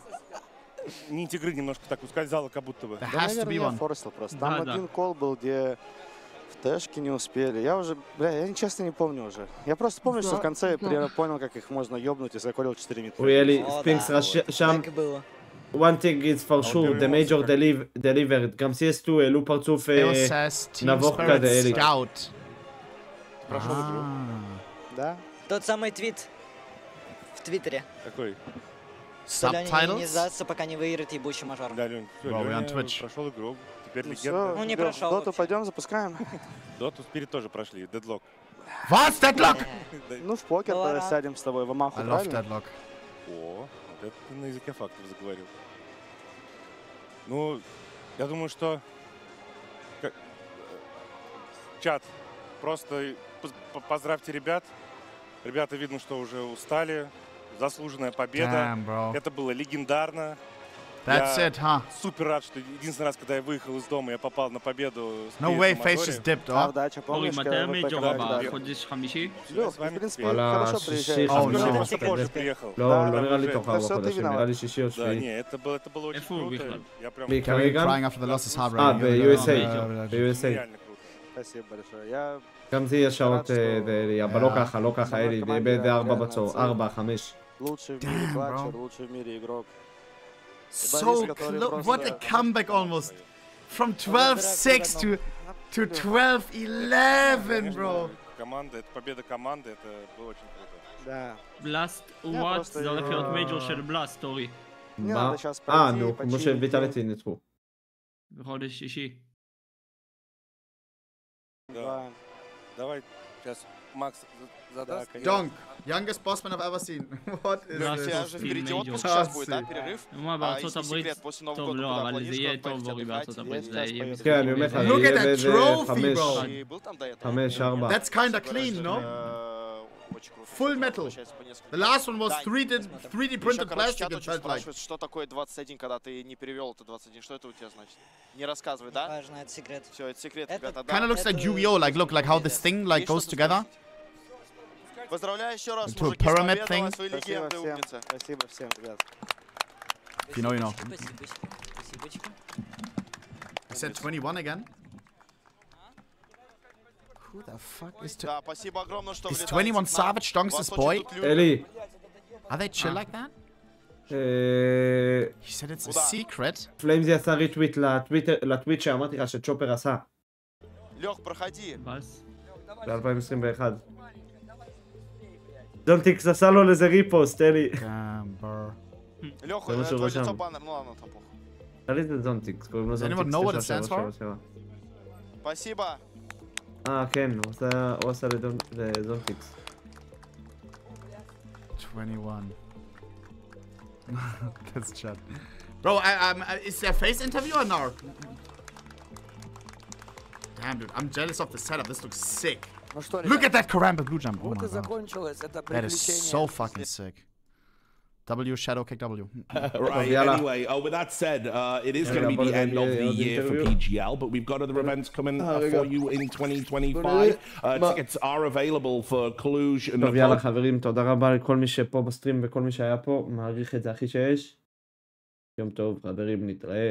Нить игры немножко так ускользала, как будто бы. There has to be one. Форсил просто. Там один кол был, где в тэшке не успели. Я уже, бля, я честно не помню уже. Я просто помню, что в конце я понял, как их можно ёбнуть и заколил 4 метра. Really, Spinks שם. One thing is for sure, the major delivered. גם CS2 העלו פרצוף נבוך כזה, אלי. Прошел игру. Да? Тот самый твит в Твиттере. Какой? Subtitles? Не сдаться, пока не выиграет ебучий мажор. Да, Лёнь, прошел игру. Теперь легенда. Ну не прошел. Доту пойдем, запускаем. Доту Спирит тоже прошли. Дедлок. What? Deadlock? Ну в покер сядем с тобой в Амаху, I love Deadlock. О, вот это ты на языке фактов заговорил. Ну, я думаю, что... Чат, просто поздравьте ребят. Ребята, видно, что уже устали. Заслуженная победа. Damn, это было легендарно. That's я it, huh? Супер рад, что единственный раз, когда я выехал из дома, я попал на победу. No way, face just dipped, huh? Ori, מתי המייג'ור הבא? חודש חמישי? Я просто позже приехал. לא נראה לי תוך 4 חודשים, נראה לי שישי או שביעי. Это было очень круто. Я прям crying after the loss is hard right now. ב-USA. Спасибо большое. גם זה יהיה שעות, אבל לא ככה, לא ככה, אלי, זה יהיה באיזה 4 בצור, 4, 5. Лучший в мире клатчер, лучший в мире игрок. So close, what a comeback almost. From 12-6 to 12-11, bro. Команда, это победа команды, это было очень круто. Да. בלאסט וואט, זה הולך להיות מייג'ור של בלאסט, אורי. מה? נו, כמו שוויטליטי ניצחו. בחודש שישי. Давай, сейчас Макс задаст. Dunk, youngest bossman I've ever seen. What is this? Впереди отпуск сейчас будет, да, перерыв? בארצות הברית, טוב לא, אבל זה יהיה טוב אורי בארצות הברית. כן, אני אומר לך, זה יהיה באיזה 5, 4. That's kinda clean, no? Full metal. The last one was 3D printed plastic, it felt like. Что такое 21, когда ты не перевел это 21? Что это у тебя значит? Не рассказывай, да? Важно, это секрет. Все, это секрет, ребята. Kinda looks like Yu-Gi-Oh, like look like how this thing like goes together. Поздравляю еще раз, Into a мужики, pyramid с thing. победой, свои легенды, умницы. Спасибо всем, ребят. If you know, you know. Спасибо. I said 21 again. Who the fuck is Да, спасибо огромное, что Is 21 Savage Dunks this boy? Eli. Are they chill like that? He said it's a secret. פליימזי עשה ריטוויט לטוויט שאמרתי לך שצ'ופר עשה. Лех, проходи. ב-2021. דונטיקס עשה לו לזה ריפוסט, אלי. Леха, твое лицо баннер, ну ладно, там похуй. תראי את דונטיקס, קוראים לו Does anyone know what it stands for? Спасибо. כן, הוא עשה לדונטיקס. 21. That's chat. Bro, is there a face interview or no? Damn, dude, I'm jealous of the setup. This looks sick. Look at that Karambit blue jump. Oh my god. That is so fucking sick. W Shadow Kick W. Right, anyway, with that said, it is going to be the end of the year for PGL, but we've got other events coming for you in 2025. Tickets are available for Cluj. טוב, יאללה חברים, תודה רבה לכל מי שפה בסטרים וכל מי שהיה פה, מעריך את זה הכי שיש. יום טוב, חברים, נתראה.